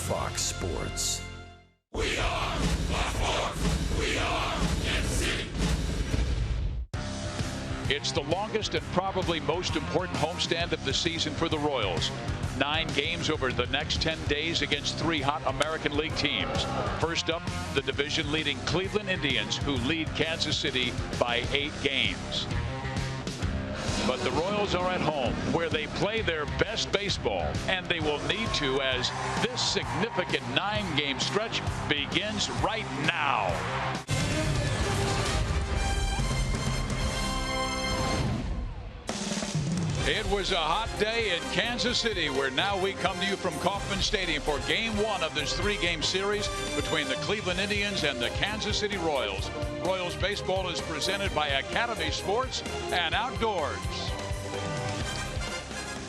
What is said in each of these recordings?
Fox Sports. We are Fox Sports. We are Kansas City. It's the longest and probably most important homestand of the season for the Royals. 9 games over the next 10 days against 3 hot American League teams. First up, the division-leading Cleveland Indians, who lead Kansas City by 8 games. But the Royals are at home, where they play their best baseball, and they will need to, as this significant 9-game stretch begins right now. It was a hot day in Kansas City, where now we come to you from Kauffman Stadium for Game 1 of this 3-game series between the Cleveland Indians and the Kansas City Royals. Royals baseball is presented by Academy Sports and Outdoors.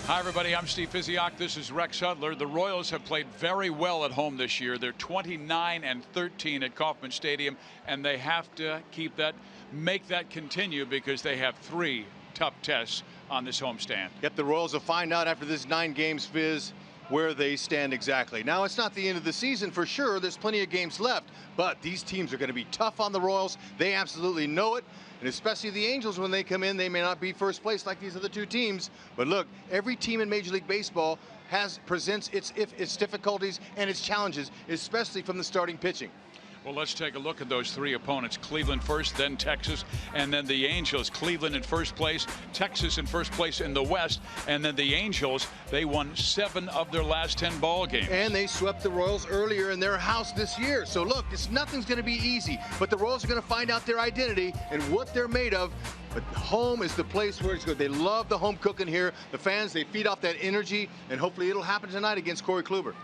Hi, everybody. I'm Steve Physiak. This is Rex Hudler. The Royals have played very well at home this year. They're 29-13 at Kauffman Stadium, and they have to make that continue, because they have 3 tough tests on this homestand. Yep, the Royals will find out after this 9 games, Fizz, where they stand exactly. Now, it's not the end of the season for sure. There's plenty of games left, but these teams are going to be tough on the Royals. They absolutely know it, and especially the Angels, when they come in, they may not be first place like these other 2 teams. But look, every team in Major League Baseball presents its difficulties and its challenges, especially from the starting pitching. Well, let's take a look at those 3 opponents. Cleveland first, then Texas, and then the Angels. Cleveland in first place, Texas in first place in the West, and then the Angels, they won 7 of their last 10 ball games. And they swept the Royals earlier in their nothing's this year. So look, nothing's going to be easy, but the Royals are going to find out their identity and what they're made of. But home is the place where it's good. They love the home cooking here. The fans, they feed off that energy, and hopefully it'll happen tonight against Corey Kluber.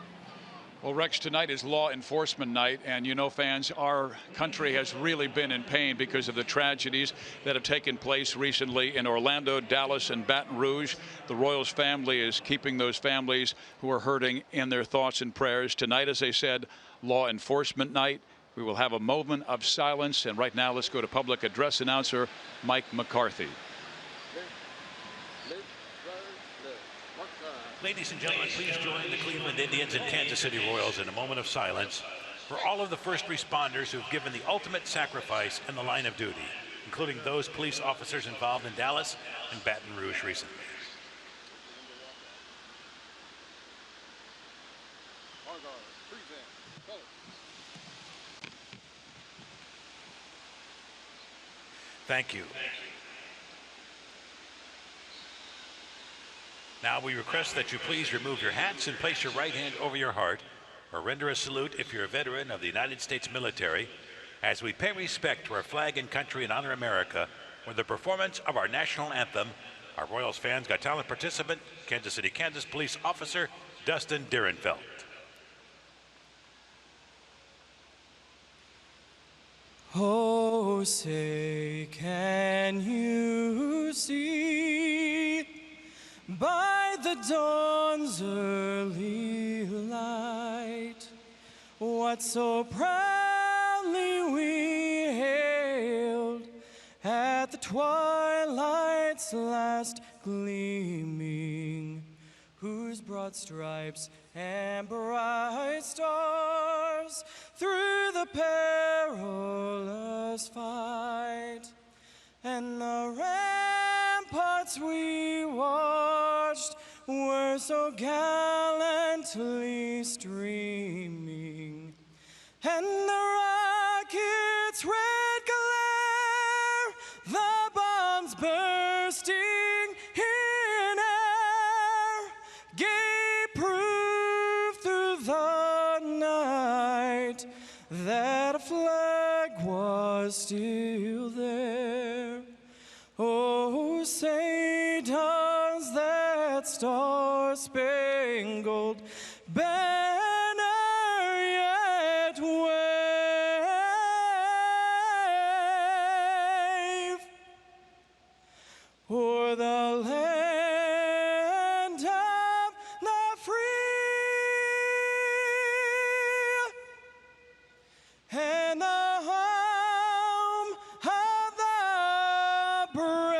Well, Rex, tonight is law enforcement night, and you know, fans, our country has really been in pain because of the tragedies that have taken place recently in Orlando, Dallas, and Baton Rouge. The Royals family is keeping those families who are hurting in their thoughts and prayers. Tonight, as I said, law enforcement night. We will have a moment of silence, and right now let's go to public address announcer Mike McCarthy. Ladies and gentlemen, please join the Cleveland Indians and Kansas City Royals in a moment of silence for all of the first responders who've given the ultimate sacrifice in the line of duty, including those police officers involved in Dallas and Baton Rouge recently. Thank you. Now we request that you please remove your hats and place your right hand over your heart, or render a salute if you're a veteran of the United States military, as we pay respect to our flag and country and honor America with the performance of our national anthem. Our Royals fans got talent participant, Kansas City, Kansas police officer Dustin Dierenfeld. Oh, say, can you see by the dawn's early light what so proudly we hailed at the twilight's last gleaming, whose broad stripes and bright stars through the perilous fight and the ramparts we watched were so gallantly streaming, and the rocket's red glare, the bombs bursting in air, gave proof through the night that a flag was still there. Oh, say does that star-spangled banner yet wave o'er the land of the free and the home of the brave?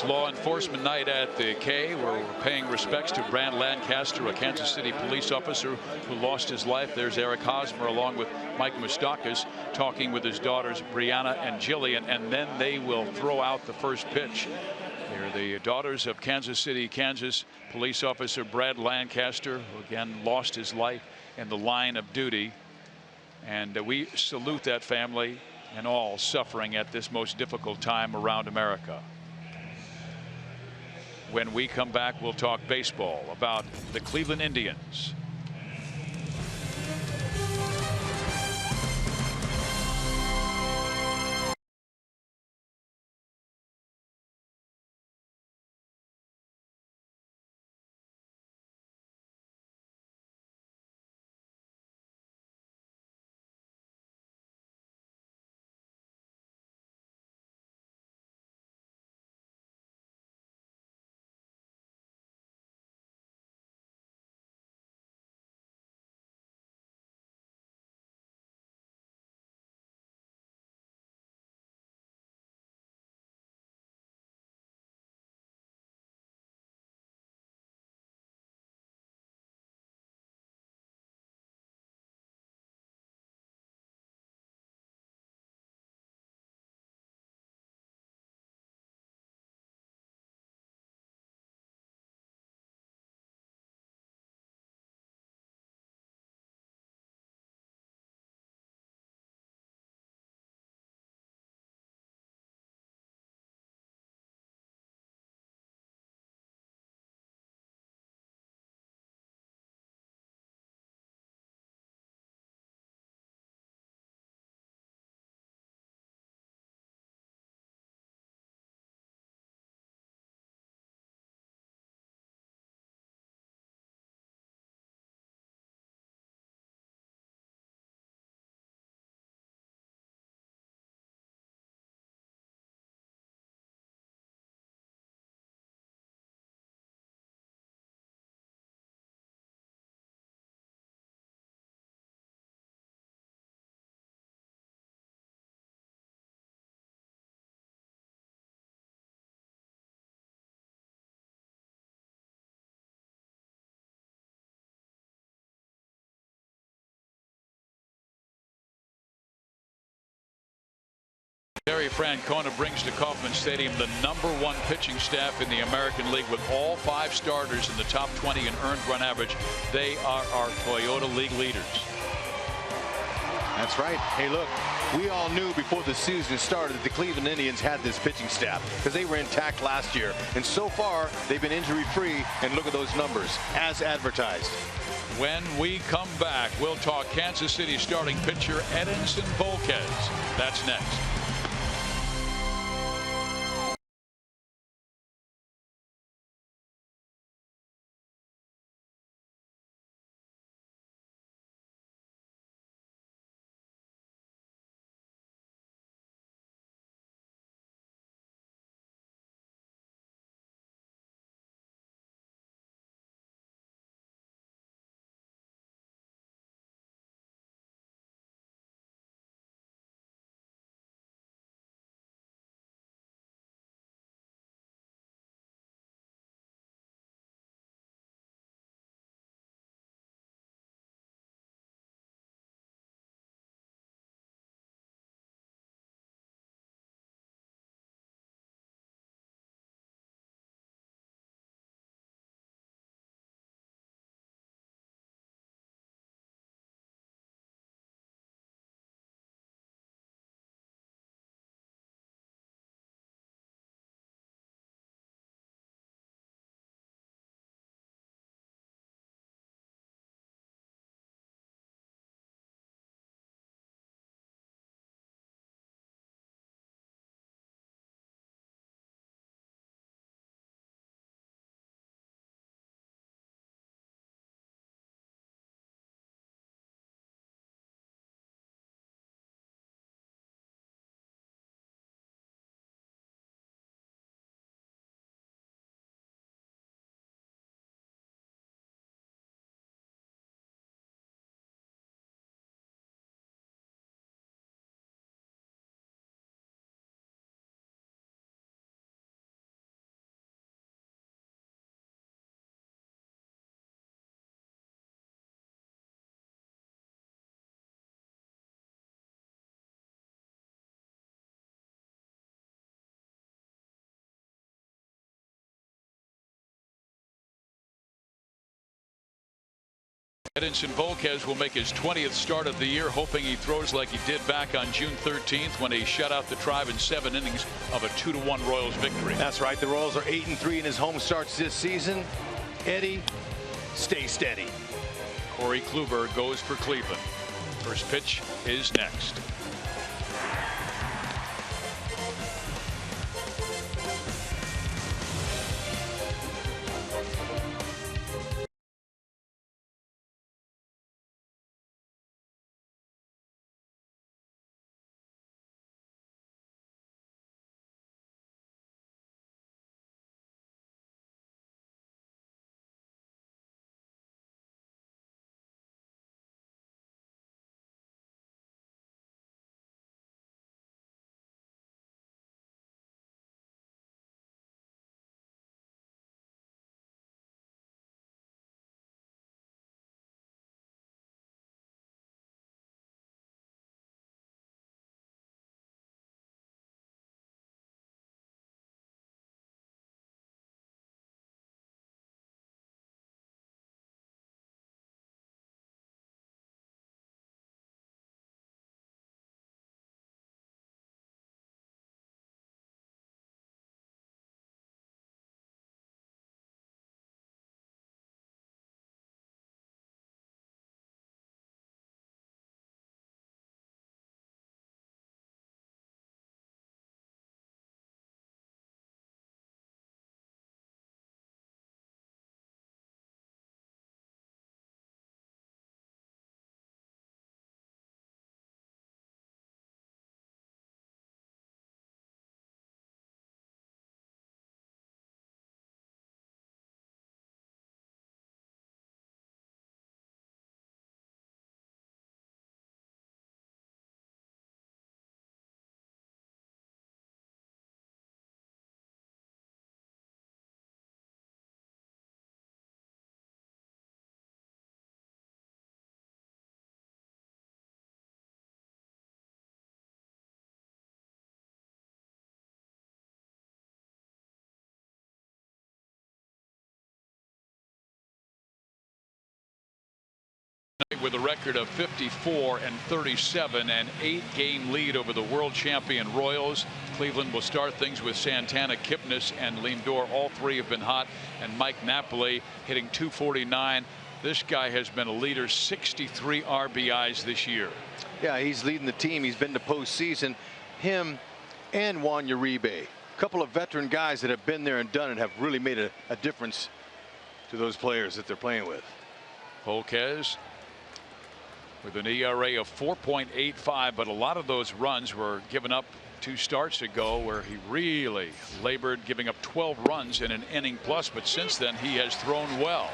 Law enforcement night at the K, where we're paying respects to Brad Lancaster, a Kansas City police officer who lost his life. There's Eric Hosmer along with Mike Moustakas talking with his daughters Brianna and Jillian, and then they will throw out the first pitch. They're the daughters of Kansas City, Kansas police officer Brad Lancaster, who again lost his life in the line of duty. And we salute that family and all suffering at this most difficult time around America. When we come back, we'll talk baseball about the Cleveland Indians. Terry Francona brings to Kauffman Stadium the #1 pitching staff in the American League with all 5 starters in the top 20 in earned run average. They are our Toyota League leaders. That's right. Hey, look, we all knew before the season started that the Cleveland Indians had this pitching staff because they were intact last year. And so far, they've been injury-free, and look at those numbers, as advertised. When we come back, we'll talk Kansas City starting pitcher Edinson Volquez. That's next. Edinson Volquez will make his 20th start of the year, hoping he throws like he did back on June 13th when he shut out the Tribe in 7 innings of a 2-1 Royals victory. That's right. The Royals are 8-3 in his home starts this season. Eddie, stay steady. Corey Kluber goes for Cleveland. First pitch is next. With a record of 54-37 and 8-game lead over the world champion Royals. Cleveland will start things with Santana, Kipnis, and Lindor. All three have been hot, and Mike Napoli hitting .249. This guy has been a leader, 63 RBIs this year. Yeah, he's leading the team. He's been to postseason. Him and Juan Uribe, a couple of veteran guys that have been there and done it, have really made a difference to those players that they're playing with. Volquez with an ERA of 4.85, but a lot of those runs were given up 2 starts ago, where he really labored, giving up 12 runs in an inning plus. But since then, he has thrown well,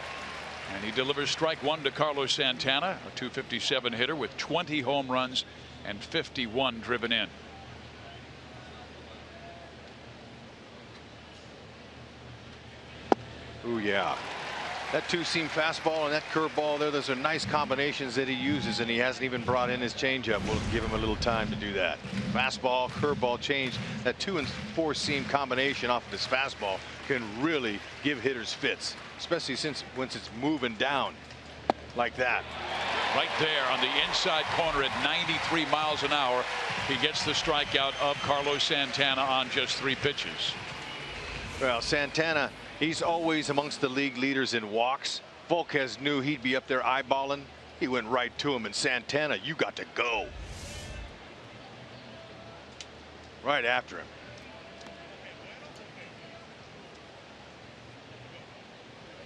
and he delivers strike 1 to Carlos Santana, a .257 hitter with 20 home runs and 51 driven in. Ooh, yeah. That two-seam fastball and that curveball there, those are nice combinations that he uses, and he hasn't even brought in his changeup. We'll give him a little time to do that. Fastball, curveball, change. That 2- and 4-seam combination off of his fastball can really give hitters fits, especially once it's moving down like that. Right there on the inside corner at 93 miles an hour. He gets the strikeout of Carlos Santana on just 3 pitches. Well, Santana, he's always amongst the league leaders in walks. Volquez knew he'd be up there eyeballing. He went right to him, and Santana, you got to go. Right after him.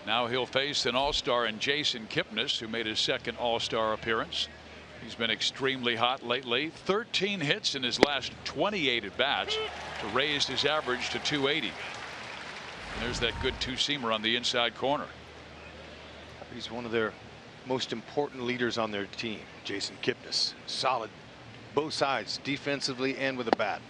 Now he'll face an all-star in Jason Kipnis, who made his second all-star appearance. He's been extremely hot lately. 13 hits in his last 28 at-bats to raise his average to .280. And there's that good two-seamer on the inside corner. He's one of their most important leaders on their team, Jason Kipnis. Solid both sides, defensively and with a bat.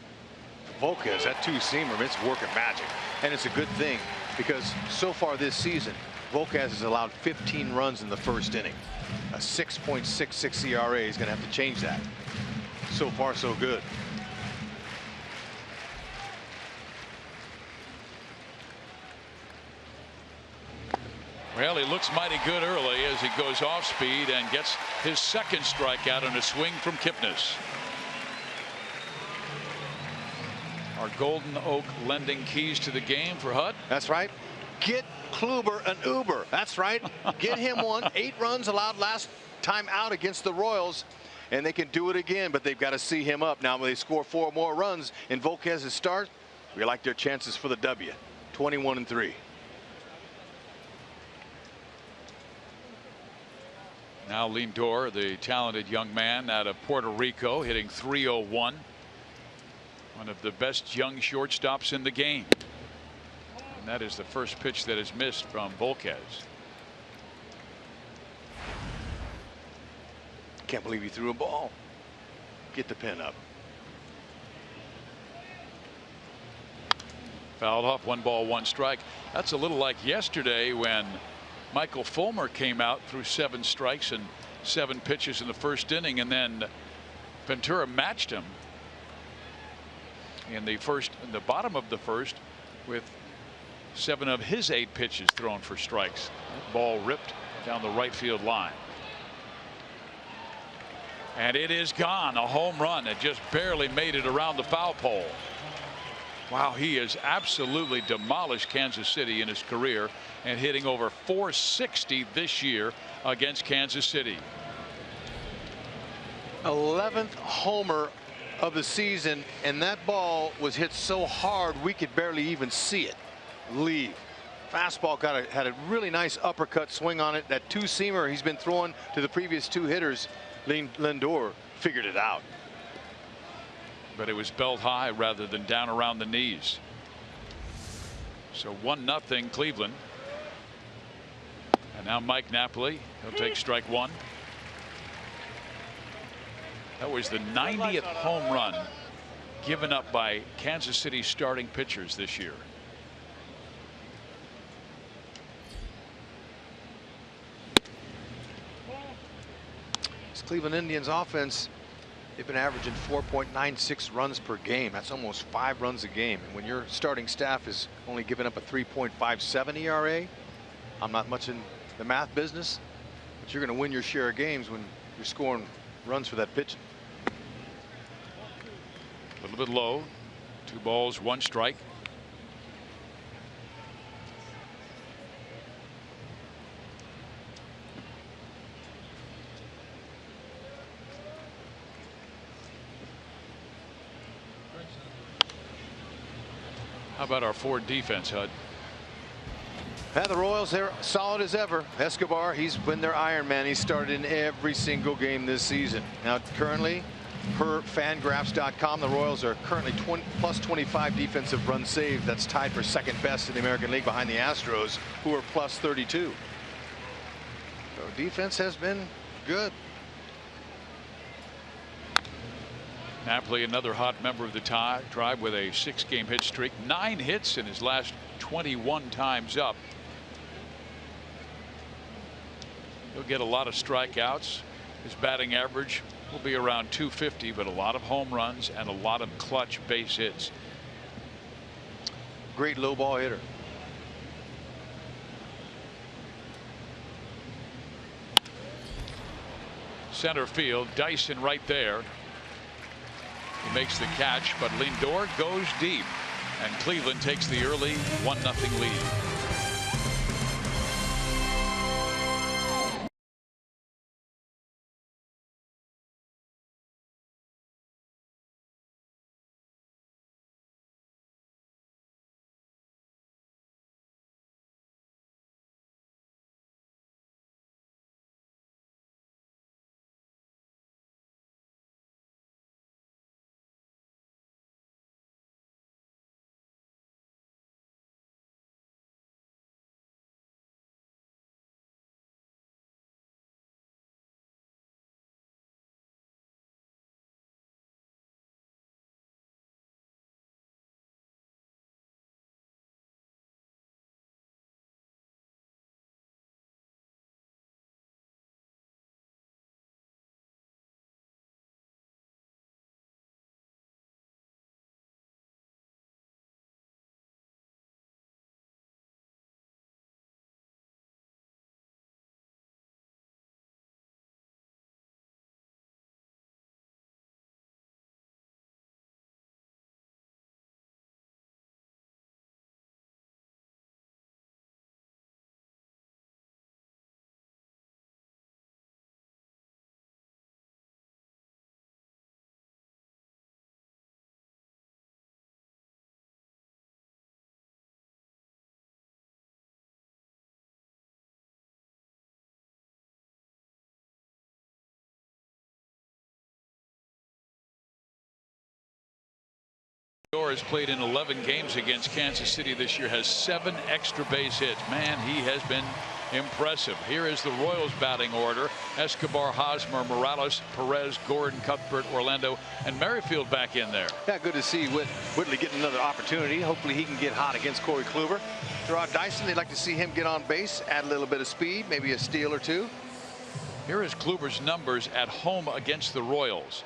Volquez, that two-seamer, it's working magic. And it's a good thing, because so far this season, Volquez has allowed 15 runs in the first inning. A 6.66 ERA is going to have to change that. So far, so good. Well, he looks mighty good early as he goes off speed and gets his second strikeout on a swing from Kipnis. Our Golden Oak lending keys to the game for Hud. That's right. Get Kluber an Uber. That's right. Get him one. 8 runs allowed last time out against the Royals, and they can do it again, but they've got to see him up. Now, when they score 4 more runs in Volquez's start, we like their chances for the W. 21-3. Now Lindor, the talented young man out of Puerto Rico, hitting .301. One of the best young shortstops in the game. And that is the first pitch that is missed from Volquez. Can't believe he threw a ball. Get the pin up. Fouled off. 1 ball, 1 strike. That's a little like yesterday when Michael Fulmer came out through 7 strikes and 7 pitches in the first inning, and then Ventura matched him in the bottom of the first with 7 of his 8 pitches thrown for strikes. That ball ripped down the right field line. And it is gone. A home run. It just barely made it around the foul pole. Wow, he has absolutely demolished Kansas City in his career and hitting over .460 this year against Kansas City. 11th homer of the season, and that ball was hit so hard we could barely even see it leave. Fastball had a really nice uppercut swing on it. That 2-seamer he's been throwing to the previous 2 hitters, Lindor figured it out. But it was belt high rather than down around the knees. So 1-0 Cleveland. And now Mike Napoli. He'll take strike 1. That was the 90th home run given up by Kansas City starting pitchers this year. This Cleveland Indians offense, they've been averaging 4.96 runs per game. That's almost 5 runs a game. And when your starting staff is only giving up a 3.57 ERA, I'm not much in the math business, but you're going to win your share of games when you're scoring runs for that pitching. A little bit low. 2 balls, 1 strike. How about our Ford defense, Hud? The Royals, they're solid as ever. Escobar, he's been their Iron Man. He started in every single game this season. Now, currently, per Fangraphs.com, the Royals are currently plus 25 defensive runs saved. That's tied for second best in the American League behind the Astros, who are plus 32. So defense has been good. Napoli, another hot member of the tribe with a 6-game hit streak. 9 hits in his last 21 times up. He'll get a lot of strikeouts. His batting average will be around .250, but a lot of home runs and a lot of clutch base hits. Great low ball hitter. Center field, Dyson right there. He makes the catch, but Lindor goes deep, and Cleveland takes the early 1-0 lead. Has played in 11 games against Kansas City this year, has 7 extra base hits. Man, he has been impressive. Here is the Royals batting order. Escobar, Hosmer, Morales, Perez, Gordon, Cuthbert, Orlando, and Merrifield back in there. Yeah, good to see Whitley getting another opportunity. Hopefully he can get hot against Corey Kluber. Gerard Dyson, they'd like to see him get on base, add a little bit of speed, maybe a steal or two. Here is Kluber's numbers at home against the Royals.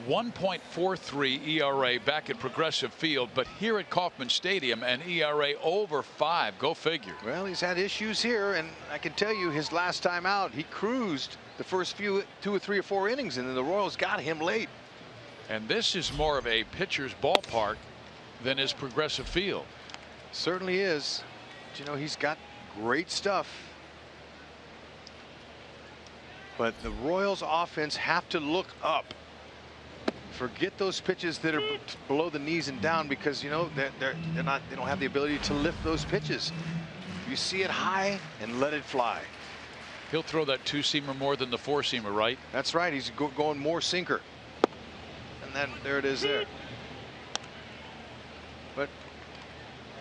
1.43 ERA back at Progressive Field, but here at Kauffman Stadium an ERA over 5. Go figure. Well, he's had issues here, and I can tell you his last time out he cruised the first few 2 or 3 or 4 innings, and then the Royals got him late. And this is more of a pitcher's ballpark than is Progressive Field. Certainly is. But, you know, he's got great stuff. But the Royals offense have to look up. Forget those pitches that are below the knees and down, because you know they don't have the ability to lift those pitches. You see it high and let it fly. He'll throw that 2-seamer more than the 4-seamer, right? That's right. He's going more sinker. And then there it is there. But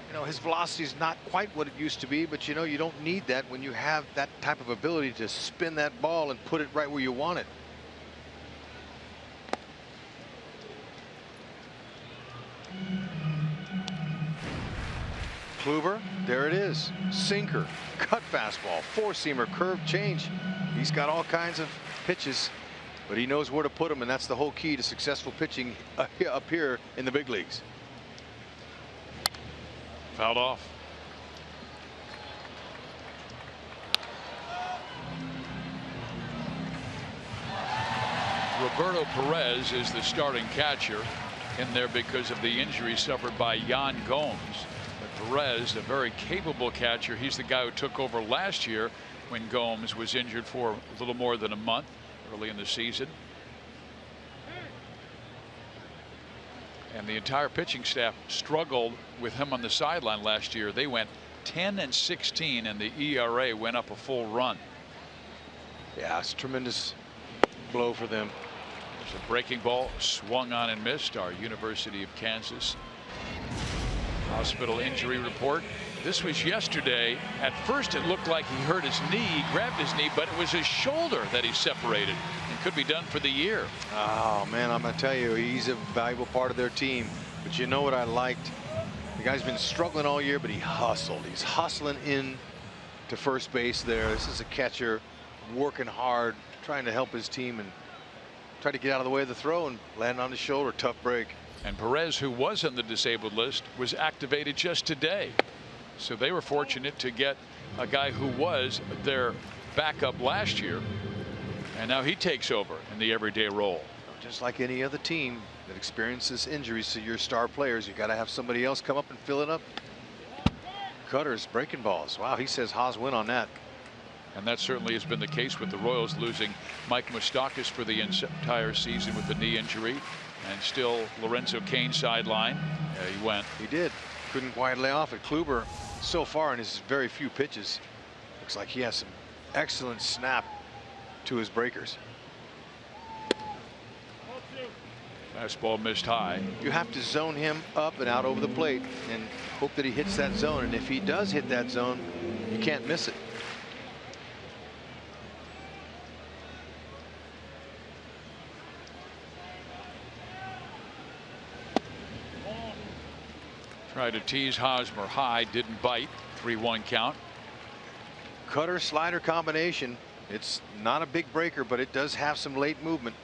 you know his velocity is not quite what it used to be, but you know you don't need that when you have that type of ability to spin that ball and put it right where you want it. Kluber, there it is. Sinker, cut fastball, 4-seamer, curve change. He's got all kinds of pitches, but he knows where to put them, and that's the whole key to successful pitching up here in the big leagues. Fouled off. Roberto Perez is the starting catcher in there because of the injury suffered by Yan Gomes. But Perez, a very capable catcher. He's the guy who took over last year when Gomes was injured for a little more than a month early in the season. And the entire pitching staff struggled with him on the sideline last year. They went 10-16 and the ERA went up a full run. Yeah, it's a tremendous blow for them. There's a breaking ball swung on and missed. Our University of Kansas hospital injury report. This was yesterday. At first it looked like he hurt his knee, grabbed his knee, but it was his shoulder that he separated and could be done for the year. Oh man, I'm gonna tell you, he's a valuable part of their team. But you know what I liked? The guy's been struggling all year, but he hustled. He's hustling in to first base there. This is a catcher working hard, trying to help his team and try to get out of the way of the throw, and land on his shoulder. Tough break. And Perez, who was on the disabled list, was activated just today. So they were fortunate to get a guy who was their backup last year, and now he takes over in the everyday role. Just like any other team that experiences injuries to your star players, you got to have somebody else come up and fill it up. Cutters breaking balls. Wow, he says Haas win on that. And that certainly has been the case with the Royals, losing Mike Moustakas for the entire season with the knee injury, and still Lorenzo Cain sideline. He went. He did. Couldn't quite lay off it. Kluber so far in his very few pitches looks like he has some excellent snap to his breakers. Fastball missed high. You have to zone him up and out over the plate and hope that he hits that zone, and if he does hit that zone, you can't miss it. Tried to tease Hosmer high, didn't bite. 3-1 count. Cutter slider combination. It's not a big breaker, but it does have some late movement.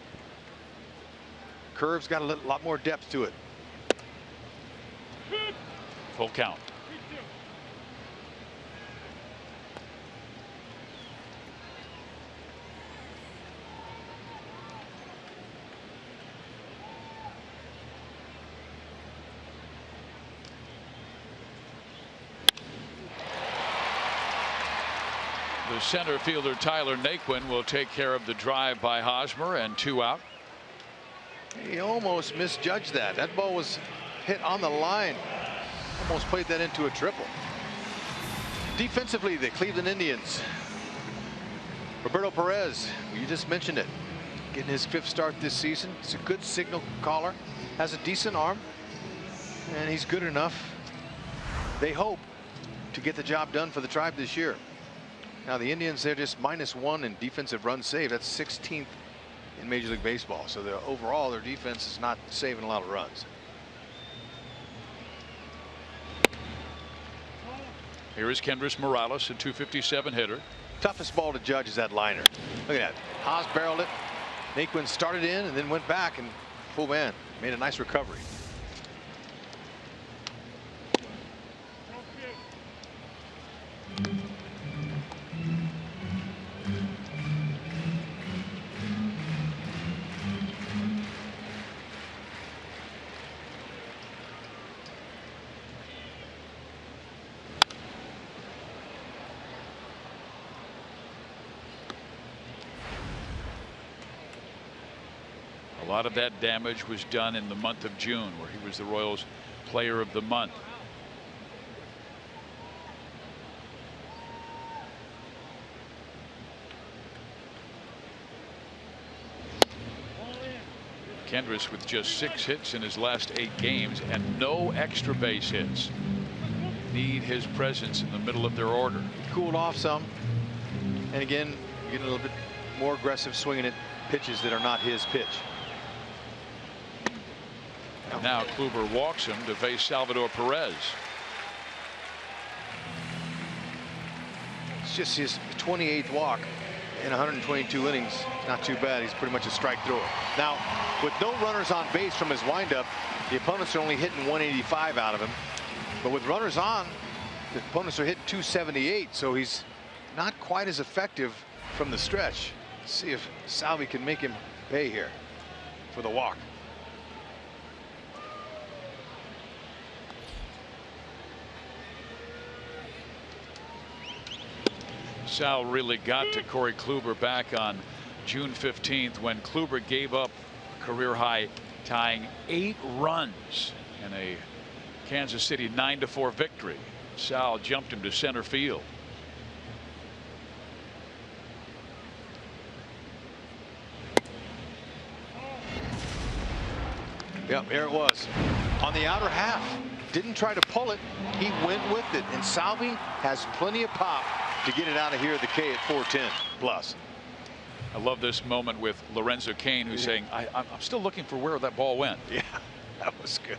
Curve's got a lot more depth to it. Full count. The center fielder Tyler Naquin will take care of the drive by Hosmer, and 2 out. He almost misjudged that. That ball was hit on the line. Almost played that into a triple. Defensively, the Cleveland Indians. Roberto Perez, you just mentioned it, getting his 5th start this season. It's a good signal caller. Has a decent arm. And he's good enough, they hope, to get the job done for the Tribe this year. Now the Indians, they're just -1 in defensive runs saved. That's 16th in Major League Baseball. So overall their defense is not saving a lot of runs. Here is Kendrys Morales, a .257 hitter. Toughest ball to judge is that liner. Look at that. Haas barreled it. Naquin started in and then went back, and full man made a nice recovery. A lot of that damage was done in the month of June, where he was the Royals Player of the Month. Kendrys with just 6 hits in his last 8 games and no extra base hits. Need his presence in the middle of their order. Cooled off some, and again getting a little bit more aggressive, swinging at pitches that are not his pitch. And now Kluber walks him to face Salvador Perez. It's just his 28th walk in 122 innings. Not too bad. He's pretty much a strike thrower. Now, with no runners on base from his windup, the opponents are only hitting 185 out of him. But with runners on, the opponents are hitting 278. So he's not quite as effective from the stretch. Let's see if Salvi can make him pay here for the walk. Sal really got to Corey Kluber back on June 15th when Kluber gave up a career high tying 8 runs in a Kansas City 9-4 victory. Sal jumped him to center field. Yep, here it was on the outer half. Didn't try to pull it. He went with it, and Salvi has plenty of pop to get it out of here at the K at 410 plus. I love this moment with Lorenzo Cain, who's saying, I'm still looking for where that ball went. Yeah, that was good.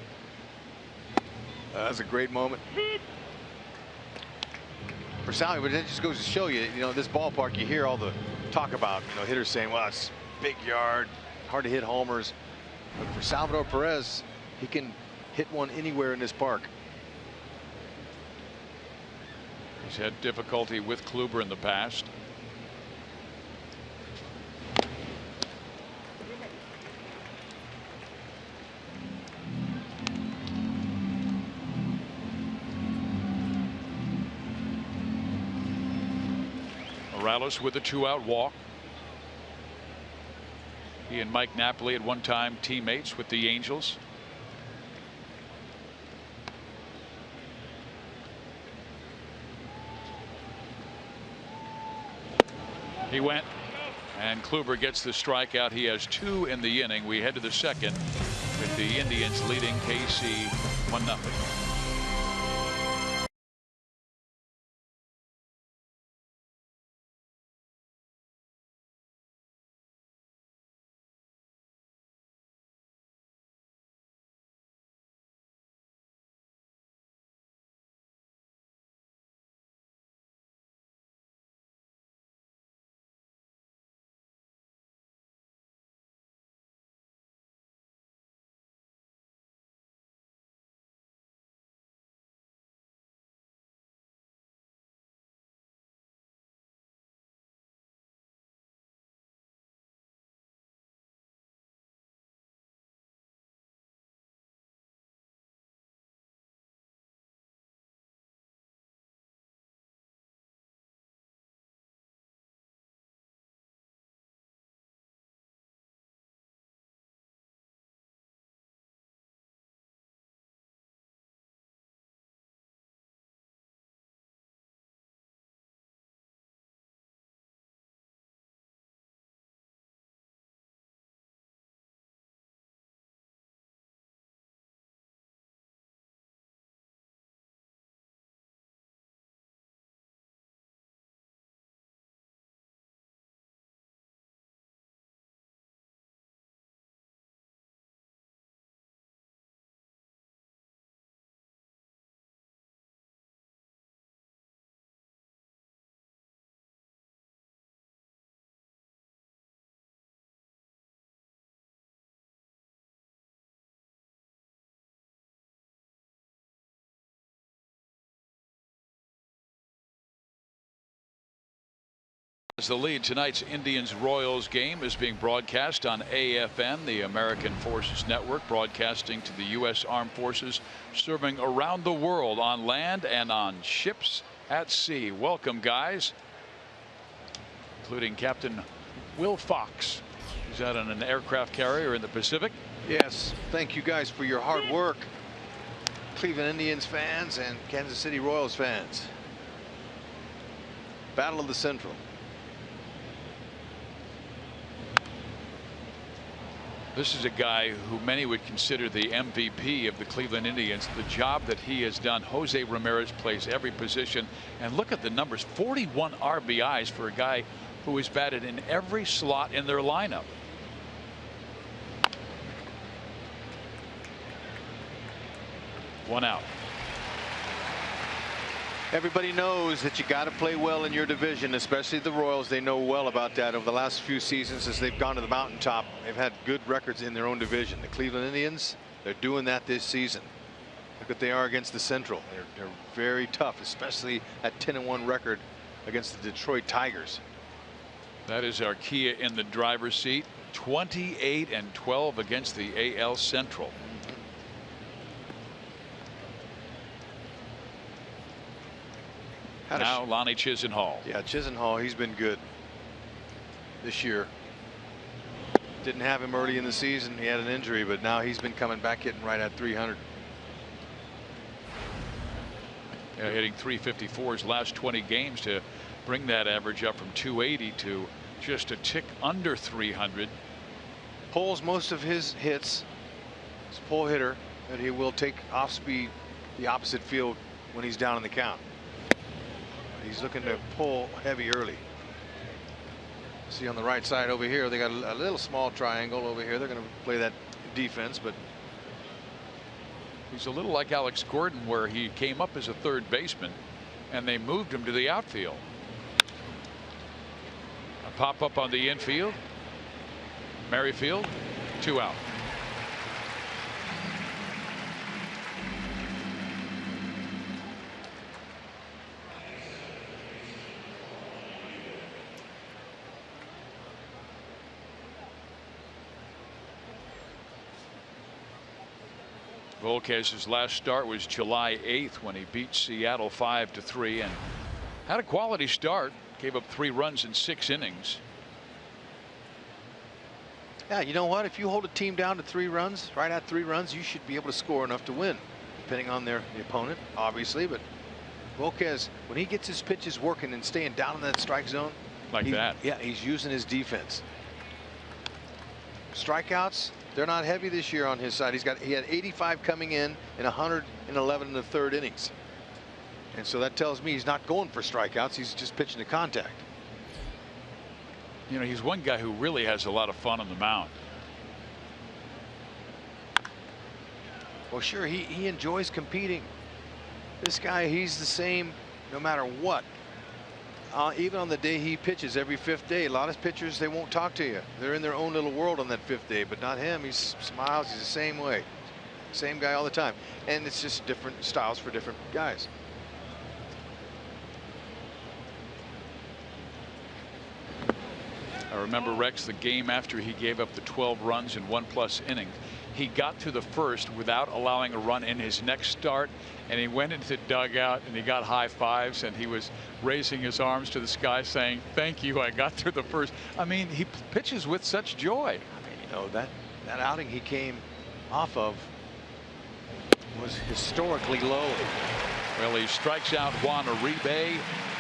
That was a great moment for Salvi, but it just goes to show you, this ballpark, you hear all the talk about, hitters saying, well, it's big yard, hard to hit homers. But for Salvador Perez, he can hit one anywhere in this park. He's had difficulty with Kluber in the past. Morales with a 2-out walk. He and Mike Napoli at one time teammates with the Angels. He went, and Kluber gets the strikeout. He has 2 in the inning. We head to the second with the Indians leading KC 1-0. The lead. Tonight's Indians-Royals game is being broadcast on AFN, the American Forces Network, broadcasting to the U.S. Armed Forces serving around the world on land and on ships at sea. Welcome, guys, including Captain Will Fox, who's out on an aircraft carrier in the Pacific. Yes, thank you guys for your hard work, Cleveland Indians fans and Kansas City Royals fans. Battle of the Central. This is a guy who many would consider the MVP of the Cleveland Indians. The job that he has done. Jose Ramirez plays every position, and look at the numbers. 41 RBIs for a guy who is batted in every slot in their lineup. One out. Everybody knows that you got to play well in your division, especially the Royals. They know well about that. Over the last few seasons, as they've gone to the mountaintop, they've had good records in their own division. The Cleveland Indians, they're doing that this season. Look what they are against the Central. They're very tough, especially at 10-1 record against the Detroit Tigers. That is Arcia in the driver's seat. 28-12 against the AL Central. Now Lonnie Chisenhall. Yeah, Chisenhall, he's been good this year. Didn't have him early in the season. He had an injury, but now he's been coming back, hitting right at 300. Yeah, hitting 354 his last 20 games to bring that average up from 280 to just a tick under 300. Pulls most of his hits. He's a pull hitter, but he will take off speed the opposite field when he's down in the count. He's looking to pull heavy early. See on the right side over here, they got a little small triangle over here. They're going to play that defense, but he's a little like Alex Gordon, where he came up as a third baseman and they moved him to the outfield. A pop up on the infield. Merrifield, 2 out. Volquez's last start was July 8th when he beat Seattle 5-3 and had a quality start. Gave up 3 runs in 6 innings. Yeah, you know what? If you hold a team down to 3 runs, right at 3 runs, you should be able to score enough to win, depending on the opponent, obviously. But Volquez, when he gets his pitches working and staying down in that strike zone, like that. Yeah, he's using his defense. Strikeouts, they're not heavy this year on his side. He had 85 coming in and 111 in the 3rd innings. And so that tells me he's not going for strikeouts. He's just pitching to contact. You know, he's one guy who really has a lot of fun on the mound. Well, sure, he enjoys competing. This guy, he's the same no matter what. Even on the day he pitches every 5th day, a lot of pitchers, they won't talk to you. They're in their own little world on that 5th day, but not him. He smiles. He's the same way. Same guy all the time. And it's just different styles for different guys. I remember, Rex, the game after he gave up the 12 runs in 1+ innings. He got to the 1st without allowing a run in his next start, and he went into the dugout and he got high fives and he was raising his arms to the sky saying, "Thank you, I got through the 1st." I mean, he pitches with such joy. I mean, you know, that outing he came off of was historically low. Well, he strikes out Juan Uribe.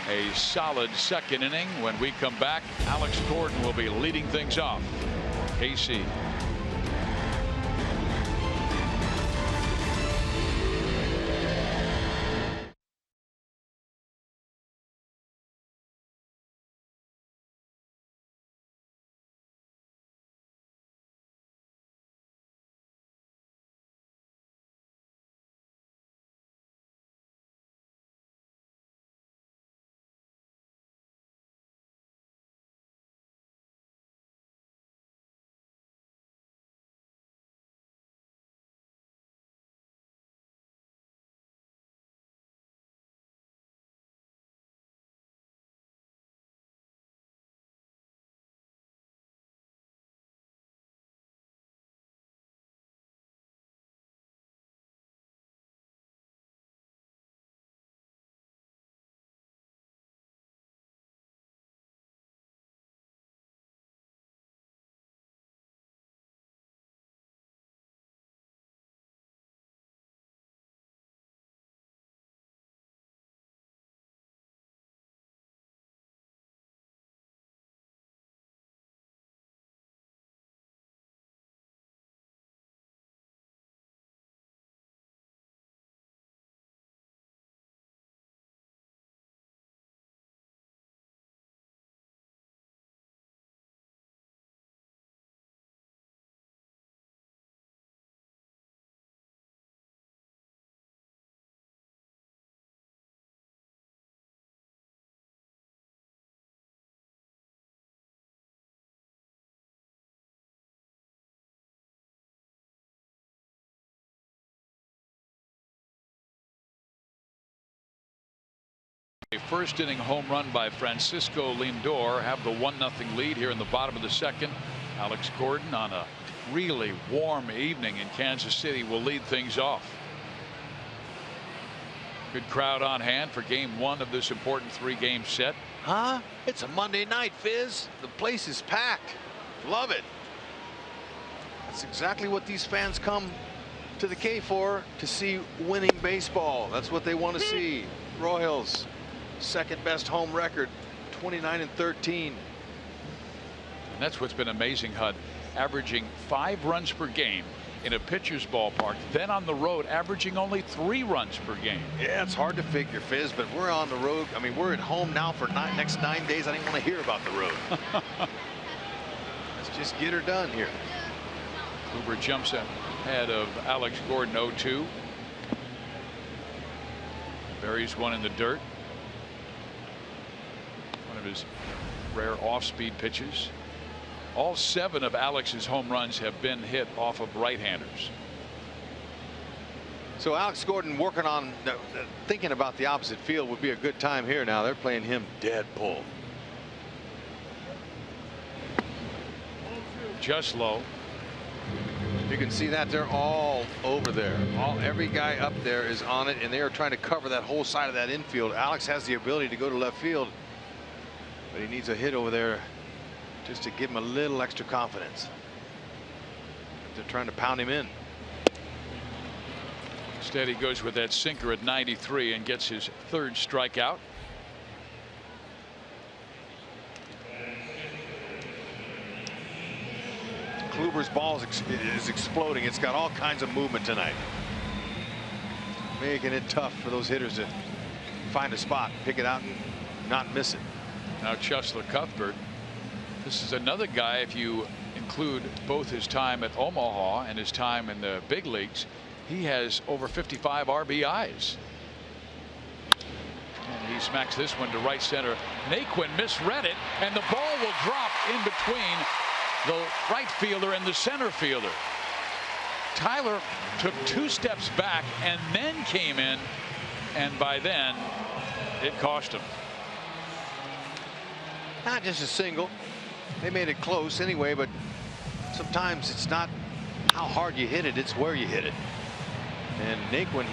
A solid 2nd inning. When we come back, Alex Gordon will be leading things off. KC. A first inning home run by Francisco Lindor have the 1-0 lead here in the bottom of the second. Alex Gordon on a really warm evening in Kansas City will lead things off. Good crowd on hand for game 1 of this important 3-game set. Huh? It's a Monday night, Fizz. The place is packed. Love it. That's exactly what these fans come to the K for, to see winning baseball. That's what they want to see. Royals, second best home record, 29-13. And that's what's been amazing, Hud. Averaging 5 runs per game in a pitcher's ballpark, then on the road averaging only 3 runs per game. Yeah, it's hard to figure, Fizz, but we're on the road. I mean, we're at home now for next 9 days. I didn't want to hear about the road. Let's just get her done here. Kluber jumps ahead of Alex Gordon 0-2. Buries one in the dirt. One of his rare off-speed pitches. All 7 of Alex's home runs have been hit off of right-handers. So Alex Gordon working on thinking about the opposite field would be a good time here. Now they're playing him dead pull. Just low. You can see that they're all over there. Every guy up there is on it, and they are trying to cover that whole side of that infield. Alex has the ability to go to left field, but he needs a hit over there just to give him a little extra confidence. They're trying to pound him in. Instead, he goes with that sinker at 93 and gets his 3rd strikeout. Kluber's ball is exploding. It's got all kinds of movement tonight, making it tough for those hitters to find a spot, pick it out, and not miss it. Now Chesler Cuthbert. This is another guy, if you include both his time at Omaha and his time in the big leagues, he has over 55 RBIs. And he smacks this one to right center. Naquin misread it, and the ball will drop in between the right fielder and the center fielder. Tyler took 2 steps back and then came in, and by then it cost him. Not just a single. They made it close anyway, but sometimes it's not how hard you hit it, it's where you hit it. And Naquin,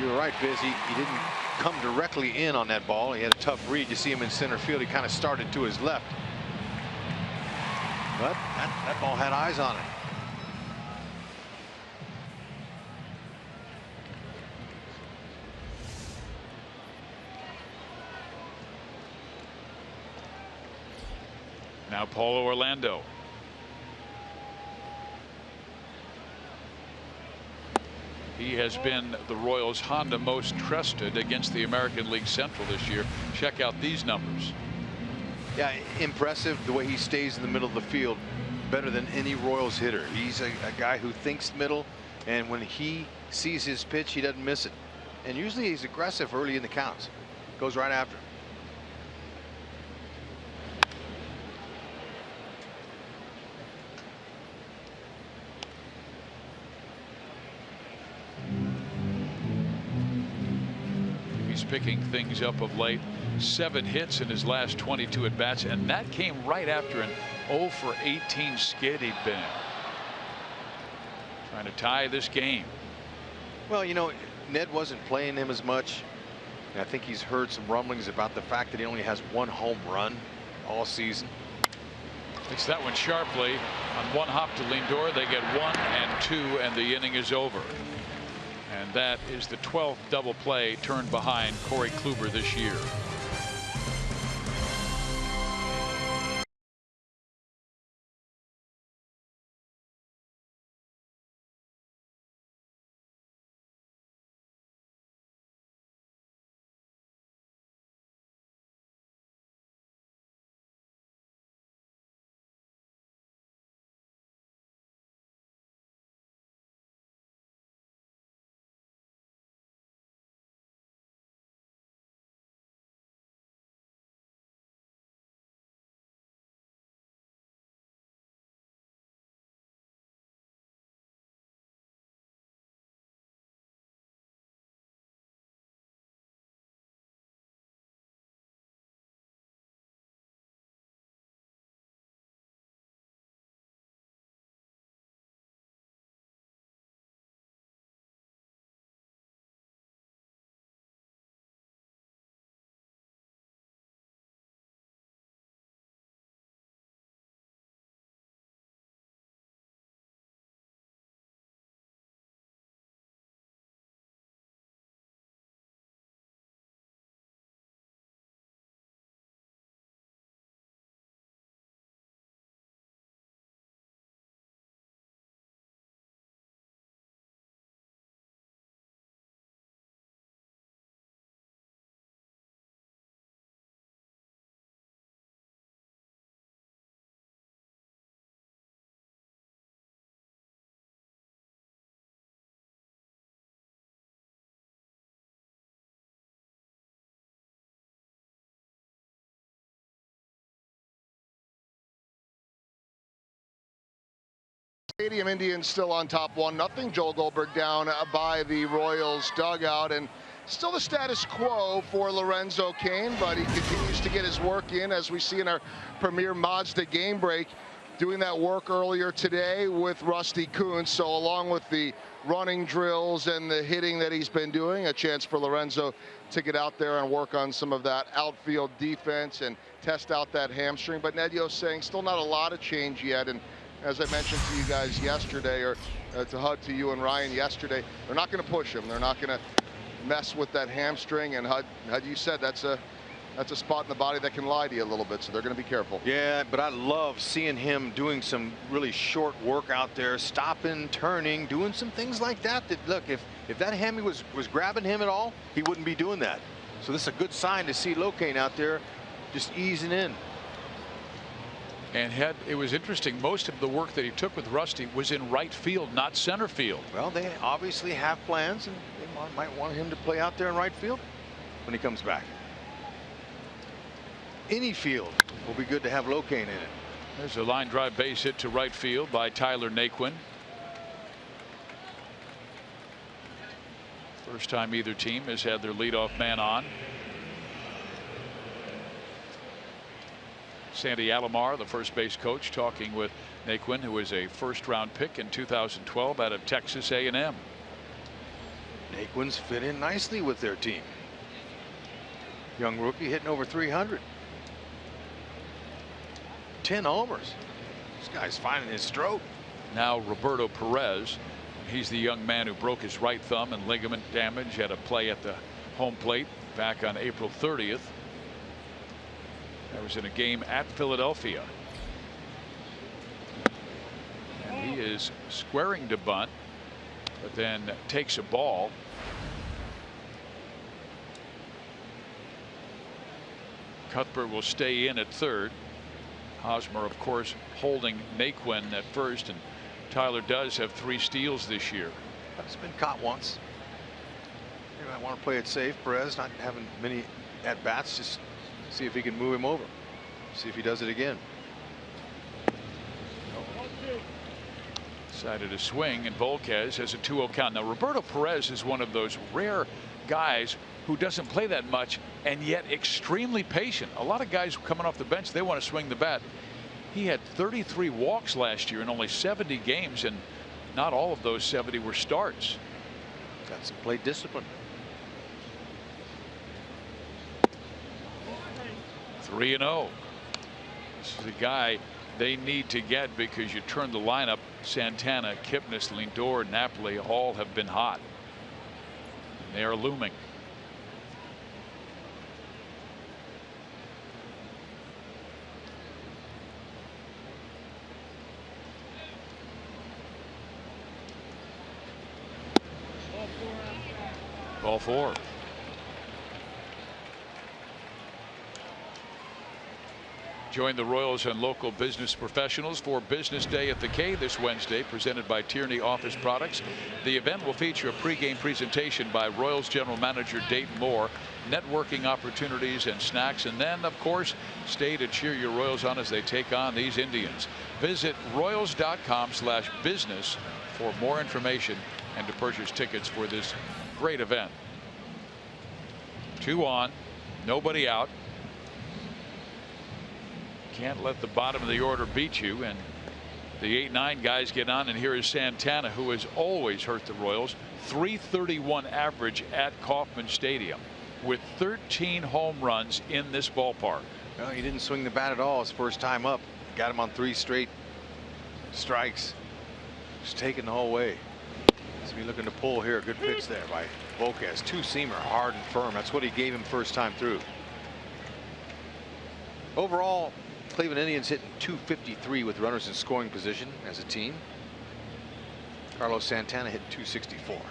you're right, Biz, he didn't come directly in on that ball. He had a tough read. You see him in center field. He kind of started to his left. But that ball had eyes on it. Now Paulo Orlando. He has been the Royals' Honda most trusted against the American League Central this year. Check out these numbers. Yeah, impressive the way he stays in the middle of the field. Better than any Royals hitter. He's a guy who thinks middle, and when he sees his pitch, he doesn't miss it. And usually he's aggressive early in the counts. Goes right after. He's picking things up of late. 7 hits in his last 22 at bats, and that came right after an 0 for 18 skid he'd been in. Trying to tie this game. Well, you know, Ned wasn't playing him as much. And I think he's heard some rumblings about the fact that he only has 1 home run all season. Hits that one sharply on 1 hop to Lindor. They get 1 and 2, and the inning is over. And that is the 12th double play turned behind Corey Kluber this year. Stadium. Indians still on top 1-0. Joel Goldberg down by the Royals dugout, and still the status quo for Lorenzo Cain, but he continues to get his work in, as we see in our premier Mazda game break, doing that work earlier today with Rusty Kuntz. So along with the running drills and the hitting that he's been doing, a chance for Lorenzo to get out there and work on some of that outfield defense and test out that hamstring. But Nedio's saying still not a lot of change yet, and as I mentioned to you guys yesterday, or to Hud, to you and Ryan yesterday, they're not going to push him. They're not going to mess with that hamstring. And Hud, you said that's a spot in the body that can lie to you a little bit, so they're going to be careful. Yeah, but I love seeing him doing some really short work out there, stopping, turning, doing some things like that. That look, if that hammy was grabbing him at all, he wouldn't be doing that. So this is a good sign to see Locaine out there just easing in. And it was interesting, most of the work that he took with Rusty was in right field, not center field. Well, they obviously have plans, and they might want him to play out there in right field when he comes back. Any field will be good to have Locaine in it. There's a line drive base hit to right field by Tyler Naquin. First time either team has had their leadoff man on. Sandy Alomar, the first base coach, talking with Naquin, who was a first-round pick in 2012 out of Texas A&M. Naquin's fit in nicely with their team. Young rookie hitting over 300. 10 homers. This guy's finding his stroke. Now Roberto Perez. He's the young man who broke his right thumb and ligament damage at a play at the home plate back on April 30th. That was in a game at Philadelphia. And he is squaring to bunt, but then takes a ball. Cuthbert will stay in at third. Hosmer, of course, holding Naquin at first, and Tyler does have 3 steals this year. That's been caught once. You might want to play it safe. Perez not having many at bats. Just see if he can move him over. See if he does it again. Decided to swing, and Volquez has a 2-0 count. Now Roberto Perez is one of those rare guys who doesn't play that much and yet extremely patient. A lot of guys coming off the bench, they want to swing the bat. He had 33 walks last year in only 70 games, and not all of those 70 were starts. Got some plate discipline. 3-0. This is a guy they need to get, because you turn the lineup, Santana, Kipnis, Lindor, Napoli all have been hot. They are looming. Ball 4. Join the Royals and local business professionals for Business Day at the K this Wednesday, presented by Tierney Office Products. The event will feature a pregame presentation by Royals General Manager Dayton Moore, networking opportunities and snacks, and then, of course, stay to cheer your Royals on as they take on these Indians. Visit Royals.com/business for more information and to purchase tickets for this great event. 2 on, nobody out. Can't let the bottom of the order beat you, and the 8-9 guys get on, and here is Santana, who has always hurt the Royals. .331 average at Kauffman Stadium with 13 home runs in this ballpark. Well, he didn't swing the bat at all his first time up. Got him on 3 straight strikes. Just taking the whole way. So he's looking to pull here. Good pitch there by Volquez. 2-seamer, hard and firm. That's what he gave him first time through. Overall, Cleveland Indians hitting .253 with runners in scoring position as a team. Carlos Santana hit .264.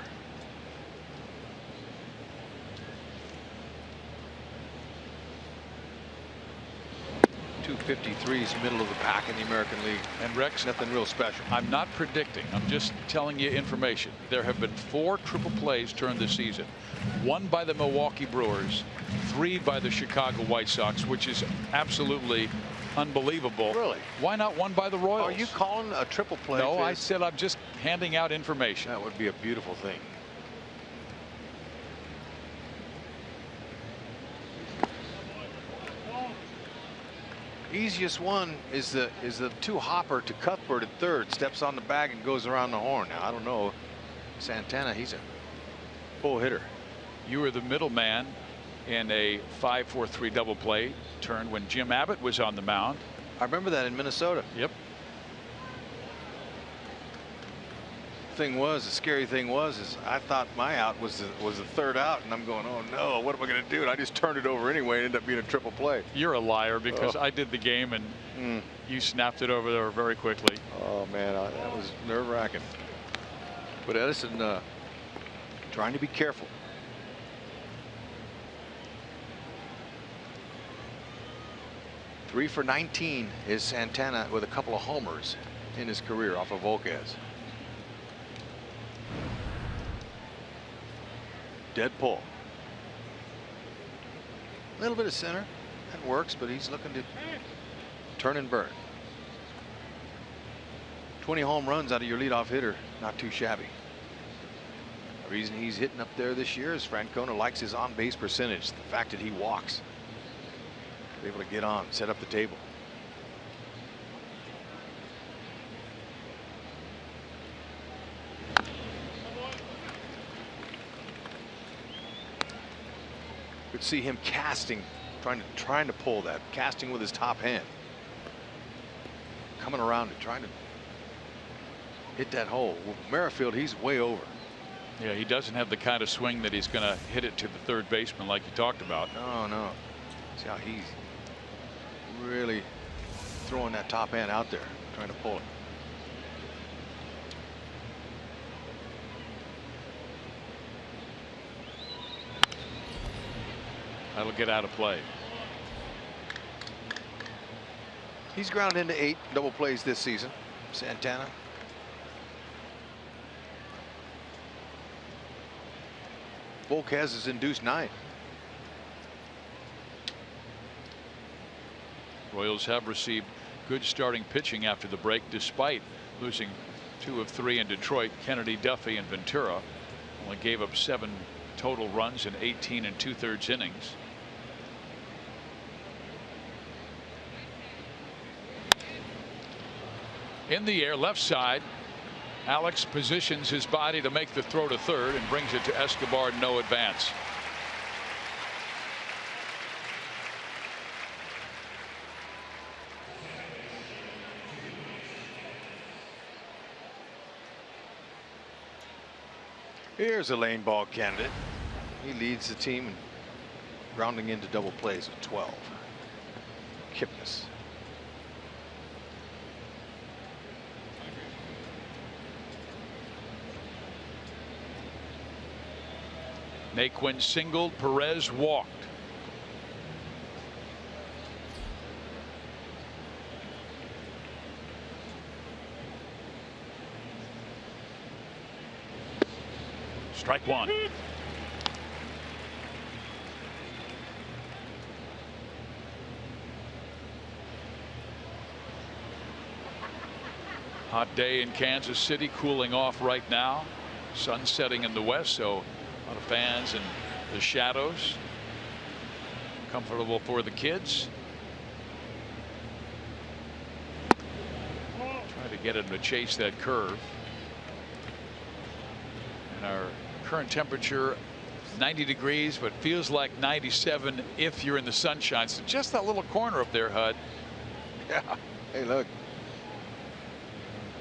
.253 is middle of the pack in the American League. And Rex, nothing real special. I'm not predicting. I'm just telling you information. There have been 4 triple plays turned this season. 1 by the Milwaukee Brewers, 3 by the Chicago White Sox, which is absolutely unbelievable. Really? Why not one by the Royals? Are you calling a triple play? No, Fizz? I said I'm just handing out information. That would be a beautiful thing. Easiest one is the two hopper to Cuthbert at third. Steps on the bag and goes around the horn. Now I don't know. Santana, he's a full hitter. You were the middleman in a 5-4-3 double play turn when Jim Abbott was on the mound. I remember that in Minnesota. Yep. The scary thing was I thought my out was the third out, and I'm going, oh no, what am I going to do? And I just turned it over anyway and ended up being a triple play. You're a liar, because I did the game and you snapped it over there very quickly. Oh man, that was nerve-wracking. But Edison trying to be careful. Three for 19 is Santana with a couple of homers in his career off of Volquez. Dead pull. A little bit of center. That works, but he's looking to turn and burn. 20 home runs out of your leadoff hitter. Not too shabby. The reason he's hitting up there this year is Francona likes his on-base percentage. The fact that he walks. Able to get on, set up the table. Could see him casting, trying to pull that, casting with his top hand, coming around and trying to hit that hole. Merrifield, he's way over. Yeah, he doesn't have the kind of swing that he's going to hit it to the third baseman like you talked about. No. See how he's really throwing that top hand out there, trying to pull it. That'll get out of play. He's ground into 8 double plays this season, Santana. Volquez has induced 9. Royals have received good starting pitching after the break, despite losing 2 of 3 in Detroit. Kennedy, Duffy, and Ventura only gave up 7 total runs in 18 2/3 innings. In the air, left side. Alex positions his body to make the throw to third and brings it to Escobar. No advance. Here's a lane ball candidate. He leads the team in grounding into double plays with 12. Kipnis. Naquin singled, Perez walked. Strike 1. Hot day in Kansas City, cooling off right now. Sun setting in the west, so a lot of fans in the shadows. Comfortable for the kids. Try to get him to chase that curve. And our current temperature 90 degrees, but feels like 97 if you're in the sunshine. So just that little corner up there, Hud. Yeah. Hey, look.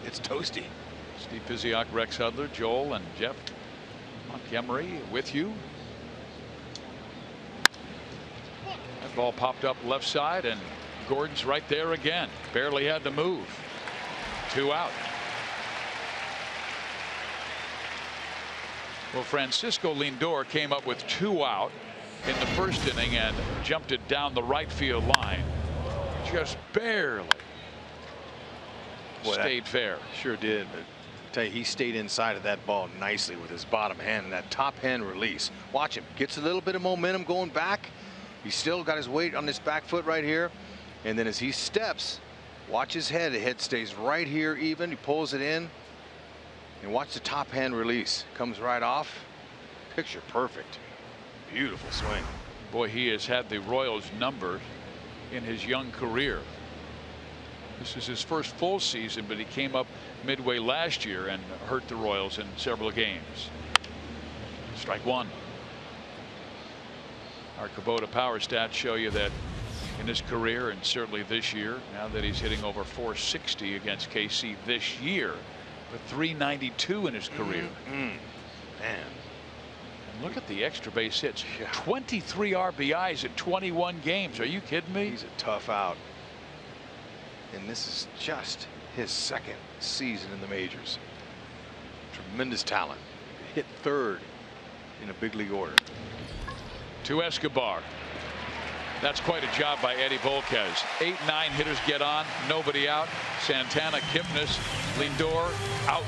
It's toasty. Steve Physiok, Rex Hudler, Joel, and Jeff Montgomery with you. That ball popped up left side, and Gordon's right there again. Barely had to move. 2 out. Well, Francisco Lindor came up with 2 out in the first inning and jumped it down the right field line. Just barely. Boy, stayed fair. Sure did. But I tell you, he stayed inside of that ball nicely with his bottom hand and that top hand release. Watch him. Gets a little bit of momentum going back. He's still got his weight on this back foot right here. And then as he steps, watch his head. The head stays right here even. He pulls it in. And watch the top hand release. Comes right off. Picture perfect. Beautiful swing. Boy, he has had the Royals number in his young career. This is his first full season, but he came up midway last year and hurt the Royals in several games. Strike one. Our Kubota power stats show you that in his career, and certainly this year, now that he's hitting over 460 against KC this year, but 392 in his career. Man. And look at the extra base hits. 23 RBIs in 21 games. Are you kidding me? He's a tough out. And this is just his second season in the majors. Tremendous talent. Hit third in a big league order. To Escobar. That's quite a job by Eddie Volquez. 8-9 hitters get on. Nobody out. Santana, Kipnis, Lindor out.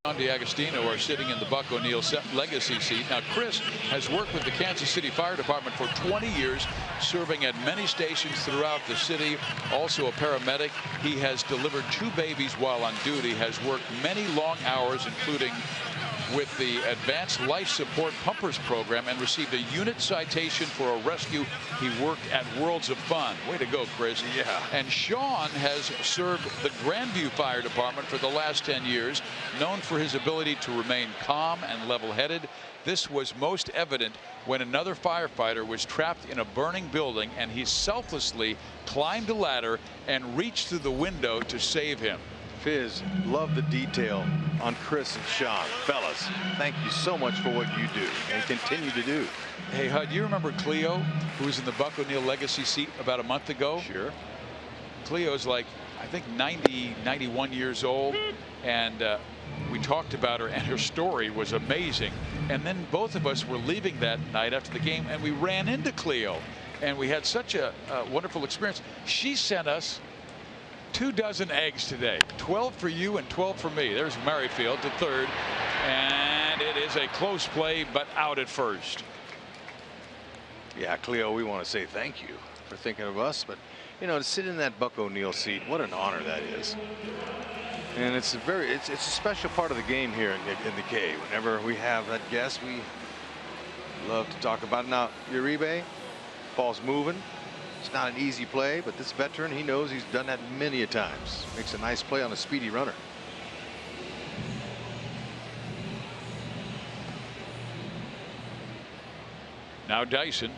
DeAgostino are sitting in the Buck O'Neil legacy seat. Now, Chris has worked with the Kansas City Fire Department for 20 years, serving at many stations throughout the city. Also a paramedic. He has delivered 2 babies while on duty, has worked many long hours, including with the Advanced Life Support Pumpers Program, and received a unit citation for a rescue. He worked at Worlds of Fun. Way to go, Chris. Yeah. And Sean has served the Grandview Fire Department for the last 10 years, known for his ability to remain calm and level-headed. This was most evident when another firefighter was trapped in a burning building, and he selflessly climbed a ladder and reached through the window to save him. Fizz, love the detail on Chris and Sean. Fellas, thank you so much for what you do and continue to do. Hey, Hud, you remember Cleo, who was in the Buck O'Neil legacy seat about a month ago? Sure. Cleo's like, I think 90, 91 years old, and we talked about her, and her story was amazing. And then both of us were leaving that night after the game, and we ran into Cleo, and we had such a wonderful experience. She sent us 2 dozen eggs today. 12 for you and 12 for me. There's Merrifield to third, and it is a close play, but out at first. Yeah, Cleo, we want to say thank you for thinking of us, but you know, to sit in that Buck O'Neil seat, what an honor that is. And it's a special part of the game here in the K. Whenever we have that guest, we love to talk about it. Now, Uribe, ball's moving. It's not an easy play, but this veteran, he knows he's done that many a times. Makes a nice play on a speedy runner. Now Dyson.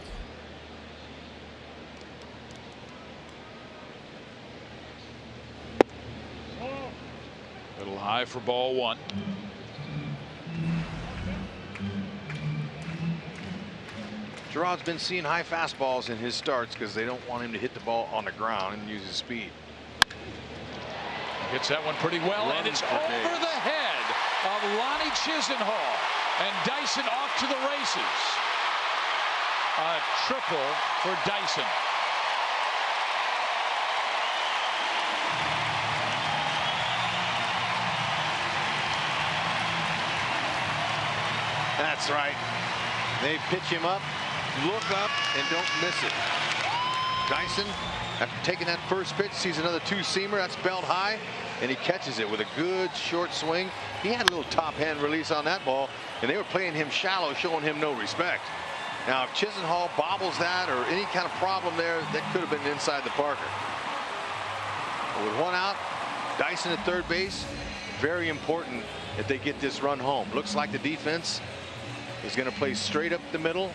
Little high for ball 1. Gerard's been seeing high fastballs in his starts because they don't want him to hit the ball on the ground and use his speed. Hits that one pretty well, and it's over the head of Lonnie Chisenhall. And Dyson off to the races. A triple for Dyson. That's right. They pitch him up, look up, and don't miss it. Dyson, after taking that first pitch, sees another two-seamer. That's belt high, and he catches it with a good short swing. He had a little top hand release on that ball, and they were playing him shallow, showing him no respect. Now, if Chisenhall bobbles that or any kind of problem there, that could have been inside the Parker. But with one out, Dyson at third base, very important that they get this run home. Looks like the defense is going to play straight up the middle.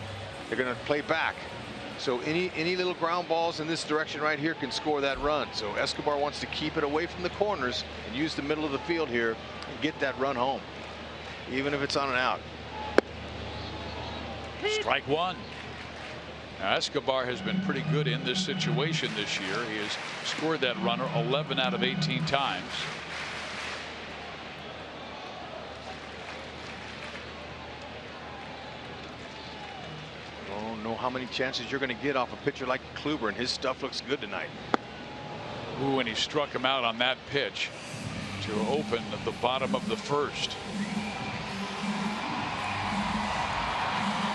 They're going to play back. So any little ground balls in this direction right here can score that run. So Escobar wants to keep it away from the corners and use the middle of the field here and get that run home, even if it's on an out. Strike one. Now, Escobar has been pretty good in this situation this year. He has scored that runner 11 out of 18 times. I don't know how many chances you're going to get off a pitcher like Kluber, and his stuff looks good tonight. Ooh, and he struck him out on that pitch to open at the bottom of the first.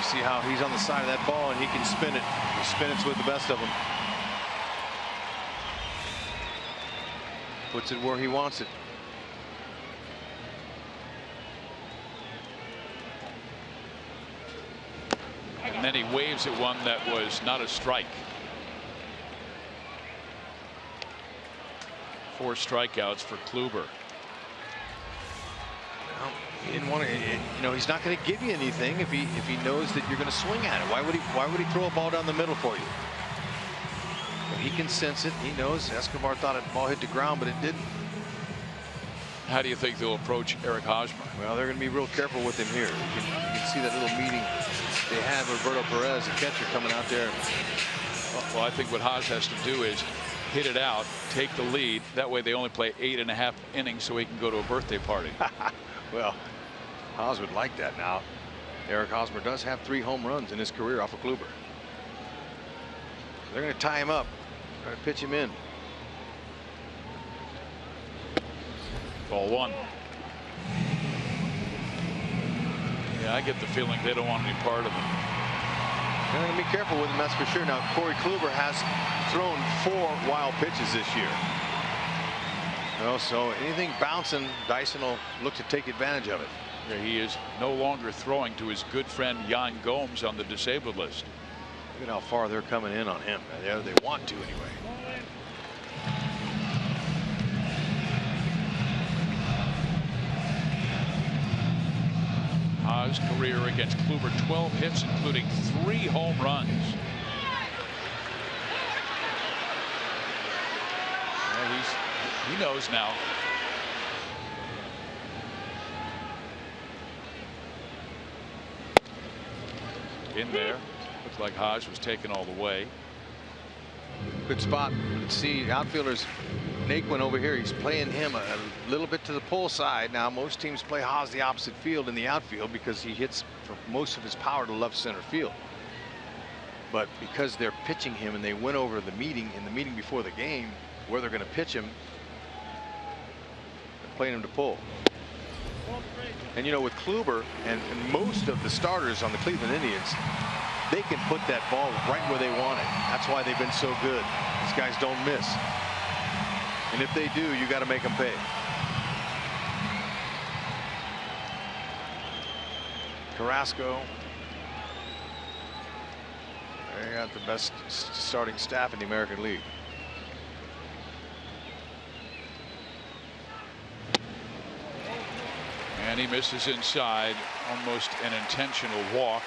See how he's on the side of that ball and he can spin it. He spins with the best of them. Puts it where he wants it. And then he waves at one that was not a strike. 4 strikeouts for Kluber. Well, he didn't want to. You know, he's not going to give you anything if he knows that you're going to swing at it. Why would he throw a ball down the middle for you? Well, he can sense it. He knows. Escobar thought the ball hit the ground, but it didn't. How do you think they'll approach Eric Hosmer? Well, they're going to be real careful with him here. You can see that little meeting they have. Roberto Perez, the catcher, coming out there. Well, I think what Haas has to do is hit it out, take the lead. That way they only play 8.5 innings so he can go to a birthday party. Well, Haas would like that. Now, Eric Hosmer does have 3 home runs in his career off of Kluber. They're going to tie him up, try to pitch him in. Ball 1. Yeah, I get the feeling they don't want any part of him. They're going to be careful with him, that's for sure. Now, Corey Kluber has thrown 4 wild pitches this year. Well, so anything bouncing, Dyson will look to take advantage of it. Yeah, he is no longer throwing to his good friend Yan Gomes on the disabled list. Look at how far they're coming in on him. They want to anyway. Haas' career against Kluber, 12 hits, including 3 home runs. Yeah, he knows now. In there. Looks like Haas was taken all the way. Good spot. You can see outfielders. Naquin over here, he's playing him a little bit to the pull side. Now, most teams play Haas the opposite field in the outfield because he hits for most of his power to left center field. But because they're pitching him and they went over the meeting in the meeting before the game where they're going to pitch him, they're playing him to pull. And you know, with Kluber and most of the starters on the Cleveland Indians, they can put that ball right where they want it. That's why they've been so good. These guys don't miss. And if they do, you got to make them pay. Carrasco. They got the best starting staff in the American League. And he misses inside, almost an intentional walk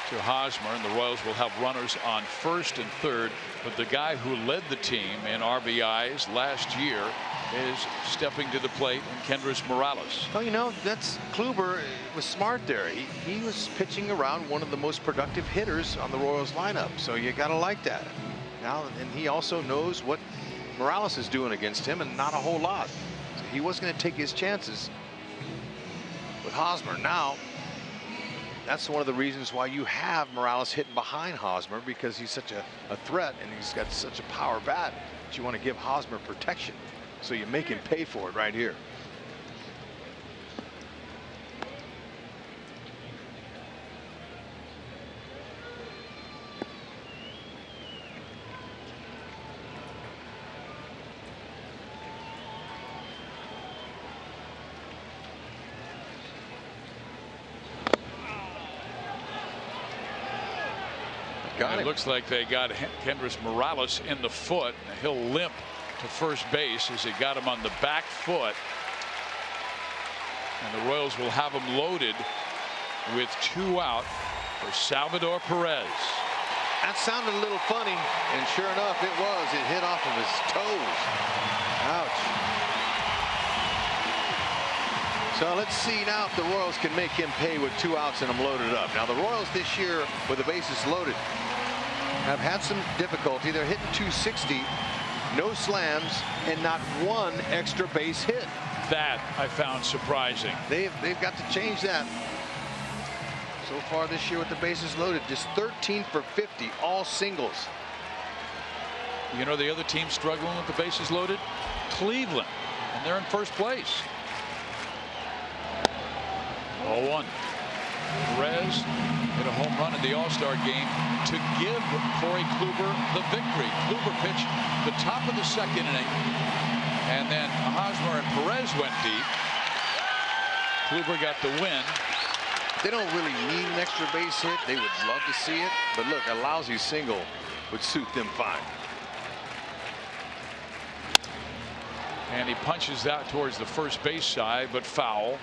to Hosmer, and the Royals will have runners on first and third. But the guy who led the team in RBIs last year is stepping to the plate in Kendrys Morales. Well, you know, that's Kluber was smart there. He was pitching around one of the most productive hitters on the Royals lineup, so you got to like that. Now, and he also knows what Morales is doing against him, and not a whole lot. He wasn't going to take his chances with Hosmer. Now, that's one of the reasons why you have Morales hitting behind Hosmer, because he's such a threat and he's got such a power bat that you want to give Hosmer protection. So you make him pay for it right here. It looks like they got Kendrys Morales in the foot. He'll limp to first base as he got him on the back foot. And the Royals will have him loaded with 2 out for Salvador Perez. That sounded a little funny, and sure enough, it was. It hit off of his toes. Ouch. So let's see now if the Royals can make him pay with 2 outs and him loaded up. Now the Royals this year, with the bases loaded, have had some difficulty. They're hitting .260, no slams, and not 1 extra base hit. That I found surprising. They've got to change that. So far this year with the bases loaded, just 13 for 50, all singles. You know the other team struggling with the bases loaded? Cleveland, and they're in first place. 0-1. Perez hit a home run in the All-Star game to give Corey Kluber the victory. Kluber pitched the top of the 2nd inning, and then Hosmer and Perez went deep. Kluber got the win. They don't really need an extra base hit. They would love to see it, but look, a lousy single would suit them fine. And he punches that towards the first base side, but foul.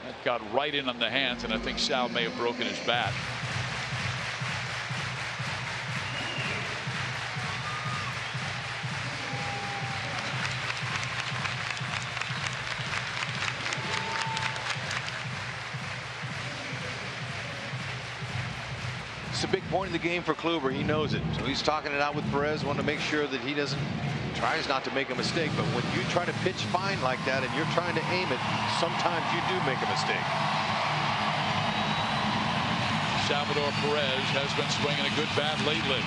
That got right in on the hands, and I think Sal may have broken his bat. It's a big point in the game for Kluber. He knows it. So he's talking it out with Perez, wanting to make sure that he tries not to make a mistake. But when you try to pitch fine like that and you're trying to aim it, sometimes you do make a mistake. Salvador Perez has been swinging a good bat lately.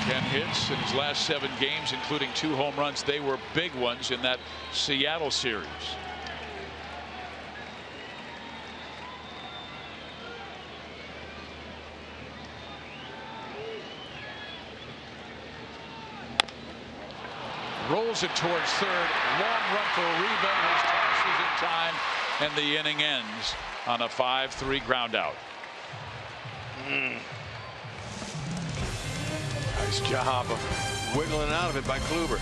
10 hits in his last 7 games, including 2 home runs. They were big ones in that Seattle series. Rolls it towards third. Long run for Rivas. Tosses in time, and the inning ends on a 5-3 ground out. Nice job of wiggling out of it by Kluber.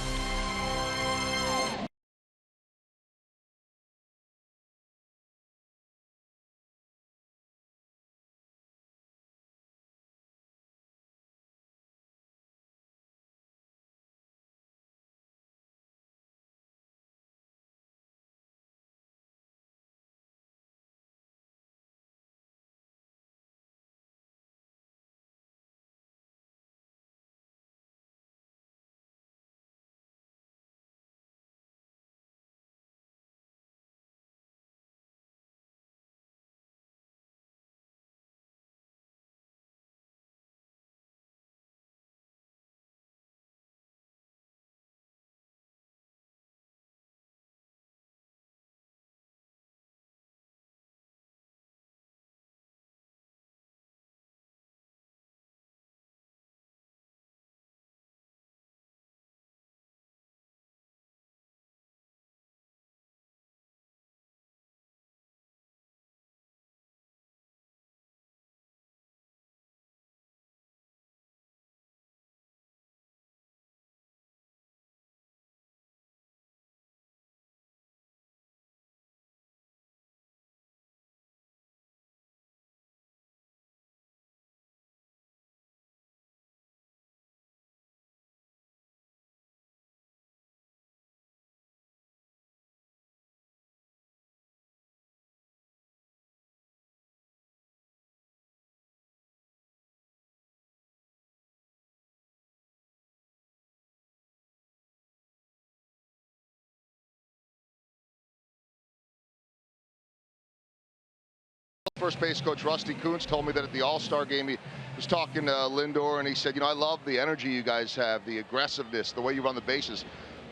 First base coach Rusty Kuntz told me that at the All-Star game he was talking to Lindor, and he said, you know, I love the energy you guys have, the aggressiveness, the way you run the bases.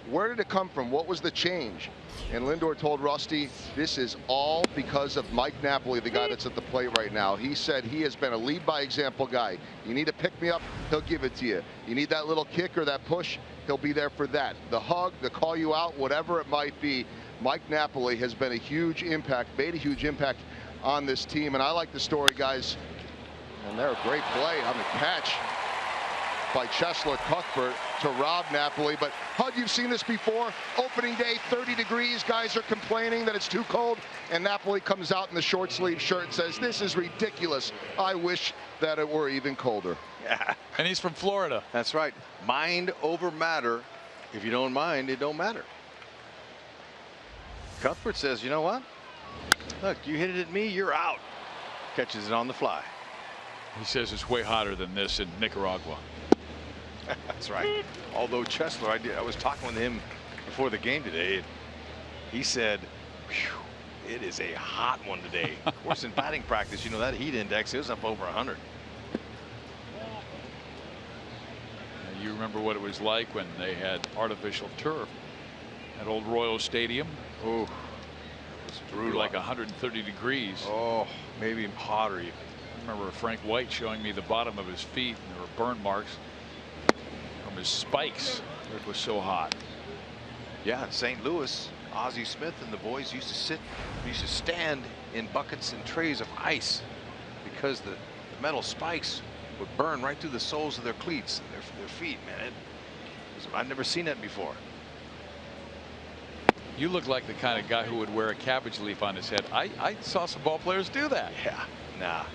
Where did it come from? What was the change? And Lindor told Rusty, this is all because of Mike Napoli, the guy that's at the plate right now. He said he has been a lead by example guy. You need to pick me up, he'll give it to you. You need that little kick or that push, he'll be there for that. The hug, the call you out, whatever it might be, Mike Napoli has been a huge impact, made a huge impact on this team. And I like the story, guys. And they're a great play on the catch by Chesler Cuthbert to rob Napoli. But Hud, you've seen this before. Opening day, 30 degrees. Guys are complaining that it's too cold. And Napoli comes out in the short sleeve shirt and says, this is ridiculous. I wish that it were even colder. Yeah. And he's from Florida. That's right. Mind over matter. If you don't mind, it don't matter. Cuthbert says, you know what? Look, you hit it at me, you're out. Catches it on the fly. He says it's way hotter than this in Nicaragua. That's right. Although Chesler, I was talking with him before the game today, and he said, it is a hot one today. Of course, in batting practice, you know, that heat index is up over 100. You remember what it was like when they had artificial turf at old Royal Stadium? Oh, it was brutal. Like 130 degrees. Oh, maybe hotter even. I remember Frank White showing me the bottom of his feet, and there were burn marks from his spikes. It was so hot. Yeah, in St. Louis, Ozzie Smith and the boys used to stand in buckets and trays of ice because the metal spikes would burn right through the soles of their cleats and their feet, man. I've never seen that before. You look like the kind of guy who would wear a cabbage leaf on his head. I saw some ball players do that. Yeah, nah,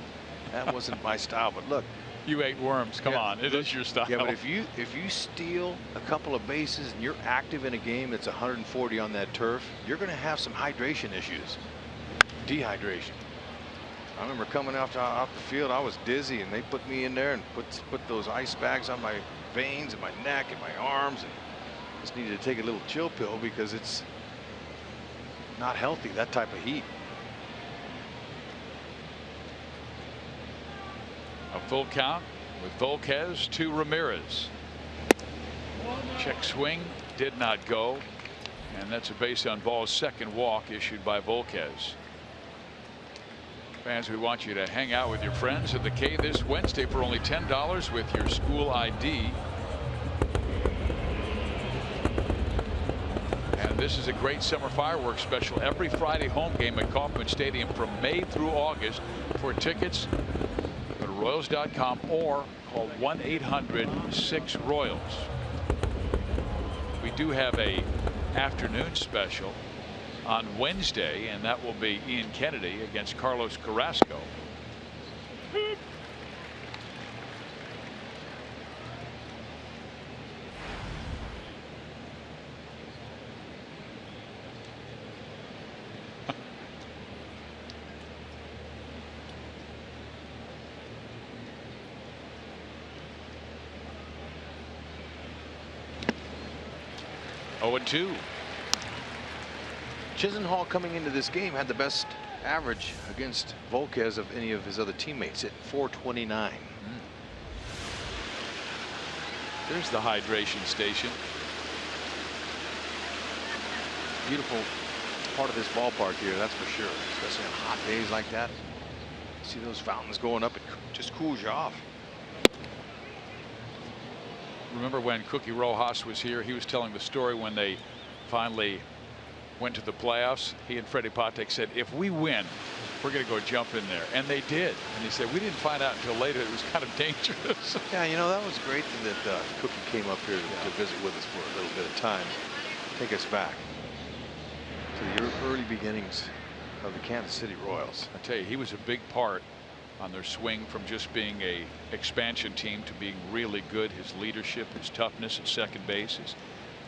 that wasn't my style. But look, you ate worms. Come on, it is your style. Yeah, but if you steal a couple of bases and you're active in a game that's 140 on that turf, you're going to have some hydration issues, dehydration. I remember coming off the field, I was dizzy, and they put me in there and put those ice bags on my veins and my neck and my arms, and just needed to take a little chill pill because it's not healthy, that type of heat. A full count with Volquez to Ramirez. Check swing did not go, and that's a base on balls second walk issued by Volquez. Fans, we want you to hang out with your friends at the K this Wednesday for only $10 with your school ID. And this is a great summer fireworks special every Friday home game at Kauffman Stadium from May through August. For tickets, go to Royals.com or call 1-800-6-ROYALS. We do have a afternoon special on Wednesday, and that will be Ian Kennedy against Carlos Carrasco. Oh, 0-2. Chisenhall coming into this game had the best average against Volquez of any of his other teammates at .429. There's the hydration station. Beautiful part of this ballpark here, that's for sure, especially on hot days like that. See those fountains going up, it just cools you off. Remember when Cookie Rojas was here? He was telling the story when they finally went to the playoffs. He and Freddie Patek said, if we win, we're going to go jump in there. And they did. And he said, we didn't find out until later it was kind of dangerous. Yeah, you know, that was great that Cookie came up here to visit with us for a little bit of time. Take us back to the early beginnings of the Kansas City Royals. I tell you, he was a big part on their swing from just being a expansion team to being really good. His leadership, his toughness at second base, his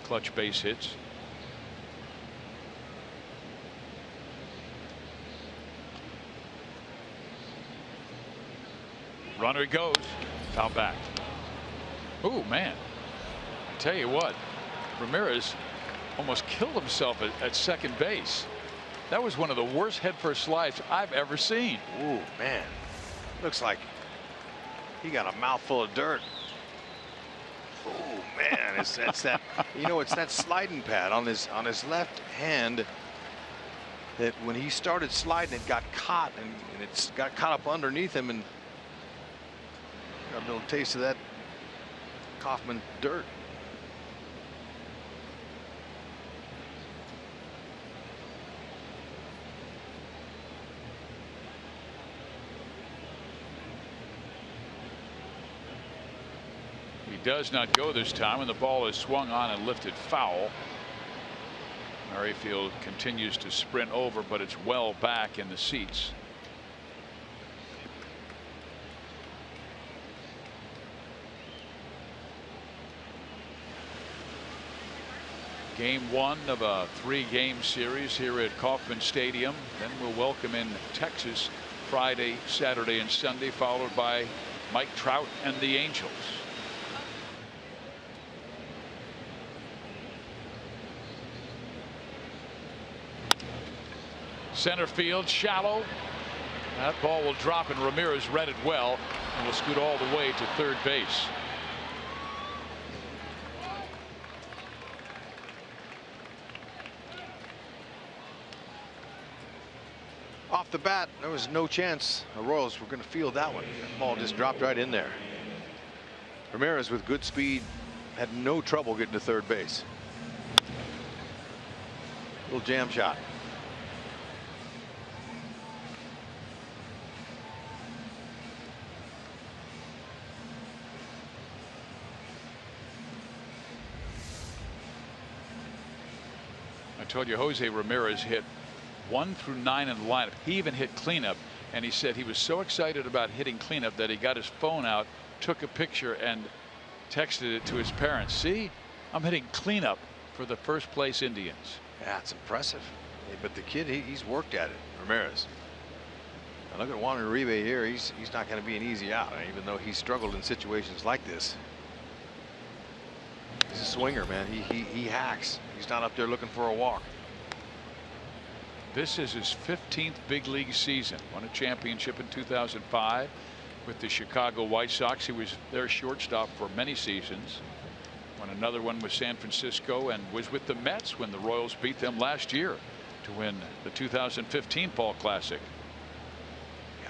clutch base hits. Runner goes, foul back. Oh man, I tell you what, Ramirez almost killed himself at second base. That was one of the worst headfirst slides I've ever seen. Ooh, man. Looks like he got a mouthful of dirt. Oh man, it's that, you know, it's that sliding pad on his left hand that when he started sliding, it got caught and it's got caught up underneath him and got a little taste of that Kaufman dirt. He does not go this time, and the ball is swung on and lifted foul. Merrifield continues to sprint over, but it's well back in the seats. Game 1 of a 3-game series here at Kauffman Stadium. Then we'll welcome in Texas Friday, Saturday, and Sunday, followed by Mike Trout and the Angels. Center field, shallow. That ball will drop, and Ramirez read it well and will scoot all the way to third base. Off the bat, there was no chance the Royals were going to field that one. That ball just dropped right in there. Ramirez with good speed had no trouble getting to third base. Little jam shot. I told you Jose Ramirez hit 1 through 9 in the lineup. He even hit cleanup, and he said he was so excited about hitting cleanup that he got his phone out, took a picture, and texted it to his parents. See, I'm hitting cleanup for the first place Indians. Yeah, it's impressive. But the kid, he's worked at it, Ramirez. Now look at Juan Uribe here. He's not going to be an easy out, even though he's struggled in situations like this. He's a swinger, man. He hacks. He's not up there looking for a walk. This is his 15th big league season. Won a championship in 2005 with the Chicago White Sox. He was their shortstop for many seasons. Won another one with San Francisco and was with the Mets when the Royals beat them last year to win the 2015 Fall Classic.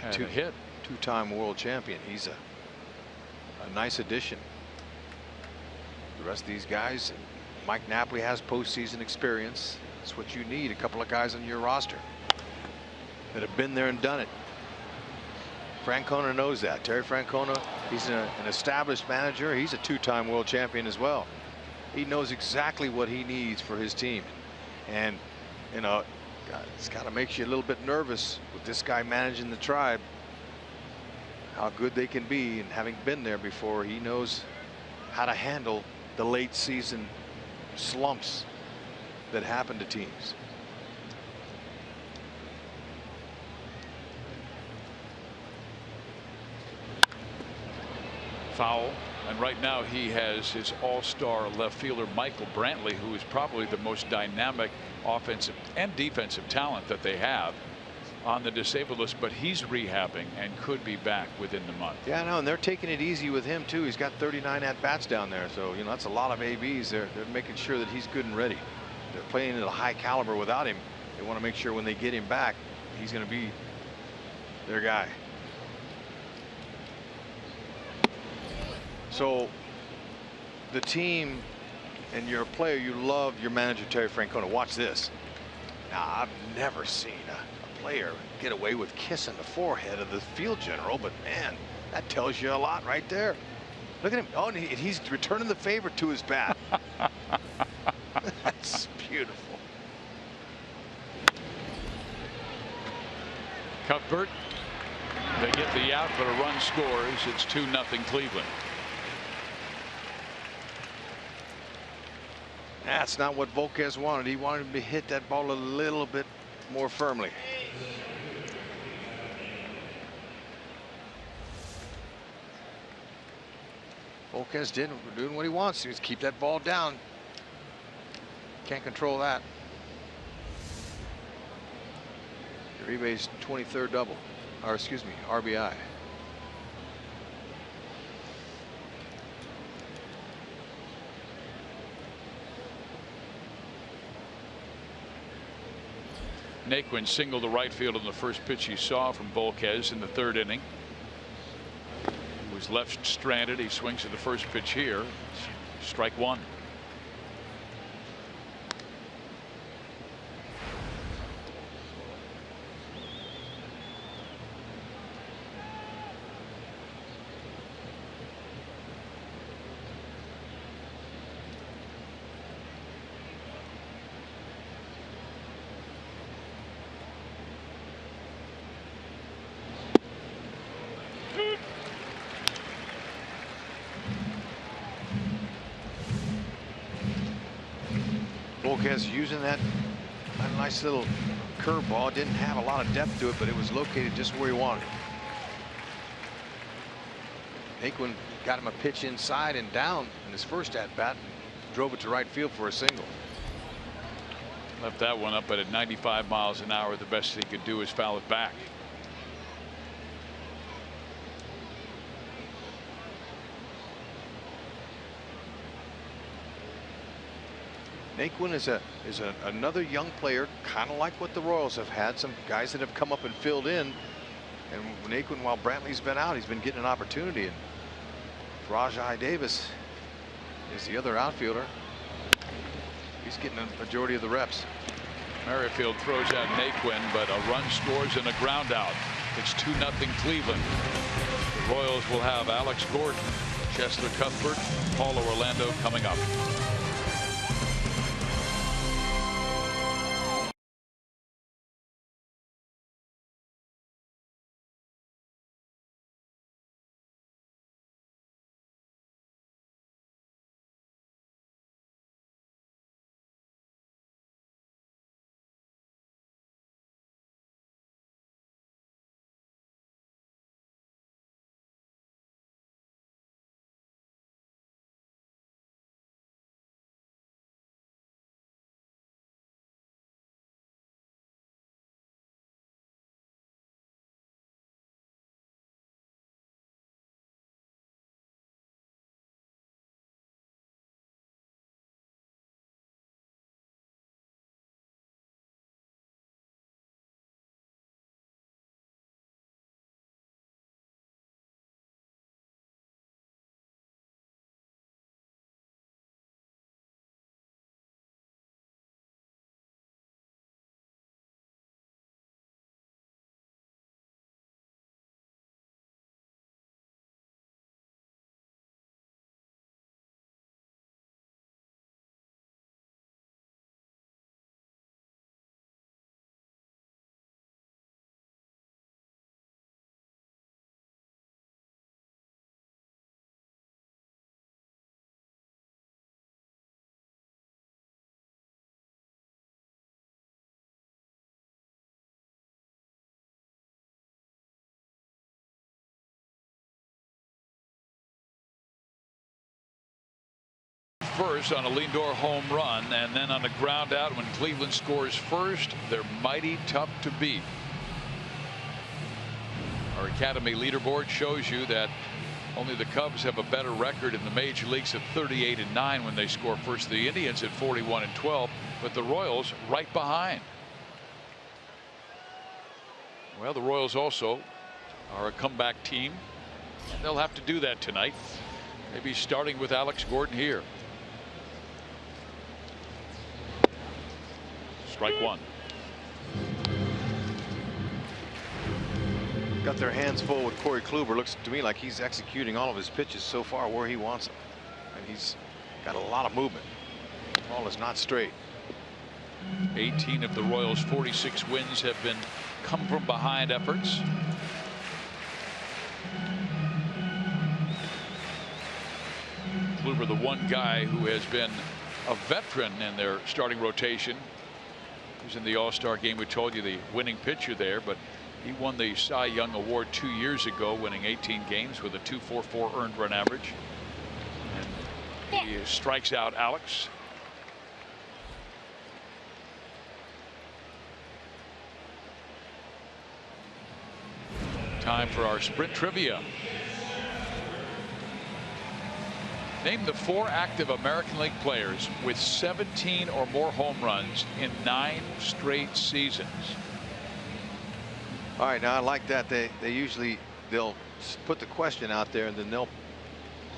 And a hit. Two-time world champion. He's a nice addition. The rest of these guys, Mike Napoli has postseason experience. That's what you need, a couple of guys on your roster that have been there and done it. Francona knows that. Terry Francona, he's an established manager. He's a 2-time world champion as well. He knows exactly what he needs for his team. And, you know, it's kind of makes you a little bit nervous with this guy managing the Tribe, how good they can be. And having been there before, he knows how to handle the late season slumps that happen to teams. Foul. And right now he has his all-star left fielder Michael Brantley, who is probably the most dynamic offensive and defensive talent that they have on the disabled list, but he's rehabbing and could be back within the month. Yeah, I know, and they're taking it easy with him too. He's got 39 at-bats down there, so you know that's a lot of ABs. They're making sure that he's good and ready. They're playing at a high caliber without him. They want to make sure when they get him back, he's going to be their guy. So the team and you're a player, you love your manager Terry Francona. Watch this. Now, I've never seen a player get away with kissing the forehead of the field general, but man, that tells you a lot right there. Look at him. Oh, and he's returning the favor to his bat. That's beautiful. Cuthbert, they get the out, but a run scores. It's 2-0 Cleveland. That's not what Volquez wanted. He wanted him to hit that ball a little bit more firmly. Volquez doing what he wants to. Is keep that ball down. Can't control that. Uribe's 23rd double, or excuse me, RBI. Naquin singled to right field on the first pitch he saw from Volquez in the 3rd inning. He was left stranded. He swings at the first pitch here. Strike 1. Volquez using that nice little curveball. Didn't have a lot of depth to it, but it was located just where he wanted it. Naquin got him a pitch inside and down in his first at bat, and drove it to right field for a single. Left that one up, but at 95 miles an hour, the best he could do is foul it back. Naquin is another young player, kind of like what the Royals have had. Some guys that have come up and filled in. And Naquin, while Brantley's been out, he's been getting an opportunity. And Rajai Davis is the other outfielder. He's getting a majority of the reps. Merrifield throws out Naquin, but a run scores and a ground out. It's 2-0 Cleveland. The Royals will have Alex Gordon, Chester Cuthbert, Paulo Orlando coming up. First on a Lindor home run, and then on a ground out when Cleveland scores first. They're mighty tough to beat. Our Academy leaderboard shows you that only the Cubs have a better record in the major leagues at 38-9 when they score first. The Indians at 41-12, but the Royals right behind. Well, the Royals also are a comeback team. They'll have to do that tonight. Maybe starting with Alex Gordon here. Strike 1. Got their hands full with Corey Kluber. Looks to me like he's executing all of his pitches so far where he wants them. And he's got a lot of movement. The ball is not straight. 18 of the Royals' 46 wins have been come from behind efforts. Kluber, the one guy who has been a veteran in their starting rotation. He was in the All-Star game. We told you the winning pitcher there, but he won the Cy Young Award 2 years ago, winning 18 games with a .244 earned run average. And he strikes out Alex. Time for our sprint trivia. Name the 4 active American League players with 17 or more home runs in 9 straight seasons. All right, now I like that. They'll put the question out there, and then they'll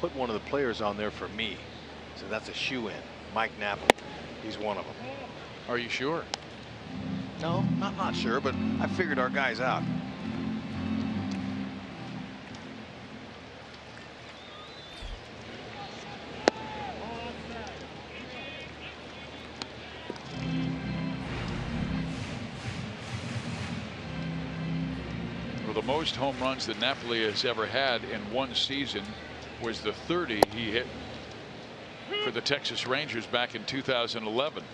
put one of the players on there for me. So that's a shoe-in. Mike Knapp, he's one of them. Are you sure? No, not sure, but I figured our guys out. The most home runs that Napoli has ever had in one season was the 30 he hit for the Texas Rangers back in 2011.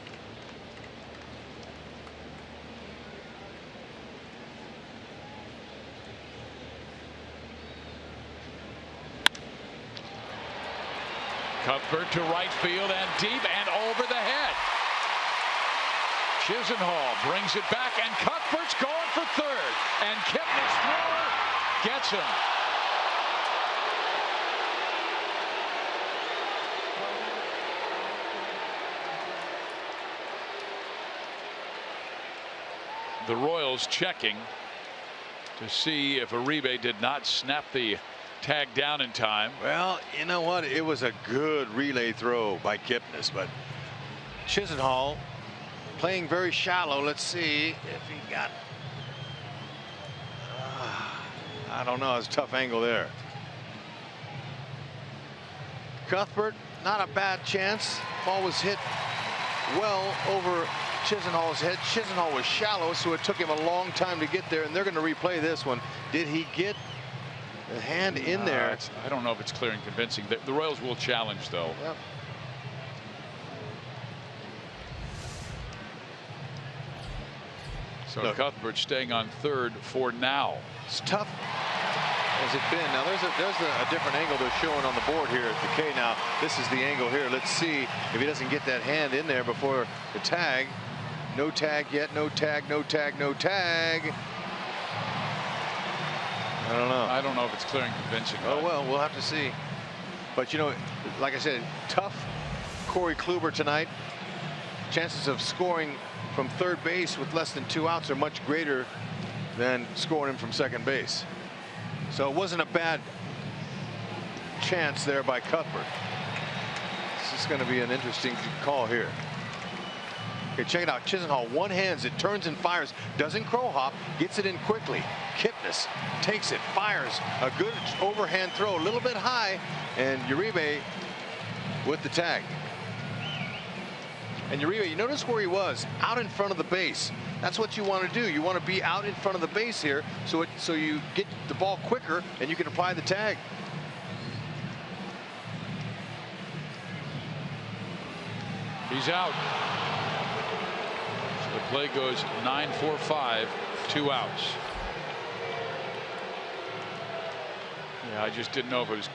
Cuthbert to right field and deep and over the head. Chisenhall brings it back, and Cuthbert's going for third, and Kipnis throw gets him. The Royals checking to see if Uribe did not snap the tag down in time. Well, you know what? It was a good relay throw by Kipnis, but Chisenhall playing very shallow. Let's see if he got. I don't know. It's a tough angle there. Cuthbert, not a bad chance. Ball was hit well over Chisenhall's head. Chisenhall was shallow, so it took him a long time to get there, and they're going to replay this one. Did he get the hand in there? I don't know if it's clear and convincing. The Royals will challenge, though. Yep. So Cuthbert staying on third for now. It's tough as it's been. Now there's a different angle they're showing on the board here at the K. Now this is the angle here. Let's see if he doesn't get that hand in there before the tag. No tag yet. No tag. No tag. No tag. I don't know. I don't know if it's clear and convincing. Oh well, we'll have to see. But you know, like I said, tough Corey Kluber tonight. Chances of scoring from third base with less than 2 outs are much greater than scoring him from second base. So it wasn't a bad chance there by Cuthbert. This is going to be an interesting call here. Okay, check it out. Chisenhall one-hands it, turns and fires, doesn't crow hop, gets it in quickly. Kipnis takes it, fires a good overhand throw, a little bit high, and Uribe with the tag. And Uribe, you notice where he was, out in front of the base. That's what you want to do. You want to be out in front of the base here, so you get the ball quicker and you can apply the tag. He's out. So the play goes 9-4-5, 2 outs. Yeah, I just didn't know if it was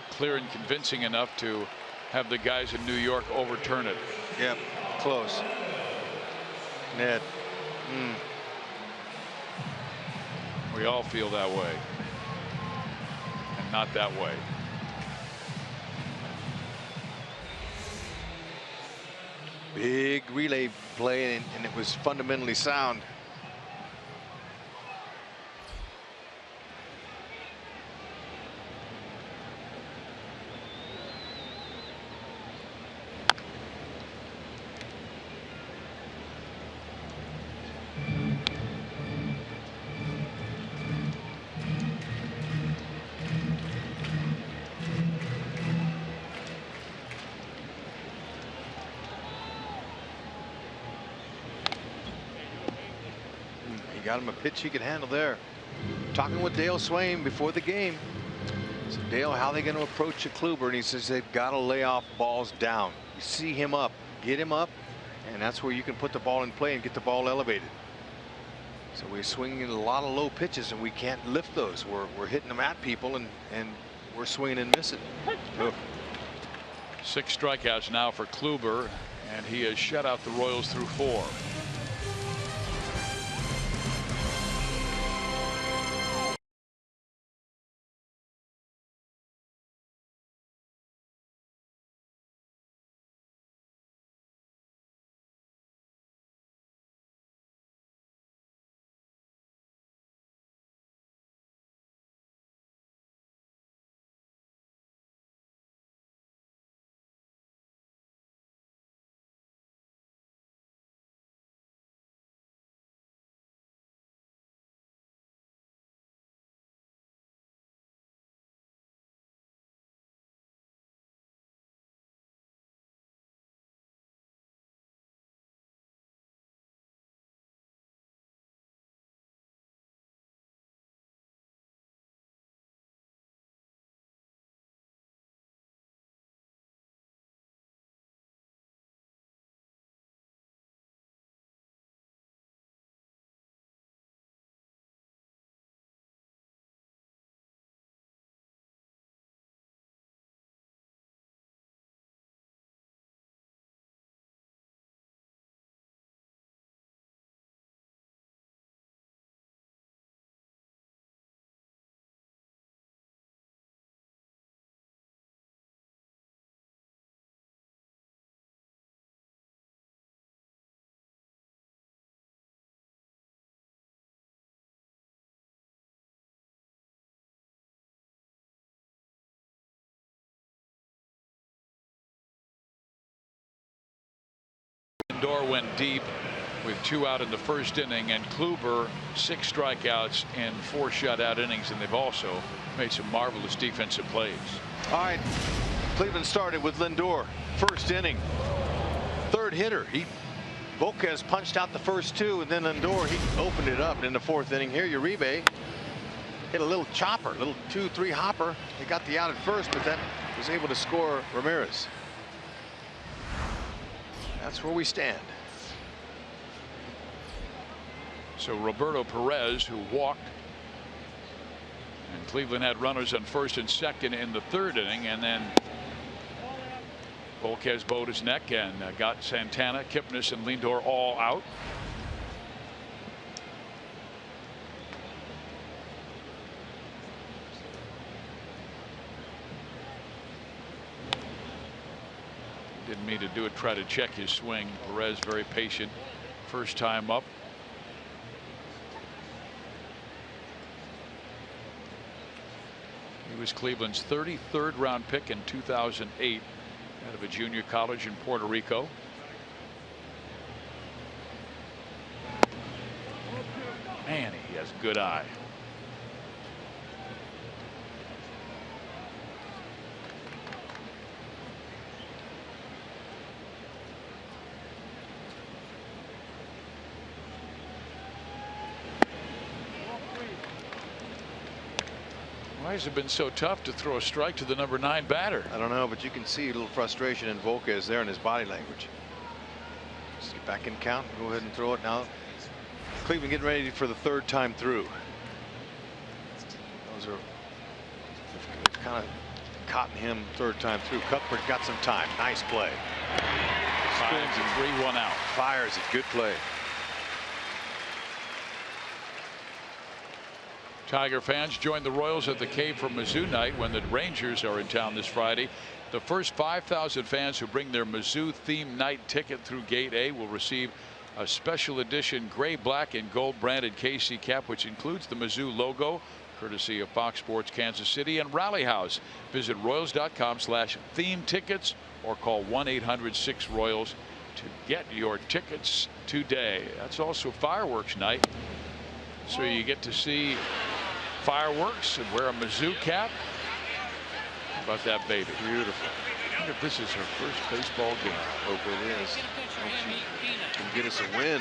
clear and convincing enough to have the guys in New York overturn it. Yep, close. Ned. We all feel that way, and not that way. Big relay play, and it was fundamentally sound. Got him a pitch he could handle there. Talking with Dale Swain before the game. So Dale, how are they going to approach a Kluber? And he says they've got to lay off balls down. You see him up, get him up, and that's where you can put the ball in play and get the ball elevated. So we're swinging a lot of low pitches, and we can't lift those. We're hitting them at people, and we're swinging and missing. Ugh. 6 strikeouts now for Kluber, and he has shut out the Royals through 4. Lindor went deep with 2 out in the first inning, and Kluber 6 strikeouts in 4 shutout innings, and they've also made some marvelous defensive plays. All right, Cleveland started with Lindor, first inning, third hitter. Volquez punched out the first 2, and then Lindor, he opened it up. And in the 4th inning here, Uribe hit a little chopper, little 2-3 hopper. He got the out at first, but then was able to score Ramirez. That's where we stand. So Roberto Perez, who walked, and Cleveland had runners on first and second in the 3rd inning, and then Volquez bowed his neck and got Santana, Kipnis, and Lindor all out. Didn't mean to do it, try to check his swing. Perez very patient, first time up. He was Cleveland's 33rd round pick in 2008 out of a junior college in Puerto Rico. Man, he has a good eye. Why has it been so tough to throw a strike to the number 9 batter? I don't know, but you can see a little frustration in Volquez there in his body language. Just get back in count. Go ahead and throw it now. Cleveland getting ready for the 3rd time through. Those are kind of caught him 3rd time through. Cuthbert got some time. Nice play. Spins and 3-1 out. Fires it. Good play. Tiger fans join the Royals at the Cave for Mizzou night when the Rangers are in town this Friday. The first 5,000 fans who bring their Mizzou themed night ticket through Gate A will receive a special edition gray, black, and gold branded KC cap, which includes the Mizzou logo, courtesy of Fox Sports Kansas City and Rally House. Visit Royals.com/theme tickets or call 1-800-6-ROYALS to get your tickets today. That's also fireworks night, so you get to see fireworks and wear a Mizzou cap. How about that, baby? Beautiful. I wonder if this is her first baseball game. Hope it is. Hope she can get us a win.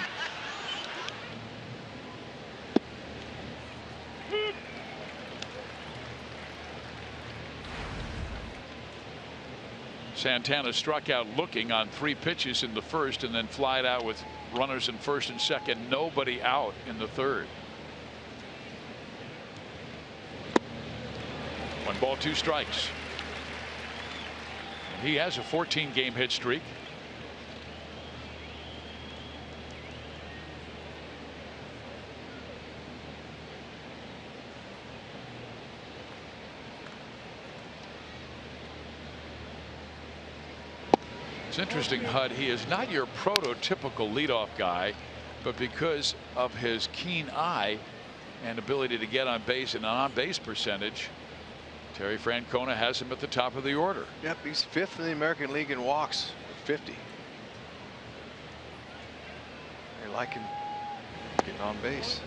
Santana struck out looking on 3 pitches in the 1st and then flied out with runners in 1st and 2nd. Nobody out in the 3rd. 1 ball, 2 strikes. And he has a 14-game hit streak. It's interesting, Hud. He is not your prototypical leadoff guy, but because of his keen eye and ability to get on base and on-base percentage, Terry Francona has him at the top of the order. Yep, he's 5th in the American League in walks, 50. They like him getting on base.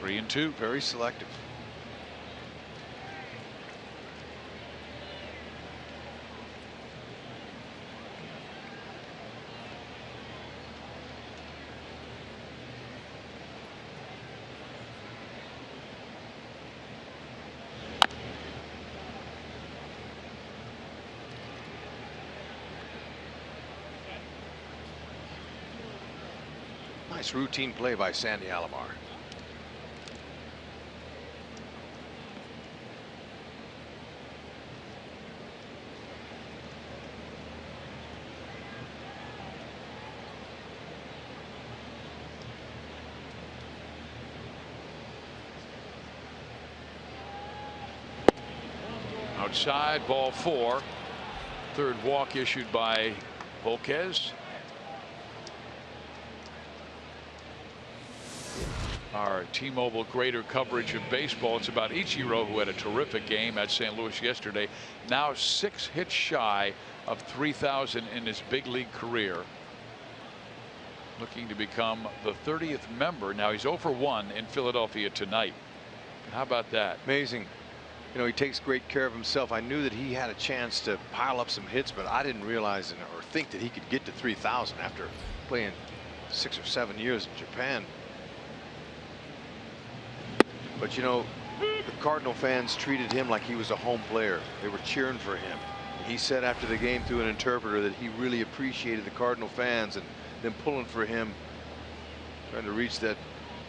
3-2. Very selective. Nice routine play by Sandy Alomar. Outside, ball 4. 3rd walk issued by Volquez. Our T-Mobile greater coverage of baseball. It's about Ichiro, who had a terrific game at St. Louis yesterday. Now 6 hits shy of 3,000 in his big league career. looking to become the 30th member. Now he's 0 for 1 in Philadelphia tonight. How about that? Amazing. You know, he takes great care of himself. I knew that he had a chance to pile up some hits, but I didn't realize or think that he could get to 3,000 after playing 6 or 7 years in Japan. But you know, the Cardinal fans treated him like he was a home player. They were cheering for him. He said after the game through an interpreter that he really appreciated the Cardinal fans and them pulling for him, trying to reach that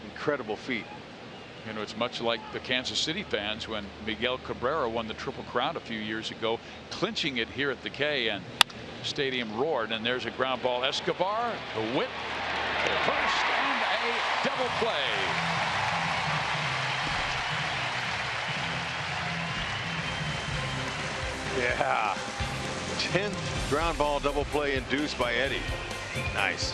incredible feat. You know, it's much like the Kansas City fans when Miguel Cabrera won the Triple Crown a few years ago, clinching it here at the K, and stadium roared. And there's a ground ball. Escobar, the whip, first, and a double play. Yeah. 10th ground ball double play induced by Eddie. Nice.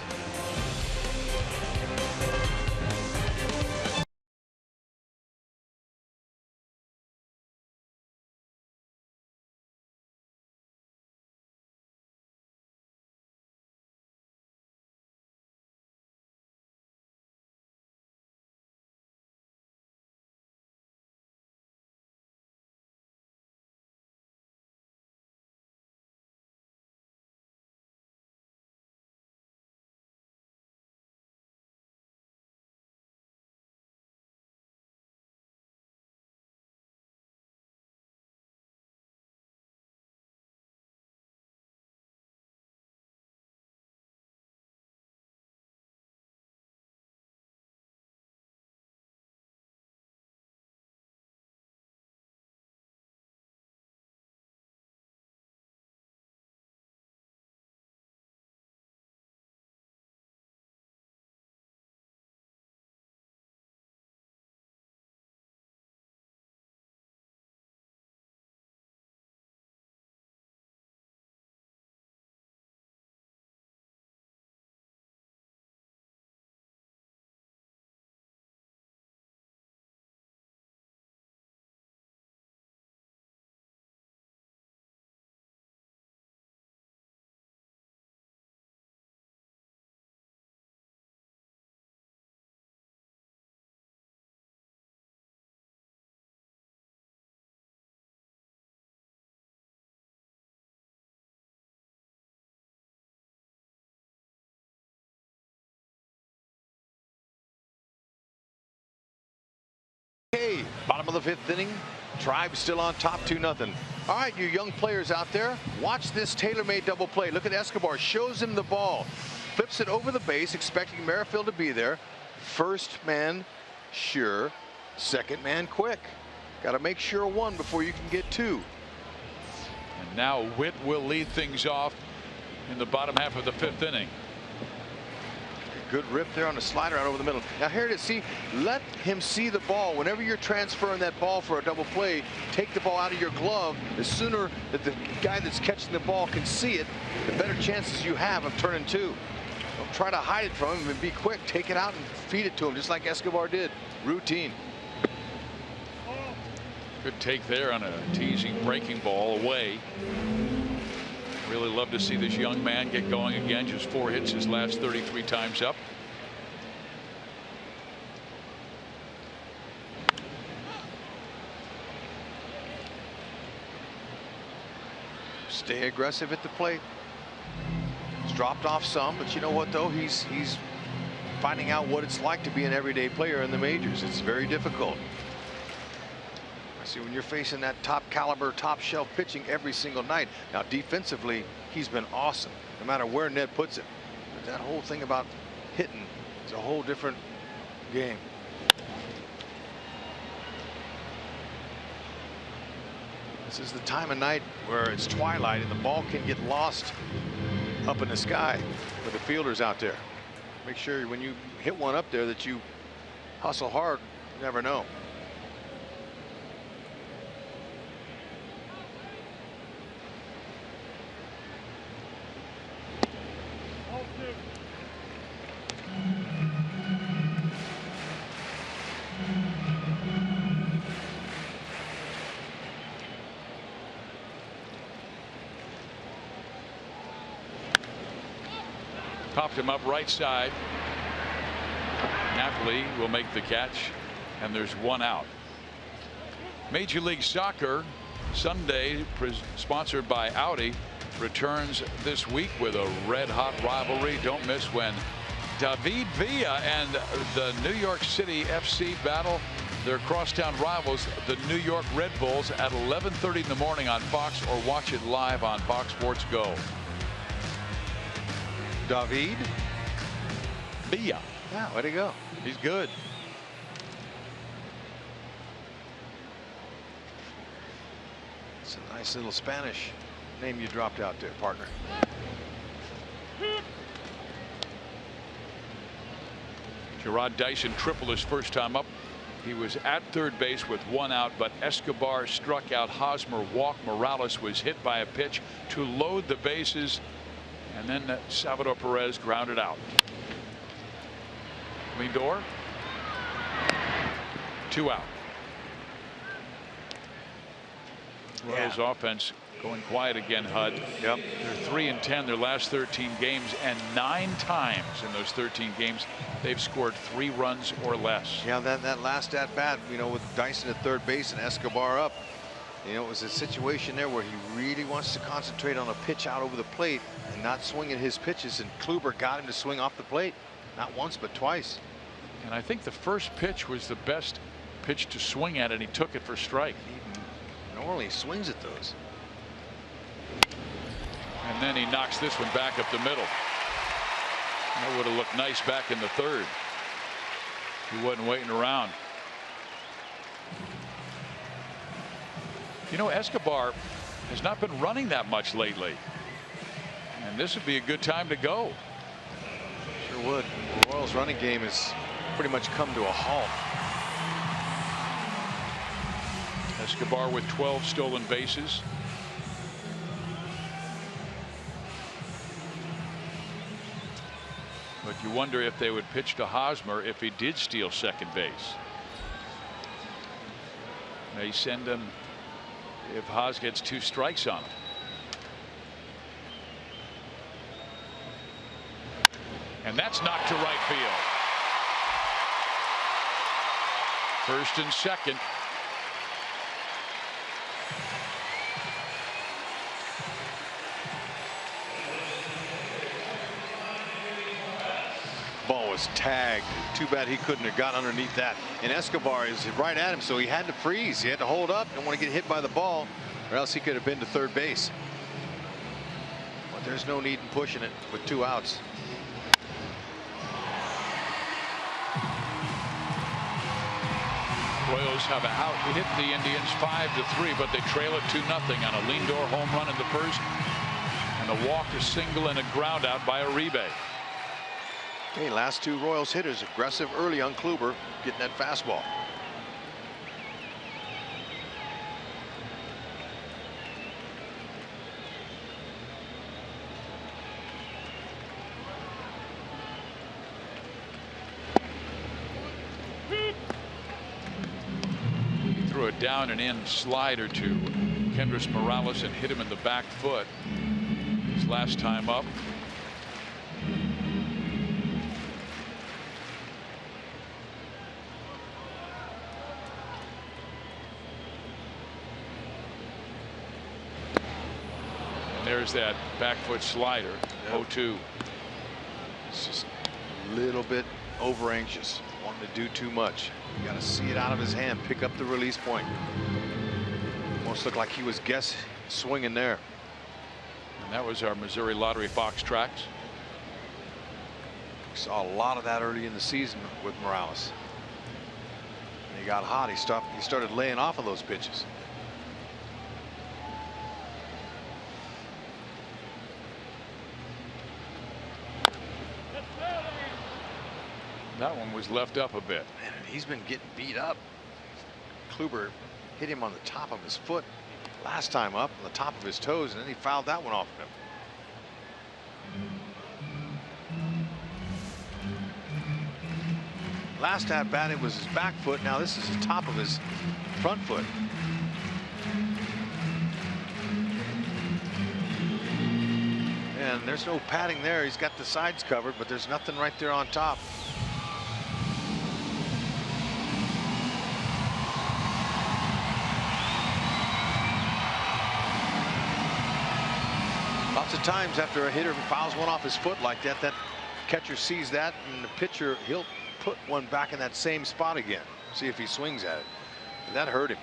Okay, bottom of the 5th inning. Tribe still on top, 2-0. All right, you young players out there, watch this tailor-made double play. Look at Escobar, shows him the ball, flips it over the base, expecting Merrifield to be there. First man, sure. Second man, quick. Got to make sure 1 before you can get 2. And now Witt will lead things off in the bottom half of the 5th inning. Good rip there on the slider out over the middle. Now here it is. See, let him see the ball. Whenever you're transferring that ball for a double play, take the ball out of your glove. The sooner that the guy that's catching the ball can see it, the better chances you have of turning 2. Don't try to hide it from him and be quick. Take it out and feed it to him, just like Escobar did. Routine. Good take there on a teasing breaking ball away. Really love to see this young man get going again. Just 4 hits his last 33 times up. Stay aggressive at the plate. He's dropped off some, but you know what though? He's finding out what it's like to be an everyday player in the majors. It's very difficult. See, when you're facing that top caliber, top shelf pitching every single night. Now defensively, he's been awesome, no matter where Ned puts it. But that whole thing about hitting is a whole different game. This is the time of night where it's twilight and the ball can get lost up in the sky for the fielders out there. Make sure when you hit one up there that you hustle hard. You never know. Popped him up right side. Napoli will make the catch, and there's one out. Major League Soccer Sunday, sponsored by Audi, returns this week with a red-hot rivalry. Don't miss when David Villa and the New York City FC battle their crosstown rivals, the New York Red Bulls, at 11:30 in the morning on Fox, or watch it live on Fox Sports Go. David Villa. Yeah, way to go. He's good. It's a nice little Spanish name you dropped out there, partner. Gerard Dyson tripled his first time up. He was at third base with one out, but Escobar struck out. Hosmer walked. Morales was hit by a pitch to load the bases, and then Salvador Perez grounded out. Lindor, 2 out. Royals offense going quiet again, Hud. Yep. They're 3-10 their last 13 games, and 9 times in those 13 games they've scored 3 runs or less. Yeah, that last at bat, you know, with Dyson at third base and Escobar up, you know, it was a situation there where he really wants to concentrate on a pitch out over the plate and not swinging his pitches, and Kluber got him to swing off the plate, not once but twice. And I think the first pitch was the best pitch to swing at, and he took it for strike. He normally swings at those. And then he knocks this one back up the middle. That would have looked nice back in the third. He wasn't waiting around. You know, Escobar has not been running that much lately, and this would be a good time to go. Sure would. The Royals running game has pretty much come to a halt. Escobar with 12 stolen bases. But you wonder if they would pitch to Hosmer if he did steal second base. They send him if Hos gets 2 strikes on him. And that's knocked to right field. First and second. Ball was tagged. Too bad he couldn't have got underneath that. And Escobar is right at him, so he had to freeze. He had to hold up. Don't want to get hit by the ball, or else he could have been to third base. But there's no need in pushing it with 2 outs. Royals have an out. He hit the Indians 5-3, but they trail it 2-0 on a Lindor home run in the first, and a walk, a single, and a ground out by Uribe. Okay, last 2 Royals hitters aggressive early on Kluber, getting that fastball. He threw a down and in slider to Kendrys Morales and hit him in the back foot his last time up. There's that back foot slider. Yep. 0-2. It's just a little bit over anxious, wanting to do too much. You got to see it out of his hand, pick up the release point. Almost looked like he was swinging there. And that was our Missouri Lottery Fox tracks. We saw a lot of that early in the season with Morales. When he got hot, he started laying off of those pitches. That one was left up a bit. Man, he's been getting beat up. Kluber hit him on the top of his foot last time up, on the top of his toes, and then he fouled that one off of him. Last at bat, it was his back foot. Now this is the top of his front foot. And there's no padding there. He's got the sides covered, but there's nothing right there on top. Lots of times after a hitter fouls one off his foot like that, that catcher sees that, and the pitcher, he'll put one back in that same spot again. See if he swings at it. And that hurt him.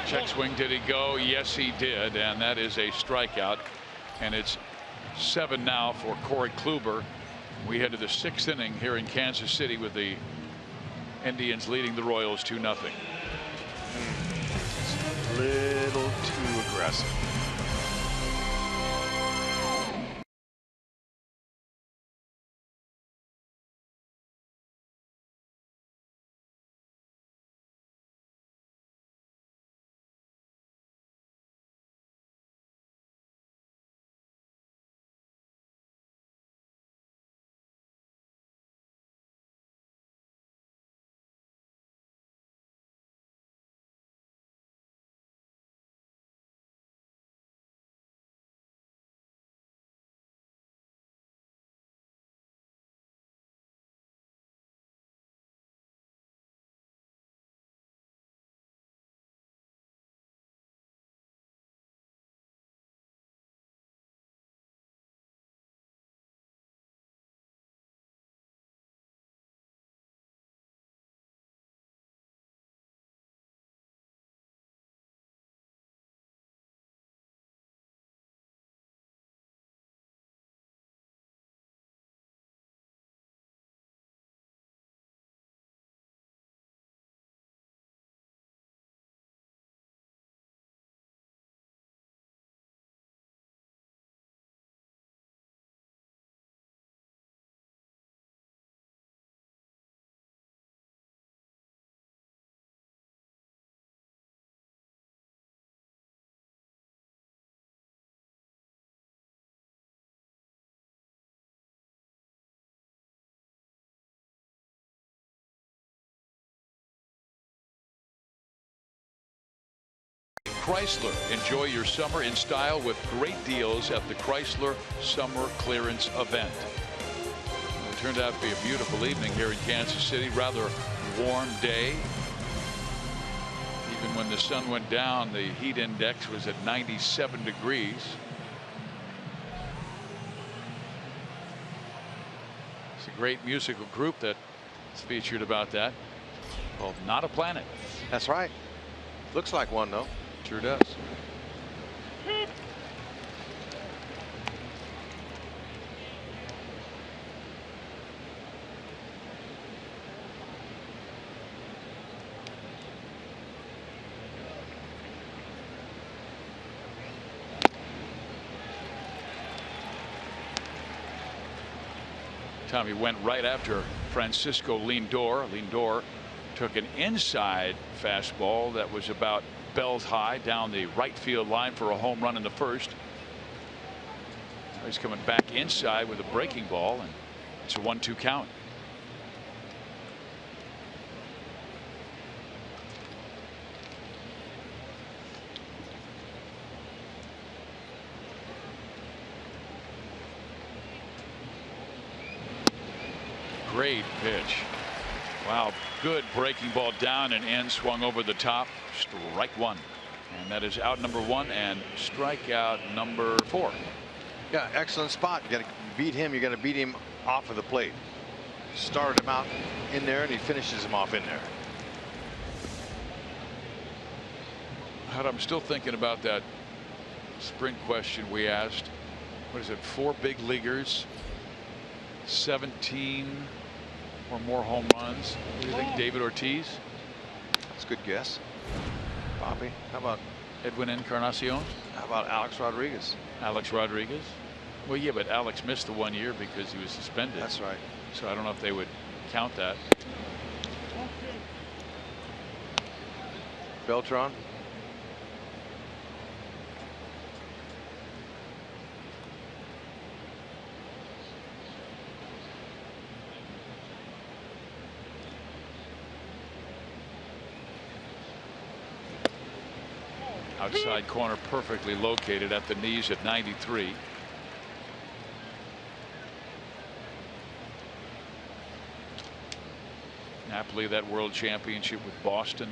Check swing, did he go? Yes, he did, and that is a strikeout. And it's 7 now for Corey Kluber. We head to the 6th inning here in Kansas City with the Indians leading the Royals 2-0. A little too aggressive. Chrysler. Enjoy your summer in style with great deals at the Chrysler Summer Clearance Event. It turned out to be a beautiful evening here in Kansas City. Rather warm day. Even when the sun went down, the heat index was at 97 degrees. It's a great musical group that's featured about that, called Not a Planet. That's right. Looks like one, though. Sure does. Tommy went right after Francisco Lindor. Lindor took an inside fastball that was about belt high down the right field line for a home run in the first. Now he's coming back inside with a breaking ball, and it's a 1-2 count. Great pitch. Wow, good breaking ball down and in, swung over the top. Strike one. And that is out number 1 and strikeout number 4. Yeah, excellent spot. You got to beat him. You got to beat him off of the plate. Started him out in there, and he finishes him off in there. I'm still thinking about that spring question we asked. What is it? 4 big leaguers, 17 or more home runs. What do you think, David Ortiz? That's a good guess. Bobby, how about Edwin Encarnacion? How about Alex Rodriguez? Alex Rodriguez? Well, yeah, but Alex missed the 1 year because he was suspended. That's right. So I don't know if they would count that. Beltran. Outside corner perfectly located at the knees at 93. Napoli, that world championship with Boston,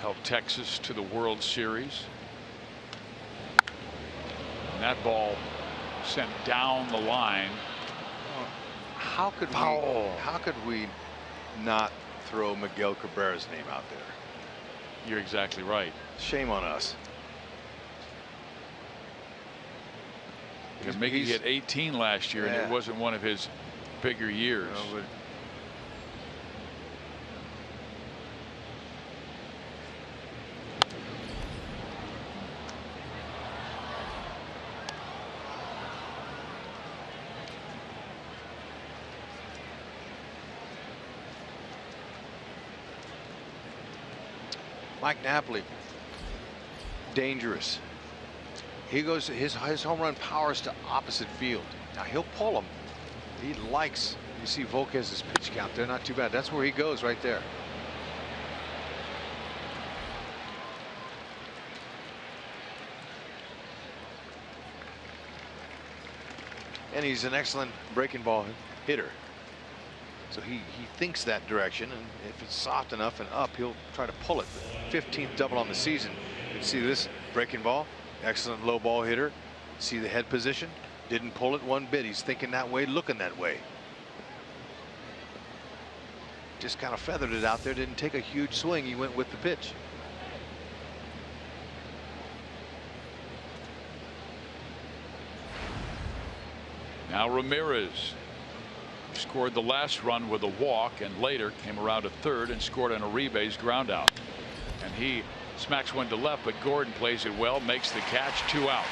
helped Texas to the World Series. And that ball sent down the line. How could we not throw Miguel Cabrera's name out there? You're exactly right. Shame on us. Because Mickey hit 18 last year, and it wasn't one of his bigger years. No, but Mike Napoli, dangerous. He goes, his home run powers to opposite field. Now he'll pull them. He likes, you see Volquez's pitch count there, not too bad. That's where he goes right there. And he's an excellent breaking ball hitter. So he thinks that direction, and if it's soft enough and up, he'll try to pull it. 15th double on the season. You can see this breaking ball, excellent low ball hitter. See the head position, didn't pull it one bit. He's thinking that way, looking that way. Just kind of feathered it out there, didn't take a huge swing. He went with the pitch. Now Ramirez scored the last run with a walk, and later came around to third and scored on a Uribe's ground out. And he smacks one to left, but Gordon plays it well, makes the catch, 2 out.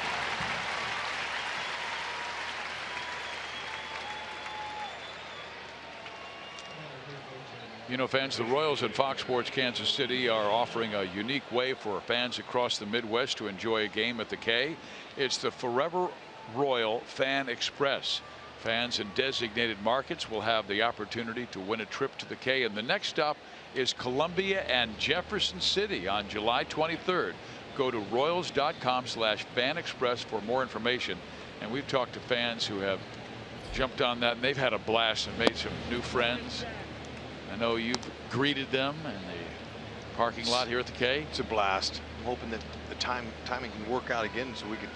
You know, fans, the Royals at Fox Sports Kansas City are offering a unique way for fans across the Midwest to enjoy a game at the K. It's the Forever Royal Fan Express. Fans in designated markets will have the opportunity to win a trip to the K, and the next stop is Columbia and Jefferson City on July 23rd. Go to Royals.com/Fan Express for more information. And we've talked to fans who have jumped on that, and they've had a blast and made some new friends. I know you've greeted them in the parking lot here at the K. It's a blast. I'm hoping that the timing can work out again so we can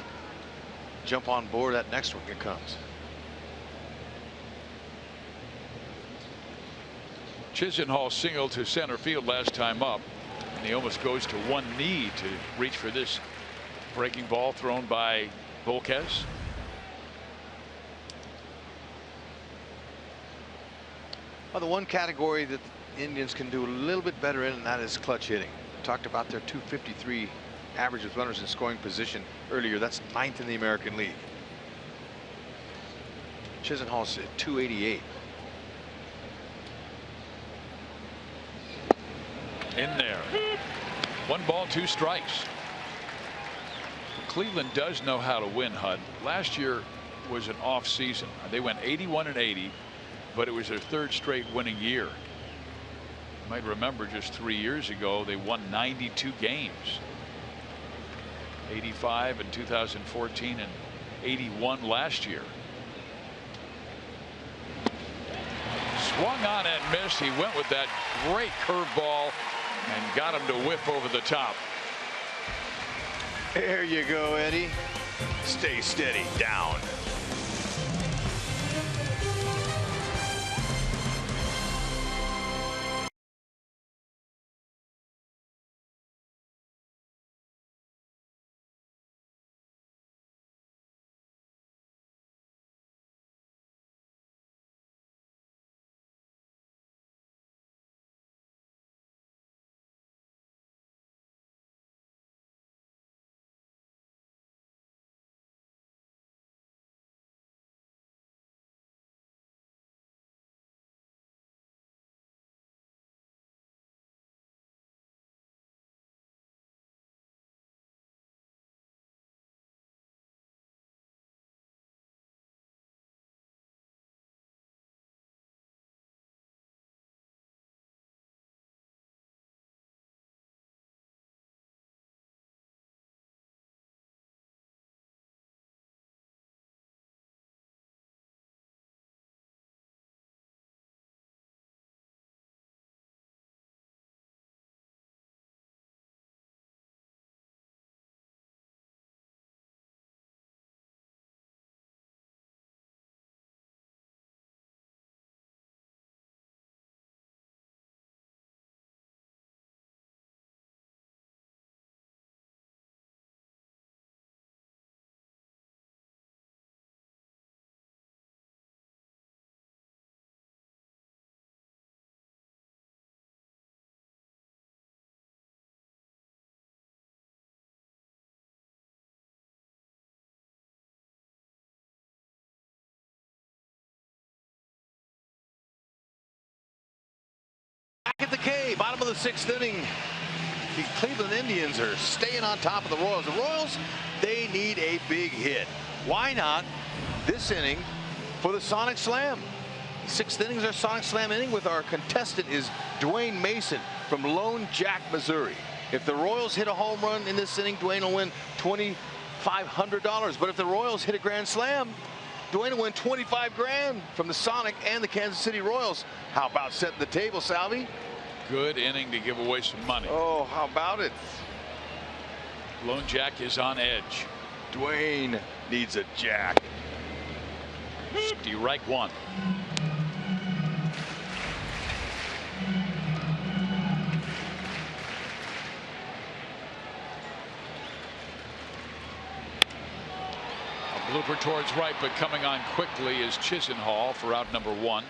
jump on board that next one that comes. Chisenhall singled to center field last time up, and he almost goes to one knee to reach for this breaking ball thrown by Volquez. Well, the one category that the Indians can do a little bit better in, and that is clutch hitting. We talked about their .253 average with runners in scoring position earlier. That's 9th in the American League. Chisenhall's at .288. In there. 1 ball, 2 strikes. Cleveland does know how to win, Hud. Last year was an off season. They went 81-80, but it was their 3rd straight winning year. You might remember just 3 years ago they won 92 games. 85 in 2014 and 81 last year. Swung on and missed. He went with that great curveball and got him to whiff over the top. There you go, Eddie. Stay steady. Down. Hey, bottom of the 6th inning. The Cleveland Indians are staying on top of the Royals. The Royals, they need a big hit. Why not this inning for the Sonic Slam? 6th inning is our Sonic Slam inning with our contestant is Dwayne Mason from Lone Jack, Missouri. If the Royals hit a home run in this inning, Dwayne will win $2,500. But if the Royals hit a grand slam, Dwayne will win 25 grand from the Sonic and the Kansas City Royals. How about setting the table, Salvi? Good inning to give away some money. Oh, how about it? Lone Jack is on edge. Dwayne needs a jack. Strike one. A blooper towards right, but coming on quickly is Chisenhall for out number 1.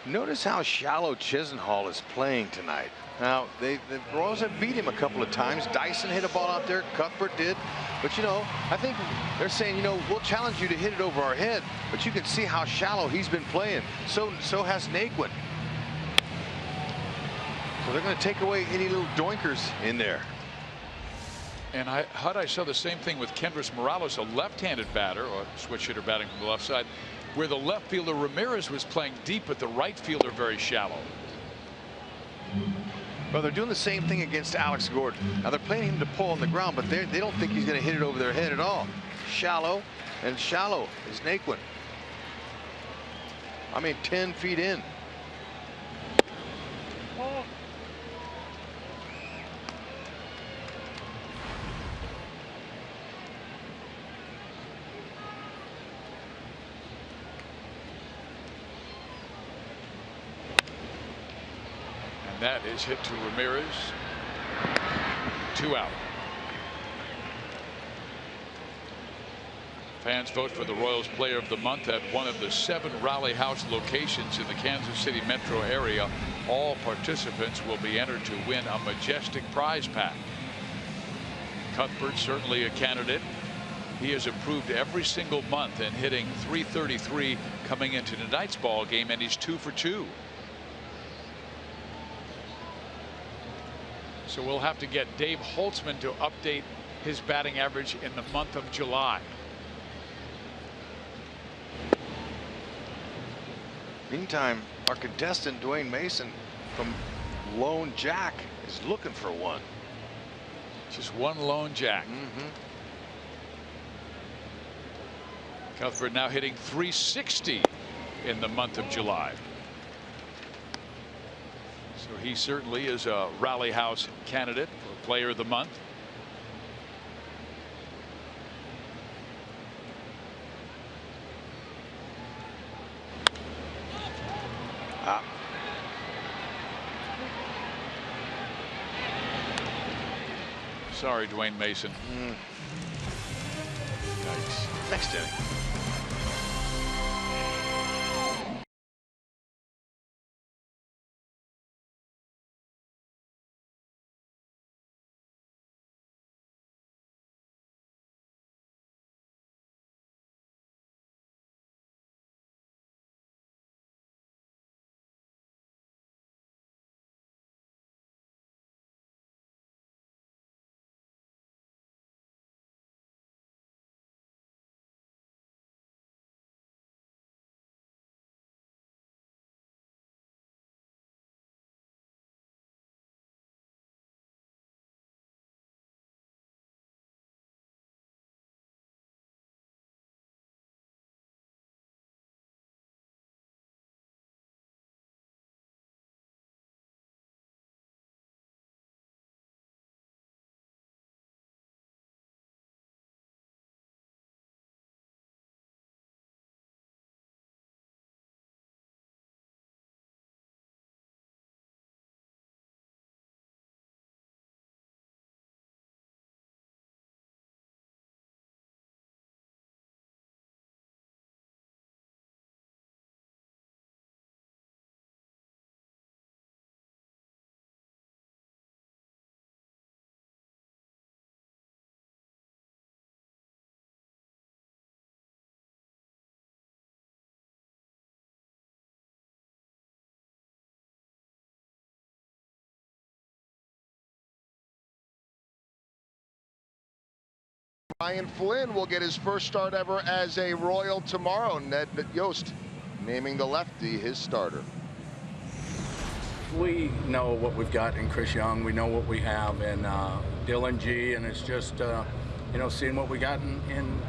Notice how shallow Chisenhall is playing tonight. Now, the Royals have beat him a couple of times. Dyson hit a ball out there. Cuthbert did. But, you know, I think they're saying, you know, we'll challenge you to hit it over our head. But you can see how shallow he's been playing. So has Naquin. So they're going to take away any little doinkers in there. And I saw the same thing with Kendrys Morales, a left-handed batter, or switch hitter batting from the left side, where the left fielder Ramirez was playing deep, but the right fielder very shallow. Well, they're doing the same thing against Alex Gordon. Now they're playing him to pull on the ground, but they don't think he's going to hit it over their head at all. Shallow, and shallow is Naquin. I mean, 10 feet in. That is hit to Ramirez. 2 out. Fans vote for the Royals Player of the Month at one of the 7 Rally House locations in the Kansas City metro area. All participants will be entered to win a majestic prize pack. Cuthbert certainly a candidate. He has improved every single month and hitting .333 coming into tonight's ball game, and he's 2 for 2. So we'll have to get Dave Holtzman to update his batting average in the month of July. Meantime, our contestant Dwayne Mason from Lone Jack is looking for one. Just one Lone Jack. Cuthbert now hitting .360 in the month of July. So he certainly is a Rally House candidate for Player of the Month. Sorry, Dwayne Mason. Yikes. Next inning. Brian Flynn will get his first start ever as a Royal tomorrow. Ned Yost naming the lefty his starter. We know what we've got in Chris Young. We know what we have in Dylan G. And it's just, seeing what we got in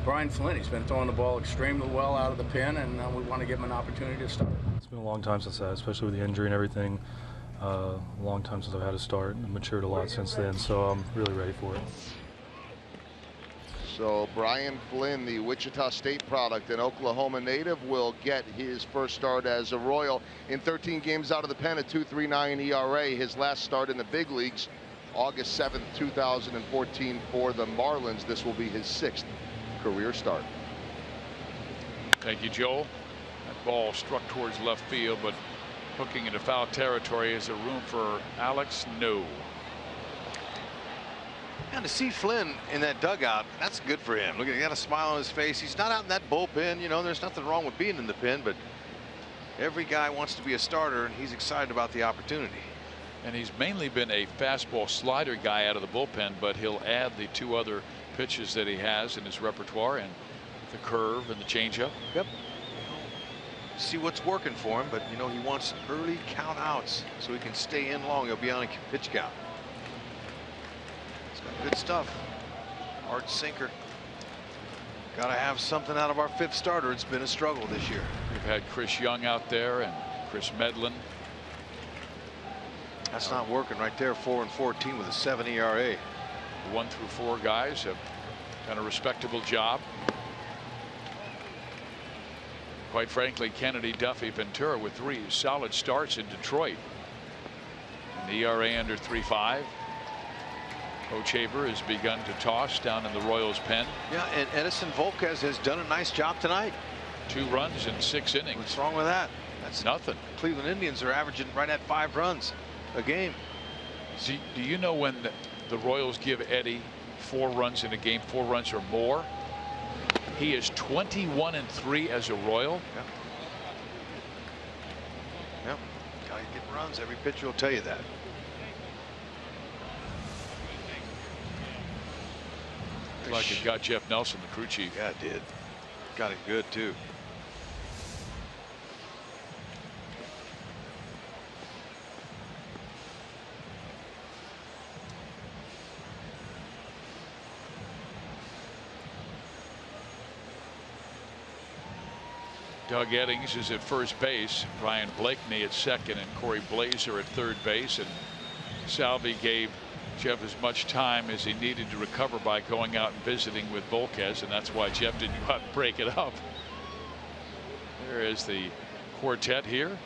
Brian Flynn. He's been throwing the ball extremely well out of the pen, and we want to give him an opportunity to start. It's been a long time since that, especially with the injury and everything. A long time since I've had to start. I've matured a lot since then, so I'm really ready for it. So Brian Flynn, the Wichita State product and Oklahoma native, will get his first start as a Royal. In 13 games out of the pen, a 2.39 ERA. His last start in the big leagues, August 7th, 2014 for the Marlins. This will be his 6th career start. Thank you, Joel. That ball struck towards left field, but hooking into foul territory. Is there room for Alex? No. And to see Flynn in that dugout, that's good for him. Look, he got a smile on his face. He's not out in that bullpen. There's nothing wrong with being in the pen, but every guy wants to be a starter, and he's excited about the opportunity. And he's mainly been a fastball slider guy out of the bullpen, but he'll add the 2 other pitches that he has in his repertoire, and the curve and the changeup. Yep. See what's working for him, but he wants early count outs so he can stay in long. He'll be on a pitch count. Good stuff. Hard sinker. Got to have something out of our 5th starter. It's been a struggle this year. We've had Chris Young out there and Chris Medlin. That's not working right there. 4-14 with a 7 ERA. 1 through 4 guys have done a respectable job. Quite frankly, Kennedy, Duffy, Ventura with 3 solid starts in Detroit. And the ERA under 3.5. Coach Haber has begun to toss down in the Royals pen. Yeah, and Edison Volquez has done a nice job tonight. 2 runs in 6 innings. What's wrong with that? That's nothing. Cleveland Indians are averaging right at 5 runs a game. See, do you know when the Royals give Eddie 4 runs in a game, 4 runs or more? He is 21-3 as a Royal. Yeah. Gotta get runs. Every pitcher will tell you that. Like it got Jeff Nelson, the crew chief. Yeah, it did. Got it good too. Doug Eddings is at first base, Brian Blakeney at second, and Corey Blazer at third base. And Salvi gave Jeff as much time as he needed to recover by going out and visiting with Volquez, and that's why Jeff didn't go out and break it up. There is the quartet here.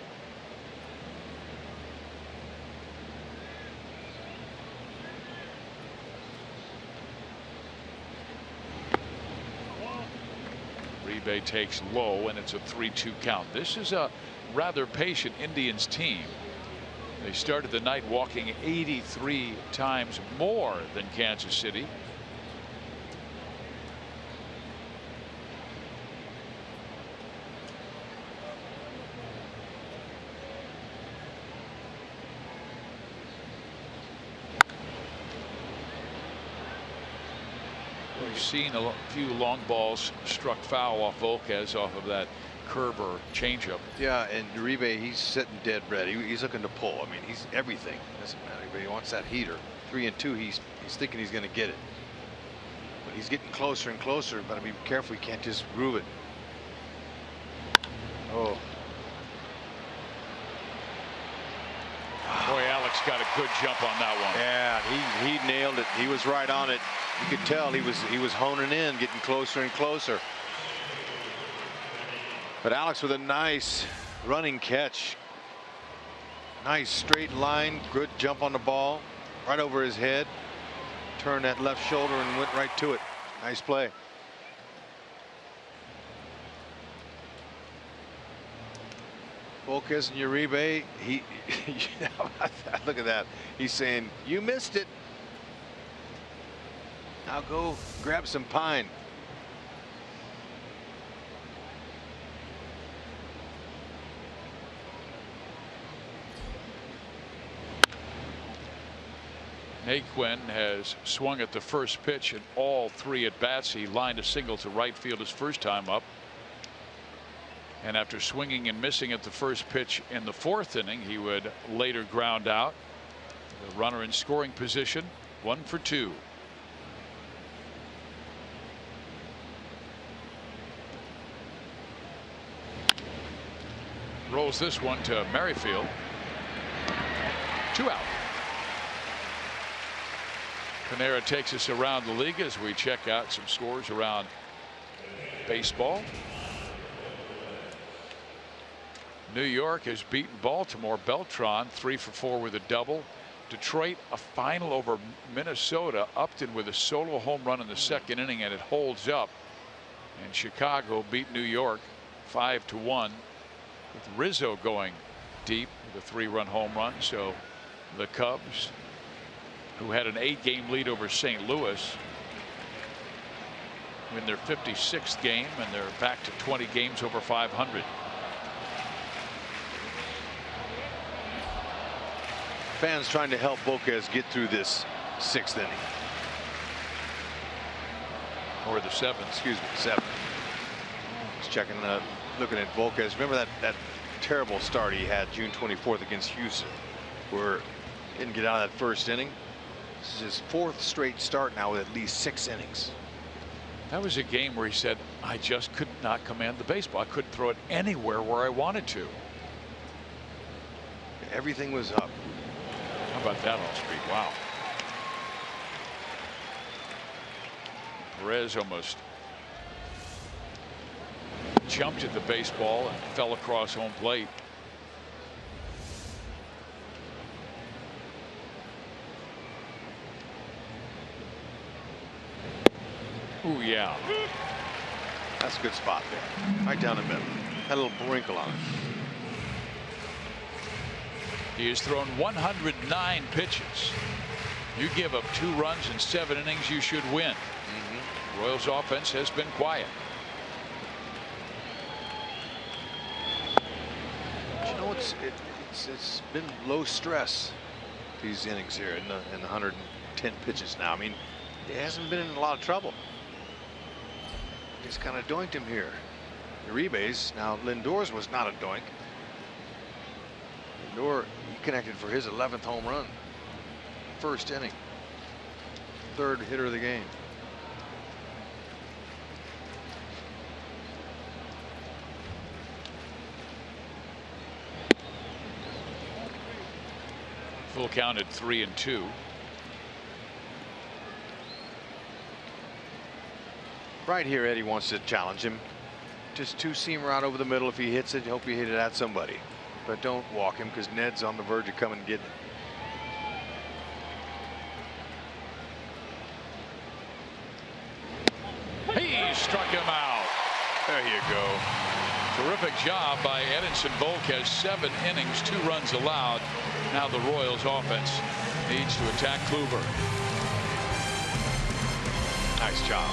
Uribe takes low, and it's a 3-2 count. This is a rather patient Indians team. They started the night walking 83 times more than Kansas City. We've seen a few long balls struck foul off Volquez off of that curve or changeup. Yeah, and Uribe, he's sitting dead red. He's looking to pull. I mean, he's everything. Doesn't matter, but he wants that heater. 3-2. He's thinking he's going to get it, but he's getting closer and closer. But be careful. He can't just groove it. Oh. Boy, Alex got a good jump on that one. Yeah, he nailed it. He was right on it. You could tell he was honing in, getting closer and closer. But Alex with a nice running catch. Nice straight line, good jump on the ball, right over his head. Turned that left shoulder and went right to it. Nice play. Volquez and Uribe, look at that. He's saying, you missed it. Now go grab some pine. Naquin has swung at the first pitch in all 3 at bats. He lined a single to right field his first time up. And after swinging and missing at the first pitch in the 4th inning, he would later ground out. The runner in scoring position, 1 for 2. Rolls this one to Merrifield. 2 out. Panera takes us around the league as we check out some scores around baseball. New York has beaten Baltimore. Beltran 3 for 4 with a double. Detroit a final over Minnesota. Upton with a solo home run in the 2nd inning, and it holds up. And Chicago beat New York 5-1 with Rizzo going deep with a 3-run home run. So the Cubs, who had an 8-game lead over St. Louis, win their 56th game, and they're back to 20 games over 500. Fans trying to help Volquez get through this 6th inning. Or the 7th. Excuse me, 7th. Just checking, looking at Volquez. Remember that terrible start he had June 24th against Houston, where he didn't get out of that 1st inning. This is his 4th straight start now with at least 6 innings. That was a game where he said, I just could not command the baseball. I couldn't throw it anywhere where I wanted to. Everything was up. How about that on speed? Wow. Perez almost jumped at the baseball and fell across home plate. Ooh, yeah. That's a good spot there. Right down the middle. Had a little wrinkle on it. He has thrown 109 pitches. You give up 2 runs in 7 innings, you should win. Royals offense has been quiet. But you know, it's been low stress these innings here in the 110 pitches now. I mean, he hasn't been in a lot of trouble. Just kind of doinked him here. Uribes. Now Lindor's was not a doink. Lindor, he connected for his 11th home run. 1st inning. 3rd hitter of the game. Full count at 3-2. Right here, Eddie wants to challenge him. Just 2-seamer out over the middle. If he hits it, hope you hit it at somebody. But don't walk him, because Ned's on the verge of coming and getting it. He struck him out. There you go. Terrific job by Edinson Volquez. 7 innings, 2 runs allowed. Now the Royals offense needs to attack Kluber. Nice job.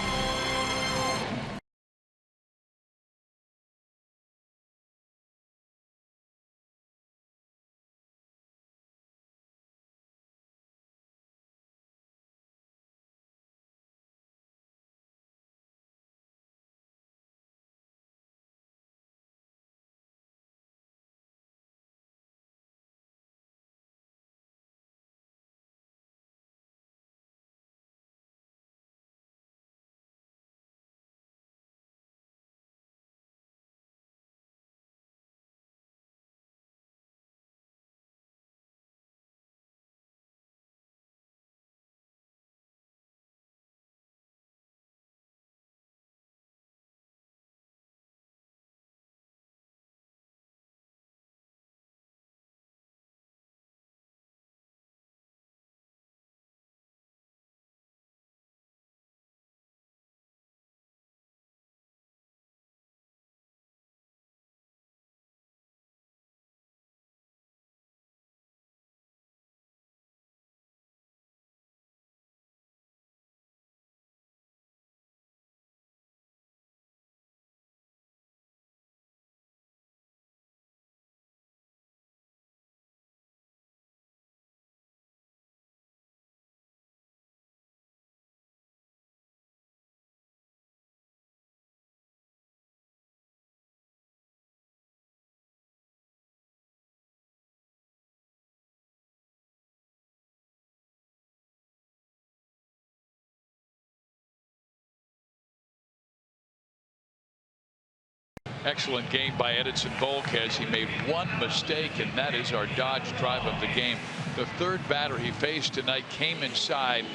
Excellent game by Edinson Volquez. He made one mistake, and that is our dodge drive of the game. The third batter he faced tonight came inside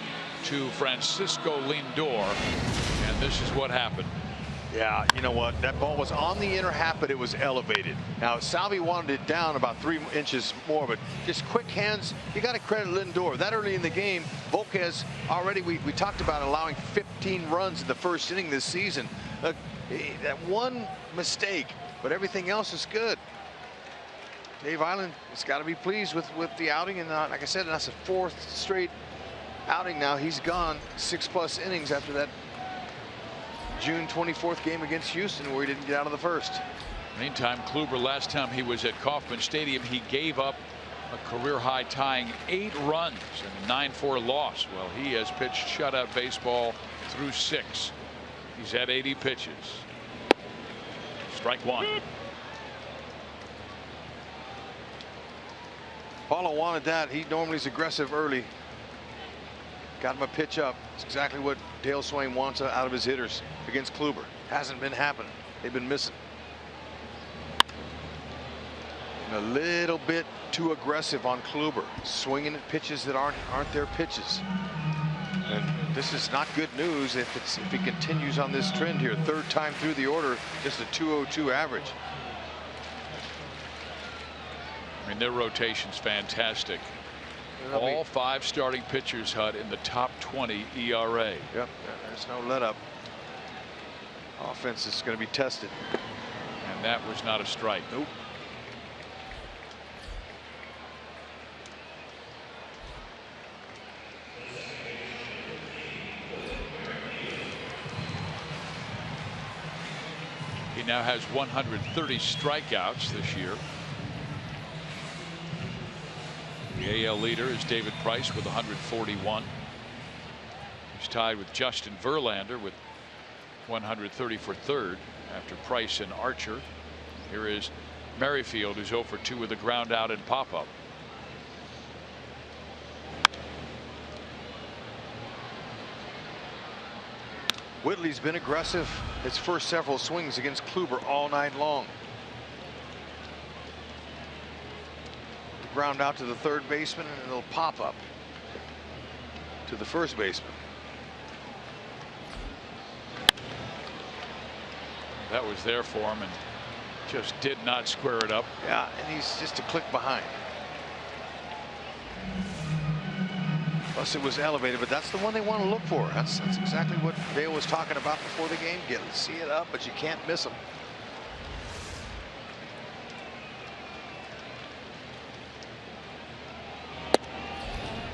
to Francisco Lindor, and this is what happened. Yeah, you know what? That ball was on the inner half, but it was elevated. Now, Salvi wanted it down about 3 inches more, but just quick hands. You got to credit Lindor. That early in the game, Volquez already, we talked about allowing 15 runs in the first inning this season. That one mistake, but everything else is good. Dave Island has got to be pleased with the outing, and like I said, that's a 4th straight outing now. He's gone 6+ innings after that June 24th game against Houston, where he didn't get out of the first. Meantime, Kluber, last time he was at Kauffman Stadium, he gave up a career-high tying 8 runs in a 9-4 loss. Well, he has pitched shutout baseball through 6. He's at 80 pitches. Strike 1. Paulo wanted that. He normally is aggressive early. Got him a pitch up. It's exactly what Dale Swain wants out of his hitters against Kluber. Hasn't been happening. They've been missing. And a little bit too aggressive on Kluber, swinging at pitches that aren't their pitches. And this is not good news if he continues on this trend here. 3rd time through the order, just a 202 average. I mean, their rotation's fantastic. All 5 starting pitchers, Hud, in the top 20 ERA. Yep, there's no let up. Offense is going to be tested. And that was not a strike. Nope. He now has 130 strikeouts this year. The AL leader is David Price with 141. He's tied with Justin Verlander with 130 for 3rd after Price and Archer. Here is Merrifield, who's 0 for 2 with a ground out and pop up. Whitley's been aggressive his first several swings against Kluber all night long. Ground out to the 3rd baseman, and it'll pop up to the 1st baseman. That was there for him and just did not square it up. Yeah, and he's just a click behind. Plus it was elevated, but that's the one they want to look for. That's exactly what Dale was talking about before the game. See it up, but you can't miss them.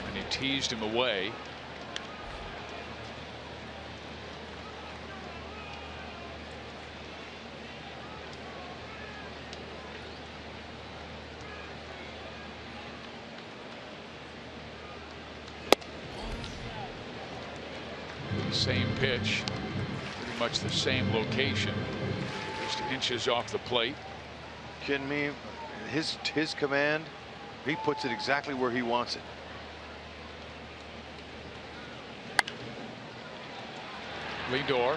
And he teased him away. Same pitch, pretty much the same location, just inches off the plate. Kidding me? His command, he puts it exactly where he wants it. Lindor,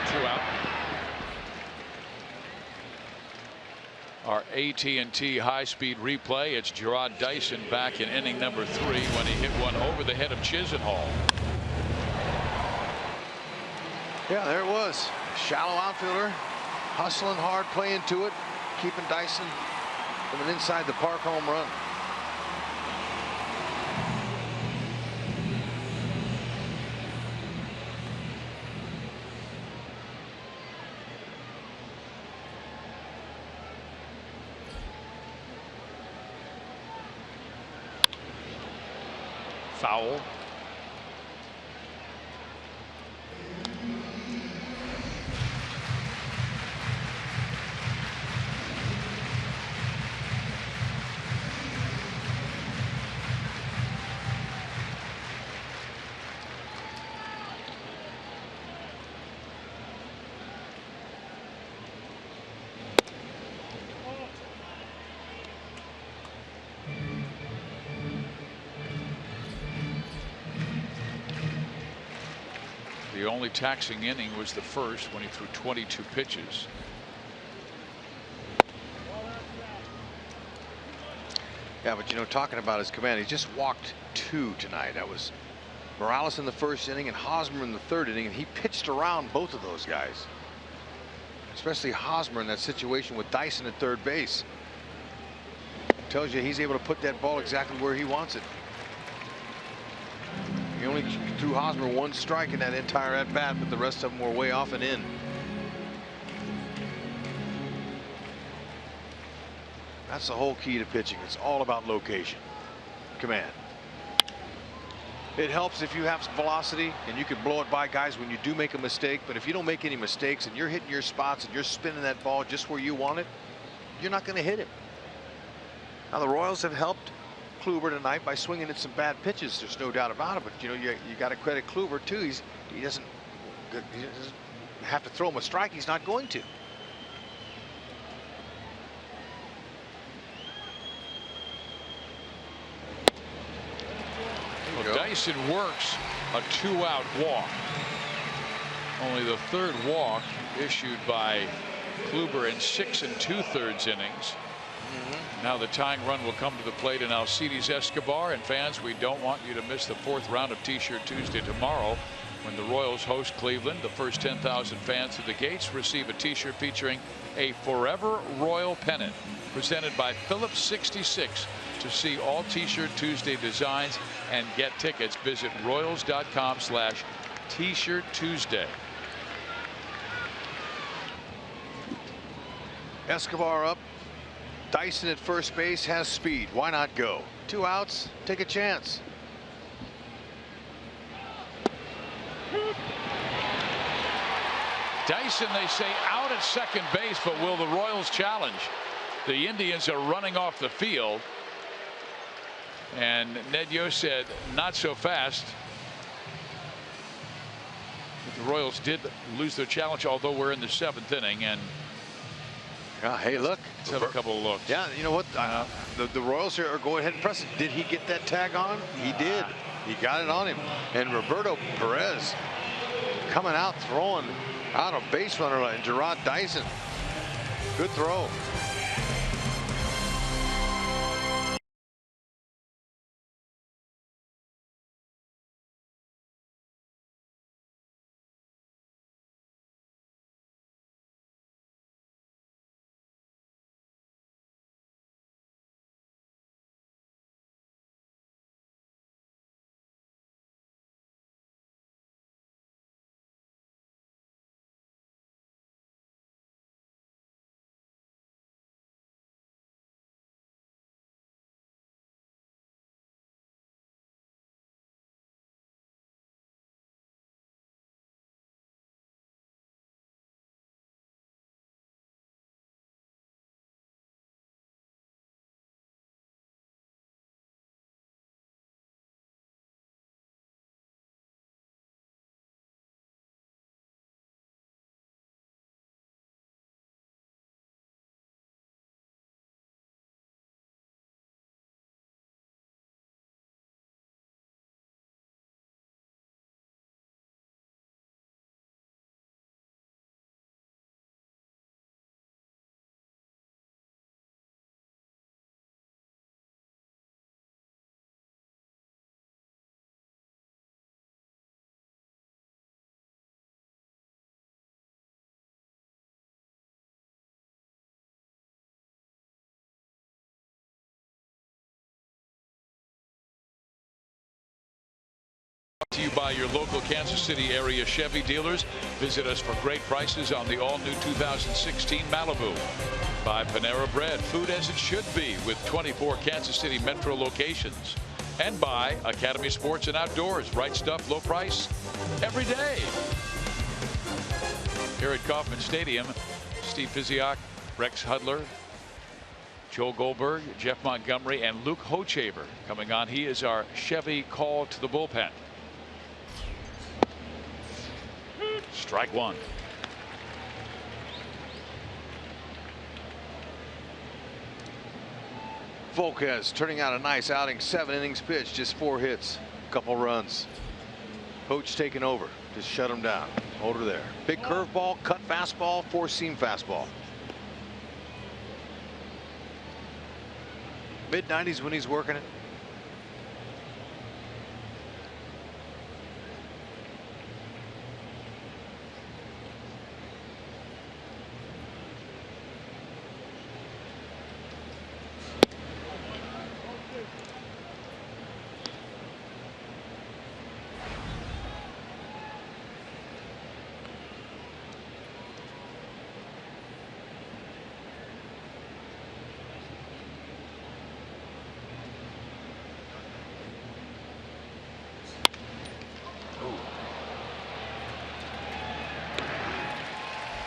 2 out. Our AT&T high-speed replay. It's Gerard Dyson back in inning number 3 when he hit one over the head of Chisenhall. Yeah, there it was. Shallow outfielder, hustling hard, playing to it, keeping Dyson from an inside the park home run. Foul. The only taxing inning was the first when he threw 22 pitches. Yeah, but you know, talking about his command, he just walked 2 tonight. That was Morales in the first inning and Hosmer in the third inning, and he pitched around both of those guys, especially Hosmer in that situation with Dyson at third base. Tells you he's able to put that ball exactly where he wants it. He only threw Hosmer 1 strike in that entire at bat, but the rest of them were way off and in. That's the whole key to pitching. It's all about location, command. It helps if you have some velocity and you can blow it by guys when you do make a mistake. But if you don't make any mistakes and you're hitting your spots and you're spinning that ball just where you want it, you're not going to hit it. Now the Royals have helped Kluber tonight by swinging at some bad pitches. There's no doubt about it. But you know, you got to credit Kluber too. He doesn't have to throw him a strike. He's not going to. Well, Dyson works a 2-out walk. Only the 3rd walk issued by Kluber in 6 2/3 innings. Now the tying run will come to the plate in Alcides Escobar. And fans, we don't want you to miss the 4th round of T-Shirt Tuesday tomorrow, when the Royals host Cleveland. The first 10,000 fans at the gates receive a T-shirt featuring a Forever Royal pennant presented by Phillips 66. To see all T-Shirt Tuesday designs and get tickets, visit Royals.com/T-Shirt Tuesday. Escobar up. Dyson at first base has speed. Why not go? 2 outs. Take a chance. Dyson, they say, out at second base, but will the Royals challenge? The Indians are running off the field. And Ned Yost said, not so fast. But the Royals did lose their challenge, although we're in the 7th inning. And hey, look. Let's have a couple of looks. Yeah, you know what? The Royals are going ahead and pressing. Did he get that tag on? He did. He got it on him. And Roberto Perez coming out, throwing out a base runner and Gerard Dyson. Good throw. To you by your local Kansas City area Chevy dealers. Visit us for great prices on the all-new 2016 Malibu. By Panera Bread, food as it should be, with 24 Kansas City metro locations. And by Academy Sports and Outdoors, right stuff, low price every day. Here at Kauffman Stadium, Steve Physiak, Rex Hudler, Joel Goldberg, Jeff Montgomery, and Luke Hochaver coming on. He is our Chevy call to the bullpen. Strike 1. Volquez turning out a nice outing. 7 innings pitched, just 4 hits, couple runs. Hoch taking over, just shut him down. Hold her there. Big curveball, cut fastball, 4-seam fastball. Mid-90s when he's working it.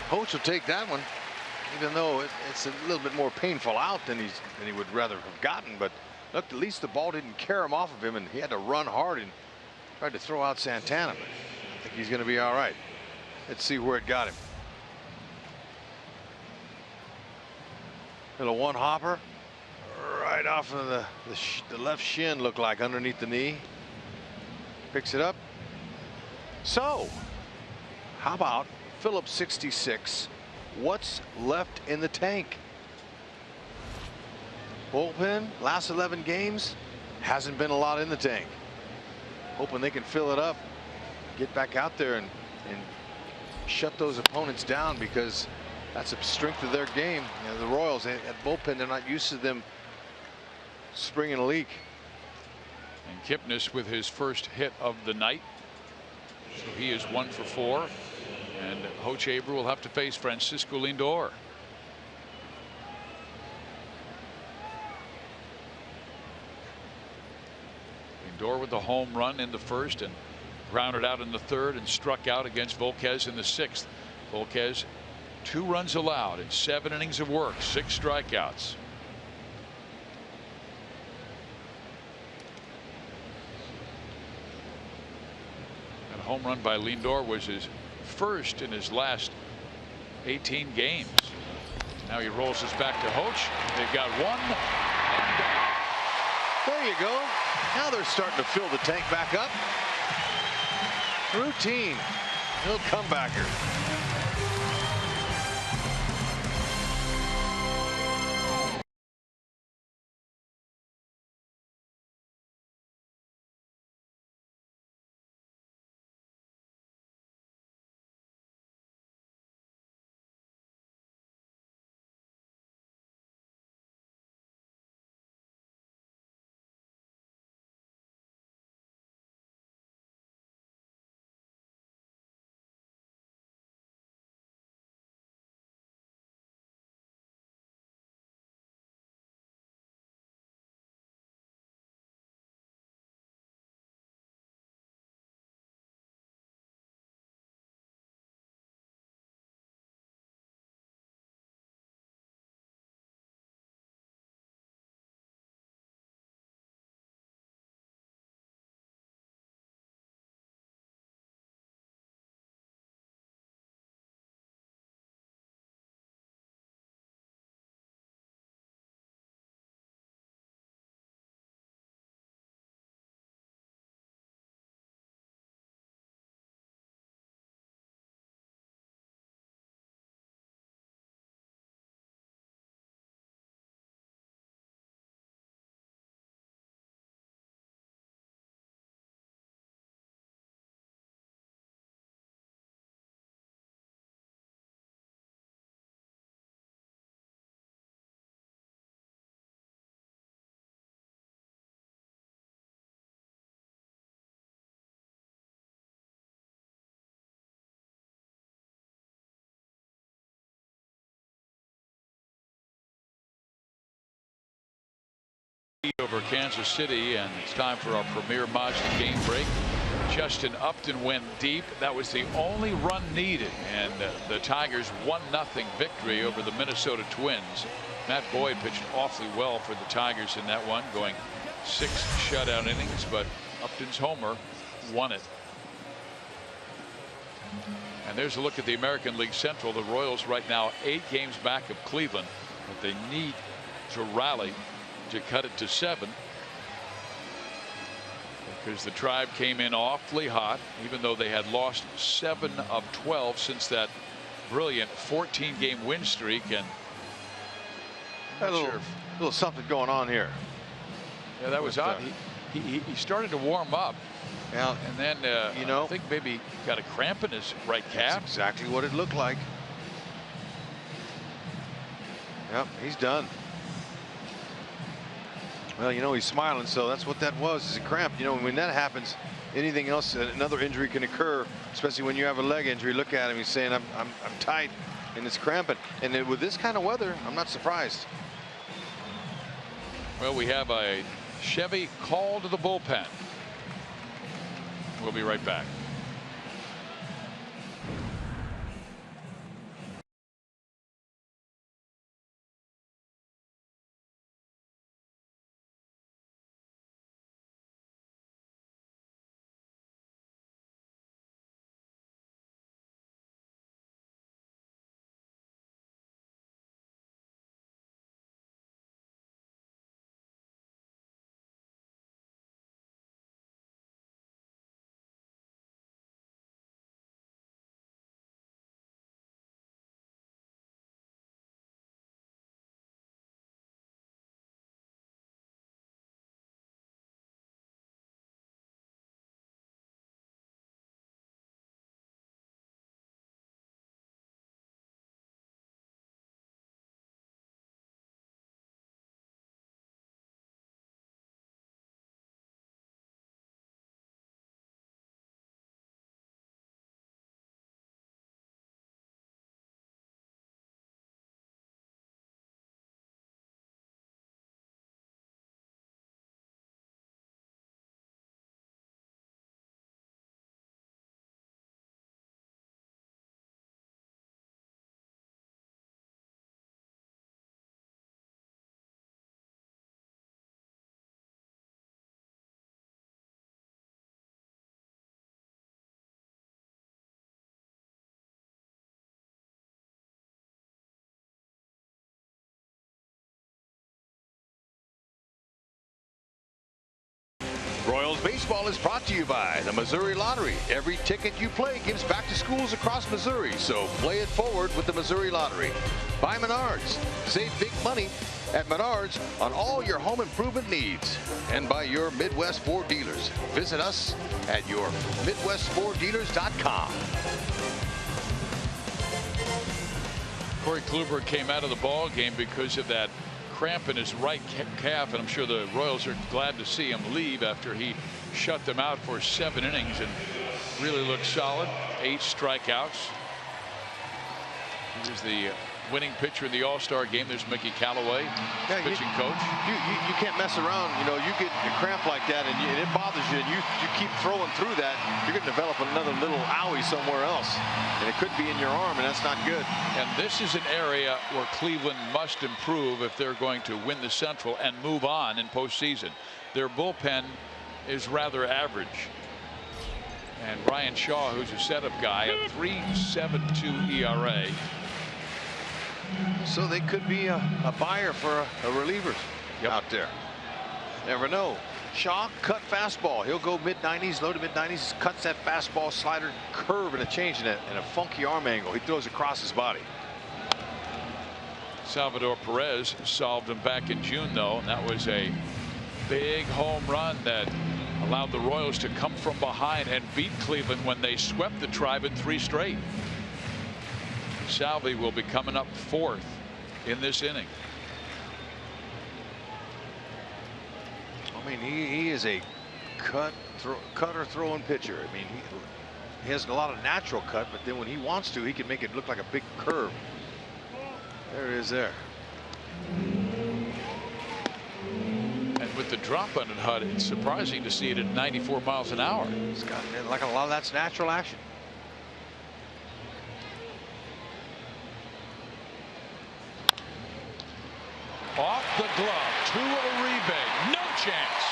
Coach will take that one, even though it's a little bit more painful out than he would rather have gotten. But look, at least the ball didn't carry him off of him, and he had to run hard and tried to throw out Santana. But I think he's going to be all right. Let's see where it got him. Little one hopper right off of the left shin, looked like underneath the knee. Picks it up. So how about Phillips 66? What's left in the tank? Bullpen, last 11 games, hasn't been a lot in the tank. Hoping they can fill it up, get back out there and shut those opponents down, because that's a strength of their game. You know, the Royals at bullpen, they're not used to them springing a leak. And Kipnis with his first hit of the night. So he is 1 for 4. And Hochevar will have to face Francisco Lindor. Lindor with the home run in the first and grounded out in the third and struck out against Volquez in the 6th. Volquez 2 runs allowed in 7 innings of work, 6 strikeouts. And a home run by Lindor was his first in his last 18 games. Now he rolls this back to Hoch. They've got 1. There you go. Now they're starting to fill the tank back up. Routine. He'll come backer. Over Kansas City, and it's time for our premier Mazda game break. Justin Upton went deep. That was the only run needed, and the Tigers 1-0 victory over the Minnesota Twins. Matt Boyd pitched awfully well for the Tigers in that one, going 6 shutout innings, but Upton's homer won it. And there's a look at the American League Central. The Royals right now 8 games back of Cleveland, but they need to rally to cut it to 7, because the Tribe came in awfully hot, even though they had lost 7 of 12 since that brilliant 14-game win streak. And a little something going on here. Yeah, that was odd. He started to warm up. Yeah. And then, you know, I think maybe got a cramp in his right calf. That's exactly what it looked like. Yep, he's done. Well, you know, he's smiling, so that's what that was, is a cramp. You know, when that happens, anything else, another injury can occur, especially when you have a leg injury. Look at him, he's saying, I'm tight, and it's cramping. And with this kind of weather, I'm not surprised. Well, we have a Chevy call to the bullpen. We'll be right back. Royals baseball is brought to you by the Missouri Lottery. Every ticket you play gives back to schools across Missouri, so play it forward with the Missouri Lottery. By Menards. Save big money at Menards on all your home improvement needs. And by your Midwest Ford dealers. Visit us at yourmidwestforddealers.com. Corey Kluber came out of the ball game because of that cramp in his right calf, and I'm sure the Royals are glad to see him leave after he shut them out for 7 innings and really looked solid. 8 strikeouts. Here's the winning pitcher in the All-Star game. There's Mickey Callaway, pitching coach. You can't mess around. You know, you get a cramp like that and it bothers you, and you keep throwing through that, you're going to develop another little owie somewhere else, and it could be in your arm, and that's not good. And this is an area where Cleveland must improve if they're going to win the Central and move on in postseason. Their bullpen is rather average. And Ryan Shaw, who's a setup guy, a 3.72 ERA. So they could be a buyer for a reliever out there. Never know. Shaw, cut fastball. He'll go mid-90s, low to mid-90s. Cuts that fastball, slider, curve, and a change in a funky arm angle. He throws across his body. Salvador Perez solved him back in June, though, and that was a big home run that allowed the Royals to come from behind and beat Cleveland when they swept the Tribe in 3 straight. Salvi will be coming up 4th in this inning. I mean, he is a cutter throwing pitcher. I mean, he has a lot of natural cut, but then when he wants to, he can make it look like a big curve. There it is there. And with the drop on it, Hud, it's surprising to see it at 94 miles an hour. It's got like a lot of that's natural action. Off the glove to Uribe. No chance.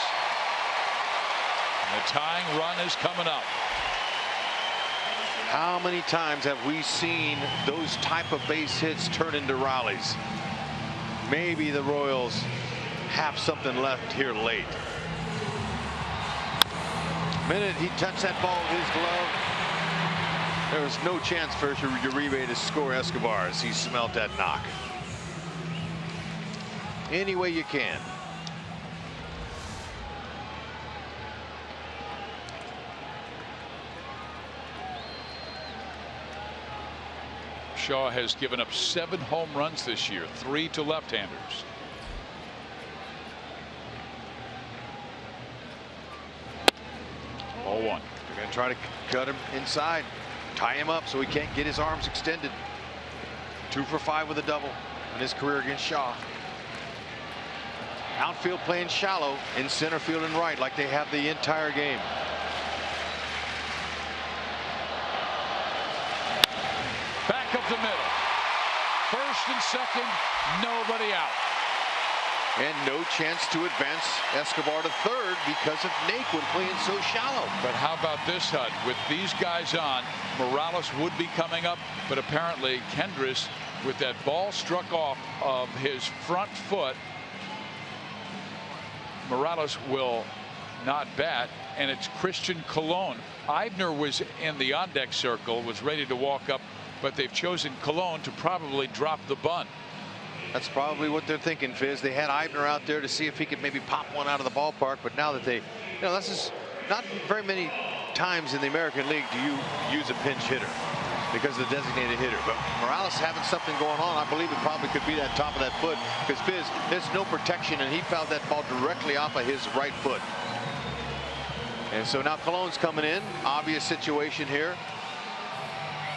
And the tying run is coming up. How many times have we seen those type of base hits turn into rallies? Maybe the Royals have something left here late. Minute he touched that ball with his glove, there was no chance for Uribe to score Escobar as he smelt that knock. Any way you can. Shaw has given up 7 home runs this year, 3 to left-handers. Oh, 1. They're going to try to cut him inside, tie him up so he can't get his arms extended. 2 for 5 with a double in his career against Shaw. Outfield playing shallow in center field and right like they have the entire game. Back up the middle. First and second, nobody out. And no chance to advance Escobar to third because of Naquin playing so shallow. But how about this, Hud? With these guys on, Morales would be coming up, but apparently Kendris, with that ball struck off of his front foot, Morales will not bat, and it's Christian Colon. Eibner was in the on-deck circle, was ready to walk up, but they've chosen Colon to probably drop the bunt. That's probably what they're thinking, Fizz. They had Eibner out there to see if he could maybe pop one out of the ballpark, but now that this is not very many times in the American League do you use a pinch hitter because of the designated hitter. But Morales having something going on, I believe it probably could be that top of that foot because Fizz, there's no protection, and he fouled that ball directly off of his right foot. And so now Colon's coming in. Obvious situation here.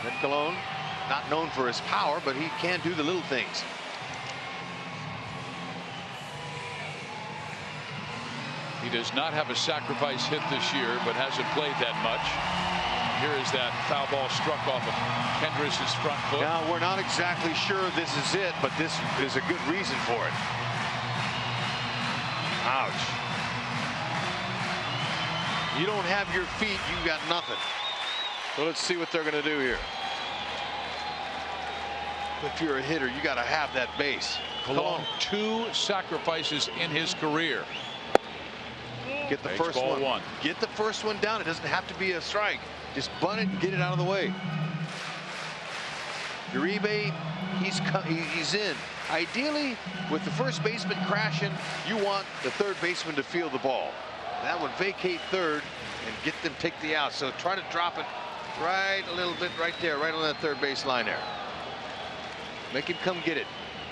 And Colon, not known for his power, but he can do the little things. He does not have a sacrifice hit this year, but hasn't played that much. Here is that foul ball struck off of Kendris' front foot. Now, we're not exactly sure this is it, but this is a good reason for it. Ouch. You don't have your feet, you got nothing. So let's see what they're going to do here. If you're a hitter, you got to have that base. Colon, 2 sacrifices in his career. Get the first one. Get the first one down. It doesn't have to be a strike. Just bunt it and get it out of the way. Uribe, he's in. Ideally, with the first baseman crashing, you want the third baseman to field the ball. That would vacate third and get them take the out. So try to drop it right a little bit right there, right on that third base line there. Make him come get it.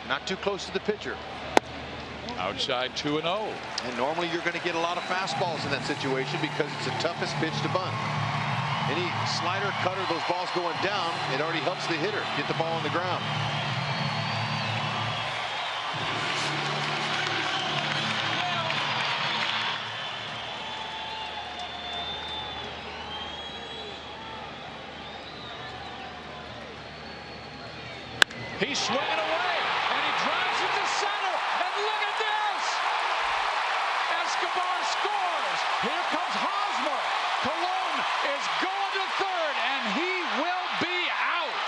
Not too close to the pitcher. Outside 2-0. And normally you're going to get a lot of fastballs in that situation because it's the toughest pitch to bunt. Any slider, cutter, those balls going down, it already helps the hitter get the ball on the ground. He's swinging away, and he drives it to center, and look at this! Escobar scores! Here comes Hosmer. Colon is going to third, and he will be out.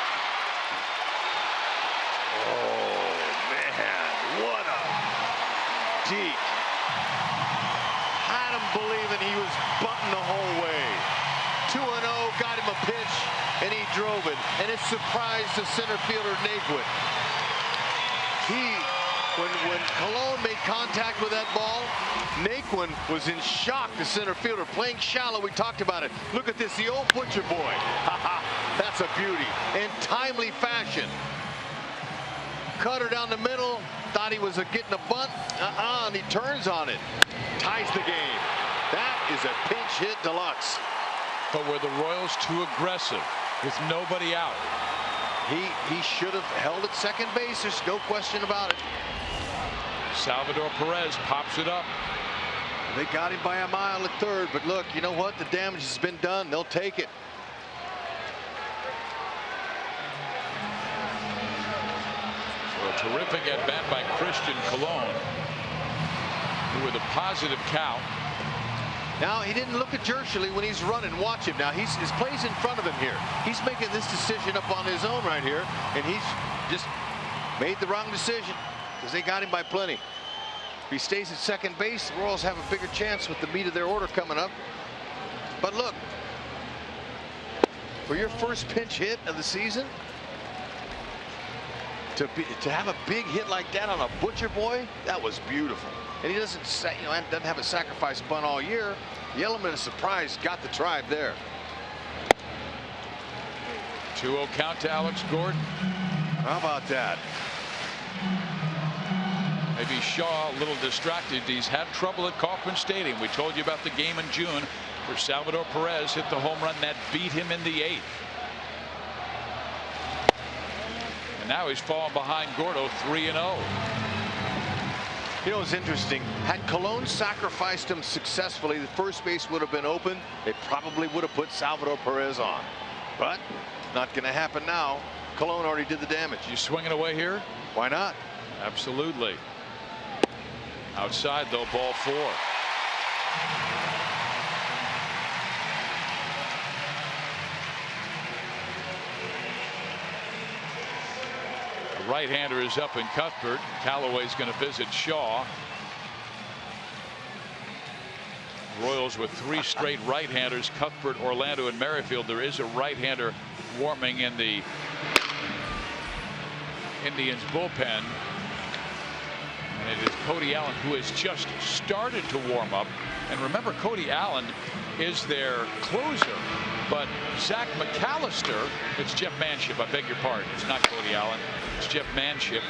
Oh, man, what a deke. Had him believing he was bunting the whole way. 2-0, got him a pitch, and he drove it, and it surprised the center fielder Naquin. When Colon made contact with that ball, Naquin was in shock, the center fielder, playing shallow. We talked about it. Look at this, the old butcher boy. That's a beauty. In timely fashion. Cutter down the middle, thought he was getting a bunt, and he turns on it. Ties the game. That is a pinch hit deluxe. But were the Royals too aggressive with nobody out? He should have held at second base. There's no question about it. Salvador Perez pops it up. They got him by a mile at third, but look, you know what? The damage has been done. They'll take it. So a terrific at-bat by Christian Colon, who with a positive count. Now, he didn't look at Jershely when he's running. Watch him now. His play's in front of him here. He's making this decision up on his own right here, and he's just made the wrong decision because they got him by plenty. If he stays at second base, the Royals have a bigger chance with the meat of their order coming up. But look, for your first pinch hit of the season, to have a big hit like that on a butcher boy, that was beautiful. And he doesn't have a sacrifice bunt all year. The element of surprise got the tribe there. 2-0 count to Alex Gordon. How about that? Maybe Shaw a little distracted. He's had trouble at Kauffman Stadium. We told you about the game in June where Salvador Perez hit the home run that beat him in the 8th. And now he's fallen behind Gordo 3-0. You know, it's interesting. Had Colon sacrificed him successfully, the first base would have been open. They probably would have put Salvador Perez on. But not going to happen now. Colon already did the damage. You swinging away here? Why not? Absolutely. Outside though, ball 4. The right-hander is up in Cuthbert. Callaway's going to visit Shaw. Royals with 3 straight right-handers, Cuthbert, Orlando, and Merrifield. There is a right-hander warming in the Indians bullpen. And it is Cody Allen who has just started to warm up. And remember, Cody Allen is their closer. But Zach McAllister, it's Jeff Manship, I beg your pardon. It's not Cody Allen, it's Jeff Manship.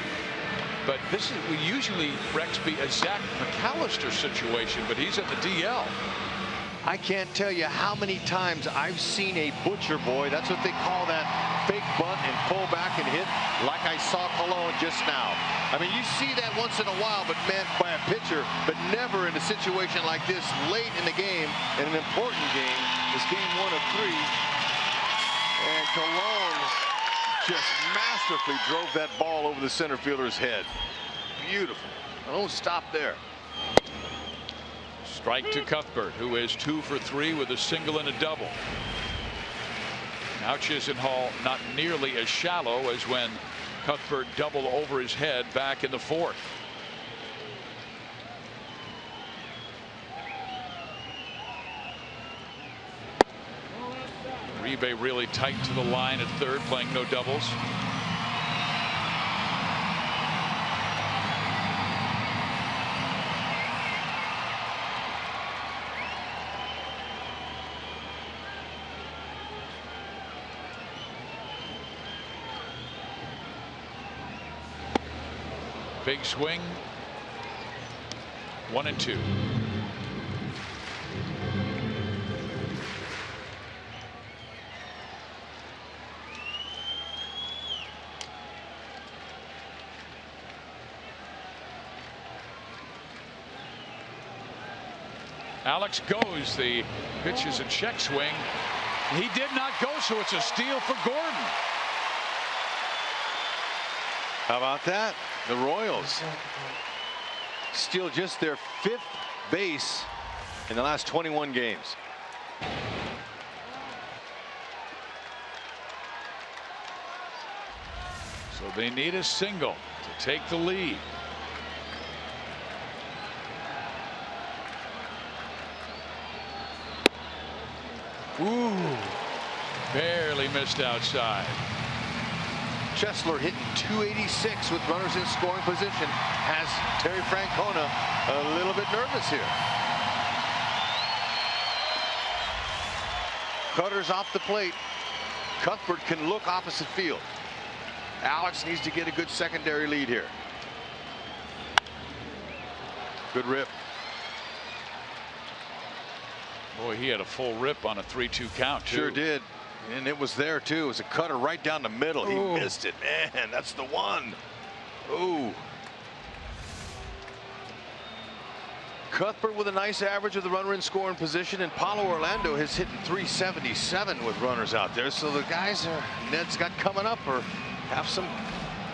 But this is, we usually, Rex, be a Zach McAllister situation, but he's at the DL. I can't tell you how many times I've seen a butcher boy, that's what they call that, fake bunt and pull back and hit, like I saw Colon just now. I mean, you see that once in a while, but meant by a pitcher, but never in a situation like this late in the game, in an important game. It's game 1 of 3. And Colon just masterfully drove that ball over the center fielder's head. Beautiful. Don't stop there. Strike to Cuthbert, who is 2 for 3 with a single and a double. Now Chisenhall not nearly as shallow as when Cuthbert doubled over his head back in the 4th. Uribe really tight to the line at 3rd, playing no doubles. Big swing. 1-2. Alex goes. The pitch is a check swing. He did not go, so it's a steal for Gordon. How about that? The Royals steal just their 5th base in the last 21 games. So they need a single to take the lead. Ooh, barely missed outside. Chesler hitting .286 with runners in scoring position has Terry Francona a little bit nervous here. Cutters off the plate. Cuthbert can look opposite field. Alex needs to get a good secondary lead here. Good rip. Boy, he had a full rip on a 3-2 count, too. Sure did. And it was there, too. It was a cutter right down the middle. Ooh. He missed it. Man, that's the one. Ooh. Cuthbert with a nice average with the runner in scoring position, and Paulo Orlando has hit .377 with runners out there. So the guys Ned's got coming up or have some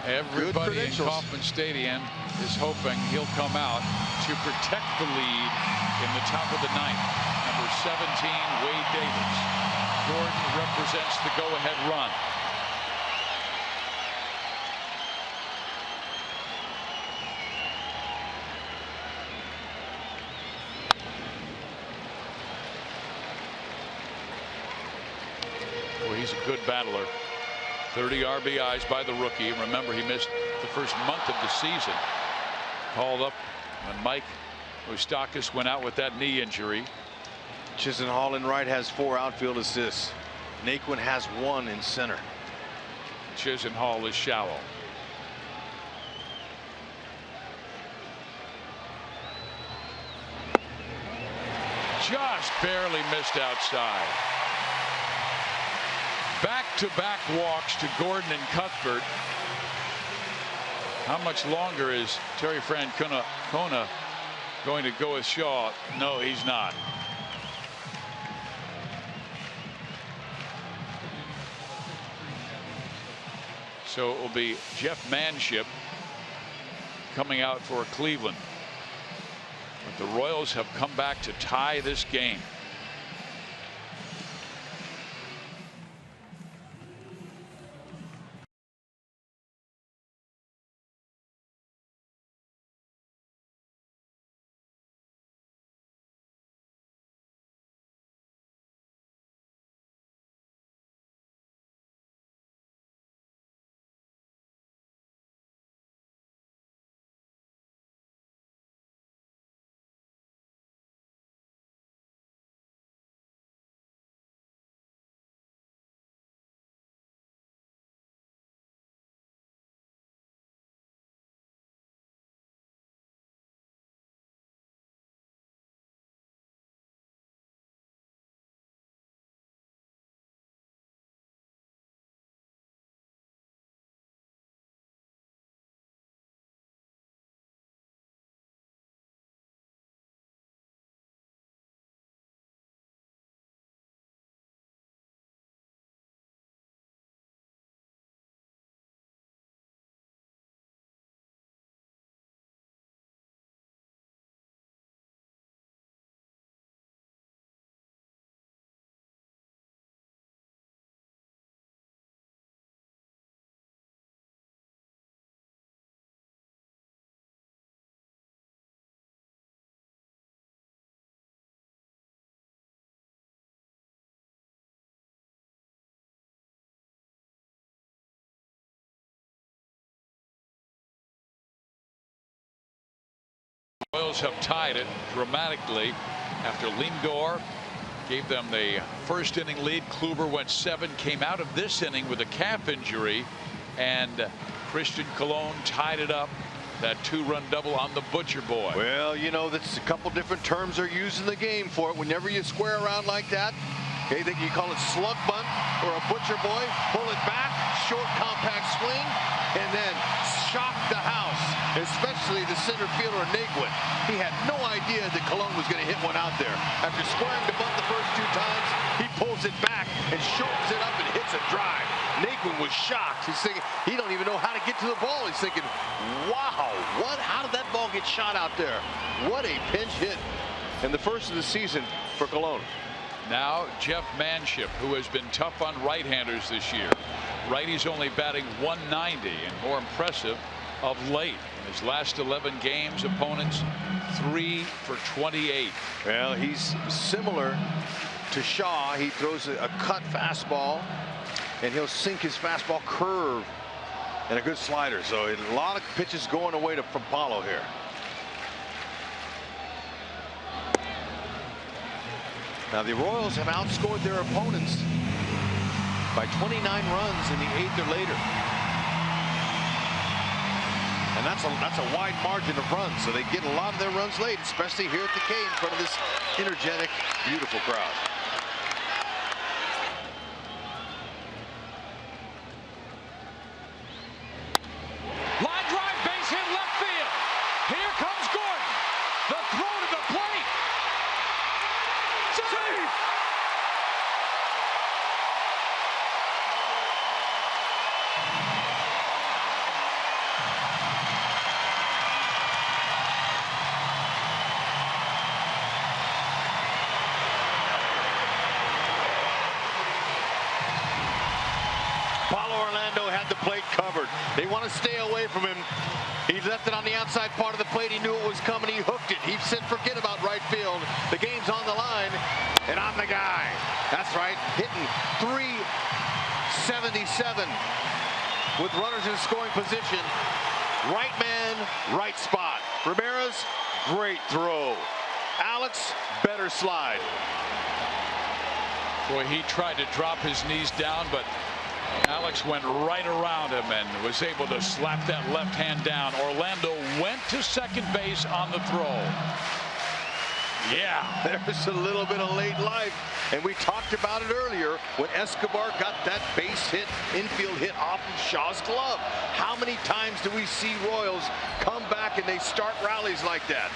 Everybody good in Kauffman Stadium is hoping he'll come out to protect the lead in the top of the 9th. Number 17, Wade Davis. Gordon represents the go-ahead run. Well, he's a good battler. 30 RBIs by the rookie. Remember, he missed the first month of the season. Called up when Mike Moustakas went out with that knee injury. Chisenhall in right has 4 outfield assists. Naquin has 1 in center. Chisenhall is shallow. Just barely missed outside. Back-to-back walks to Gordon and Cuthbert. How much longer is Terry Francona going to go with Shaw? No, he's not. So it will be Jeff Manship coming out for Cleveland. But the Royals have come back to tie this game. Royals have tied it dramatically after Lindor gave them the first inning lead. Kluber went 7, came out of this inning with a calf injury, and Christian Colon tied it up. That 2-run double on the Butcher Boy. Well, you know, that's a couple different terms are used in the game for it. Whenever you square around like that, okay, you call it slug bunt or a Butcher Boy. Pull it back, short compact swing, and then shock the house, especially the center fielder Naquin. He had no idea that Colon was going to hit one out there. After squaring the bunt the first 2 times, he pulls it back and shortens it up and hits a drive. Naquin was shocked. He's thinking he don't even know how to get to the ball. He's thinking, wow, what? How did that ball get shot out there? What a pinch hit in the first of the season for Colon. Now Jeff Manship, who has been tough on right-handers this year. Righty's only batting 190, and more impressive of late. In his last 11 games, opponents 3 for 28. Well, he's similar to Shaw. He throws a cut fastball, and he'll sink his fastball curve and a good slider. So a lot of pitches going away from Paulo here. Now the Royals have outscored their opponents by 29 runs in the 8th or later. And that's a wide margin of runs, so they get a lot of their runs late, especially here at the K in front of this energetic, beautiful crowd. Line drive, base hit left field. Here comes Gordon. The throw to the plate. Safe! Covered. They want to stay away from him. He left it on the outside part of the plate. He knew it was coming. He hooked it. He said, forget about right field. The game's on the line, and I'm the guy. That's right. Hitting .377 with runners in scoring position. Right man, right spot. Ramirez, great throw. Alex, better slide. Boy, he tried to drop his knees down, but Alex went right around him and was able to slap that left hand down. Orlando went to second base on the throw. Yeah. There's a little bit of late life, and we talked about it earlier when Escobar got that base hit, infield hit off of Shaw's glove. How many times do we see Royals come back and they start rallies like that?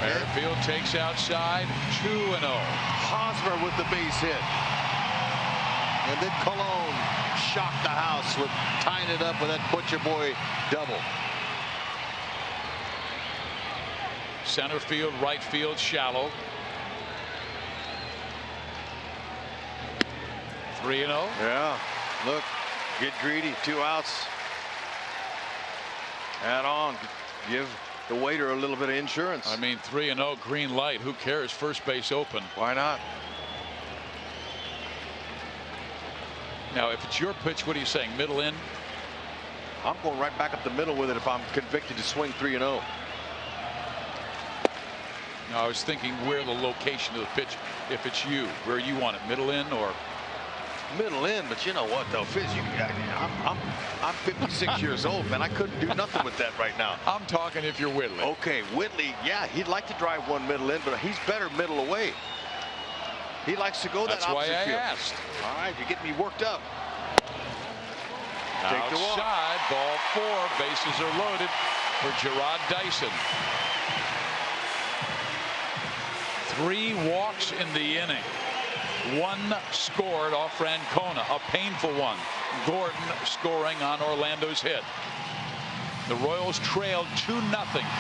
Merrifield takes outside, 2-0. Hosmer with the base hit. And then Colon shocked the house with tying it up with that Butcher Boy double. Center field, right field, shallow. 3-0. Yeah, look, get greedy, 2 outs. Add on, give the waiter a little bit of insurance. I mean, 3-0, green light. Who cares? First base open. Why not? Now, if it's your pitch, what are you saying? Middle in? I'm going right back up the middle with it if I'm convicted to swing 3-0. No, I was thinking where the location of the pitch, if it's you, where you want it, middle in or? Middle in, but you know what though, Fizz, I'm 56 years old, man. I couldn't do nothing with that right now. I'm talking if you're Whitley. Okay, Whitley, yeah, he'd like to drive one middle in, but he's better middle away. He likes to go that opposite field. That's why I asked. All right, you're getting me worked up. Take the walk. Outside, ball 4, bases are loaded for Gerard Dyson. 3 walks in the inning. 1 scored off Francona, a painful one. Gordon scoring on Orlando's hit. The Royals trailed 2-0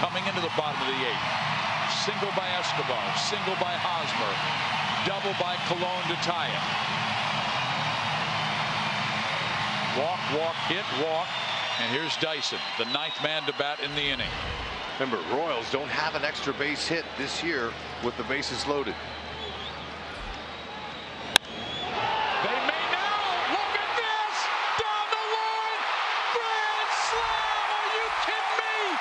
coming into the bottom of the 8th. Single by Escobar, single by Hosmer, double by Colon to tie it. Walk, walk, hit, walk, and here's Dyson, the 9th man to bat in the inning. Remember, Royals don't have an extra base hit this year with the bases loaded. They may now. Look at this. Down the line. Grand slam. Are you kidding me?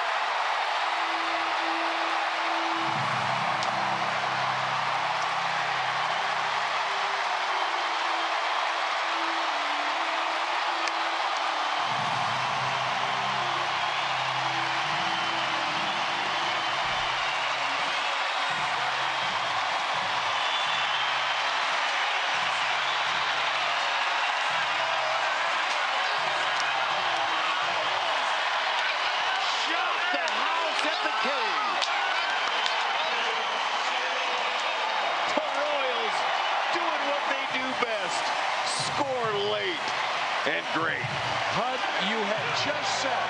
And great. Hud, you had just said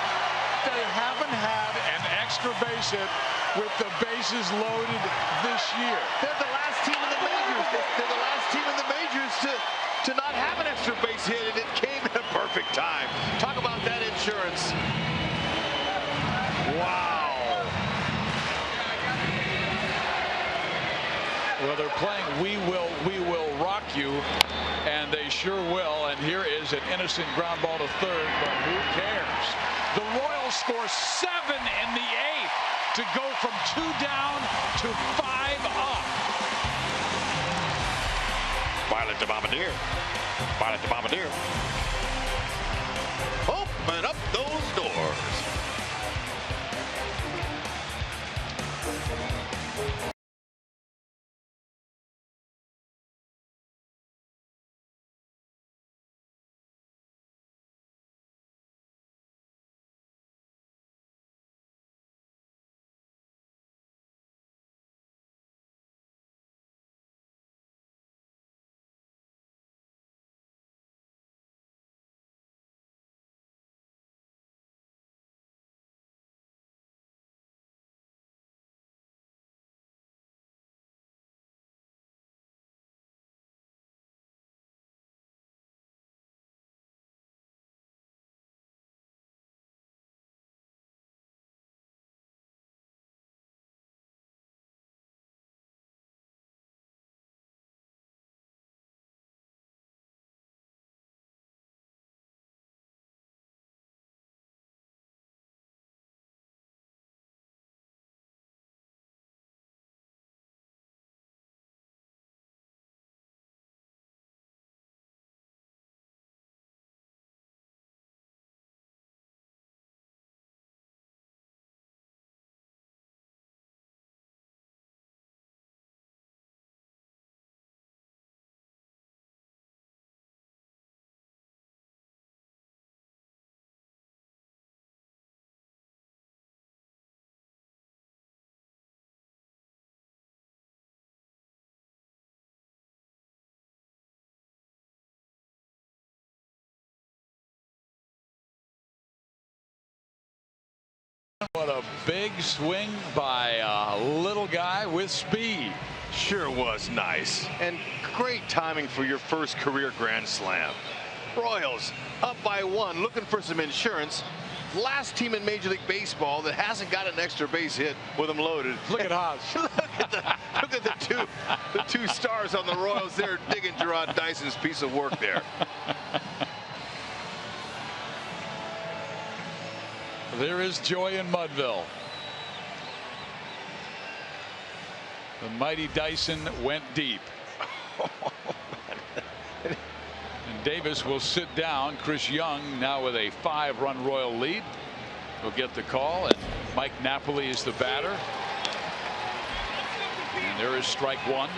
they haven't had an extra base hit with the bases loaded this year. They're the last team in the majors. They're the last team in the majors to not have an extra base hit, and it came at a perfect time. Talk about that insurance. Wow. Well, they're playing We Will Rock You, and they sure will. And here is an innocent ground ball to third, but who cares? The Royals score 7 in the 8th to go from 2 down to 5 up. Violet to Bombardier. Violet to Bombardier. Open up those doors. What a big swing by a little guy with speed. Sure was nice. And great timing for your first career grand slam. Royals up by 1, looking for some insurance. Last team in Major League Baseball that hasn't got an extra base hit with them loaded. Look at Haas. look at the two stars on the Royals. They're digging Gerard Dyson's piece of work there. There is joy in Mudville. The mighty Dyson went deep. And Davis will sit down. Chris Young now with a 5-run Royal lead will get the call, and Mike Napoli is the batter. And there is strike 1.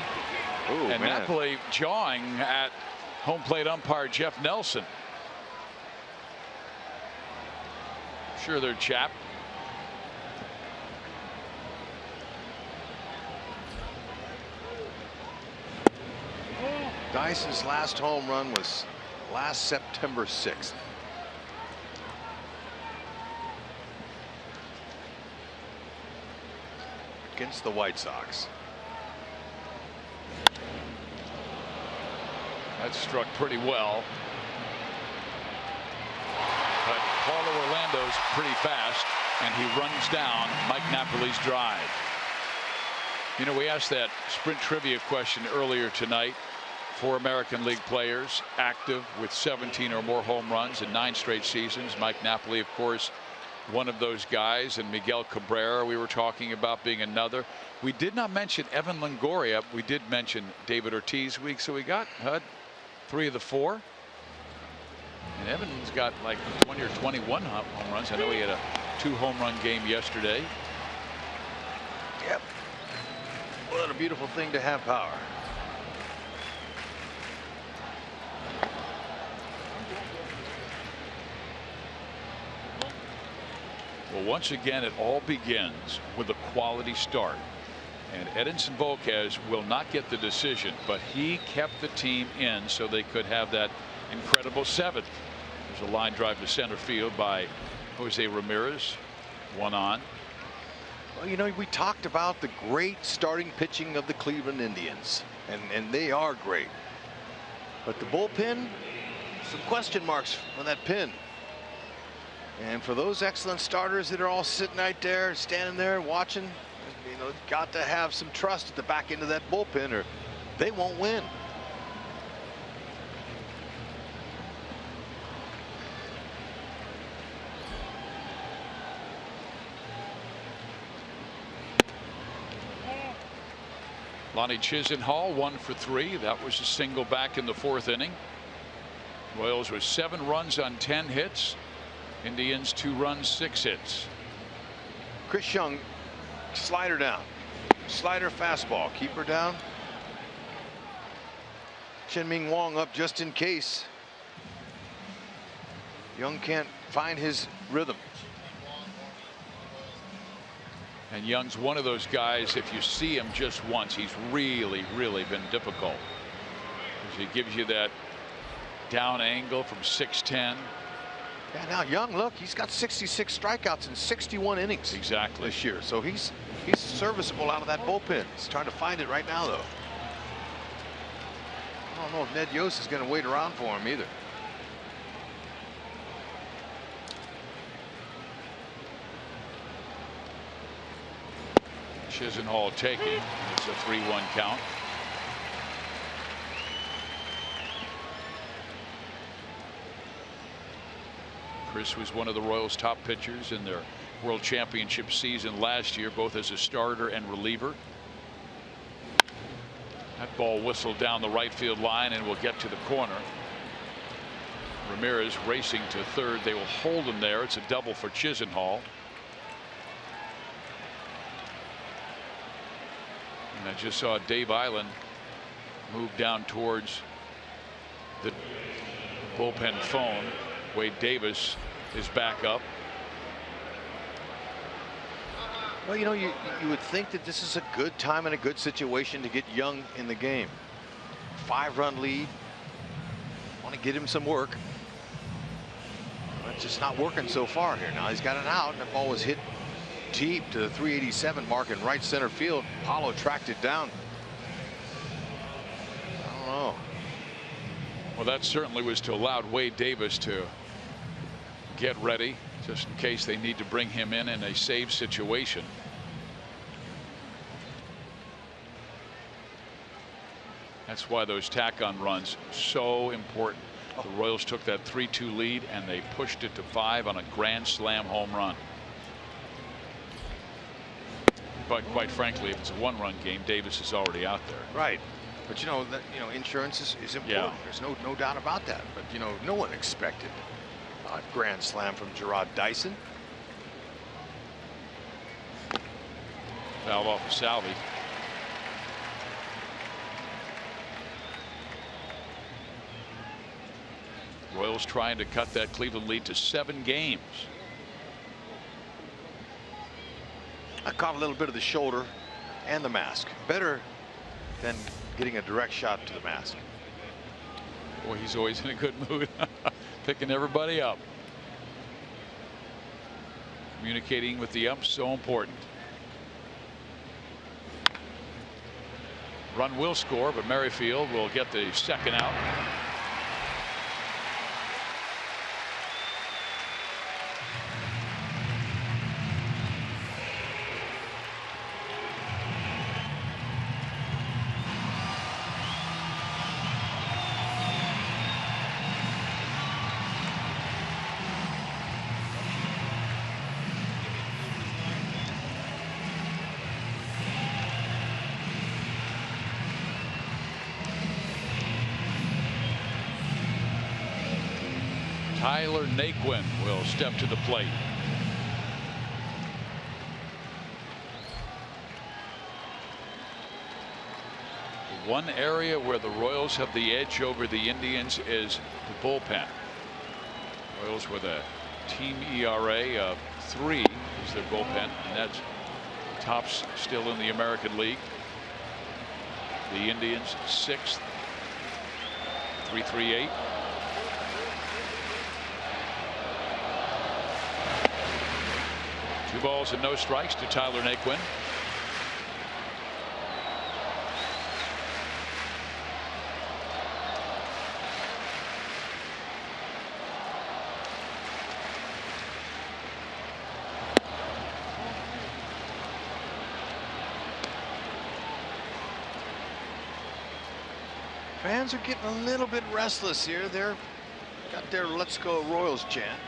Ooh, and man. Napoli jawing at home plate umpire Jeff Nelson. Sure, they're chapped. Dyson's last home run was last September 6th. Against the White Sox. That struck pretty well. But Paulo Orlando's pretty fast, and he runs down Mike Napoli's drive. You know, we asked that sprint trivia question earlier tonight. 4 American League players active with 17 or more home runs in 9 straight seasons. Mike Napoli, of course, one of those guys, and Miguel Cabrera we were talking about being another. We did not mention Evan Longoria. We did mention David Ortiz week, so we got 3 of the 4. And Evan's got like 20 or 21 home runs. I know he had a 2-home run game yesterday. Yep. What a beautiful thing to have power. Well, once again, it all begins with a quality start. And Edinson Volquez will not get the decision, but he kept the team in so they could have that incredible 7th. There's a line drive to center field by Jose Ramirez. 1 on. Well, you know, we talked about the great starting pitching of the Cleveland Indians, and they are great. But the bullpen, some question marks on that pin. And for those excellent starters that are all sitting right there, standing there watching, you know, got to have some trust at the back end of that bullpen, or they won't win. Lonnie Chisenhall 1 for 3. That was a single back in the 4th inning. Royals with 7 runs on 10 hits. Indians 2 runs, 6 hits. Chris Young, slider down, slider fastball, keep her down. Chien-Ming Wong up just in case Young can't find his rhythm. And Young's one of those guys, if you see him just once, he's really been difficult. Because he gives you that down angle from 6'10". Yeah, now Young, look, he's got 66 strikeouts in 61 innings exactly this year, so he's serviceable out of that bullpen. He's trying to find it right now, though. I don't know if Ned Yost is going to wait around for him either. Chisenhall taking. It's a 3-1 count. Chris was one of the Royals' top pitchers in their World Championship season last year, both as a starter and reliever. That ball whistled down the right field line and will get to the corner. Ramirez racing to third. They will hold him there. It's a double for Chisenhall. And I just saw Dave Island move down towards the bullpen phone. Wade Davis is back up. Well, you know, you would think that this is a good time and a good situation to get Young in the game. 5-run lead. Want to get him some work. But it's just not working so far here. Now he's got an out, and the ball was hit deep to the 387 mark in right center field. Paulo tracked it down. I don't know. Well, that certainly was to allow Wade Davis to get ready, just in case they need to bring him in a save situation. That's why those tack-on runs so important. The Royals took that 3-2 lead and they pushed it to 5 on a grand slam home run. But quite frankly, if it's a one-run game, Davis is already out there. Right. But you know that insurance is important. Yeah. There's no doubt about that. But no one expected a grand slam from Gerard Dyson. Fouled off of Salvi. Royals trying to cut that Cleveland lead to 7 games. I caught a little bit of the shoulder and the mask. Better than getting a direct shot to the mask. Boy, he's always in a good mood. Picking everybody up. Communicating with the umps, so important. Run will score, but Merrifield will get the second out. Tyler Naquin will step to the plate. One area where the Royals have the edge over the Indians is the bullpen. Royals with a team ERA of 3 is their bullpen, and that's tops still in the American League. The Indians 6th, 3.38. Two balls and no strikes to Tyler Naquin. Fans are getting a little bit restless here. They're got their "Let's Go Royals" chant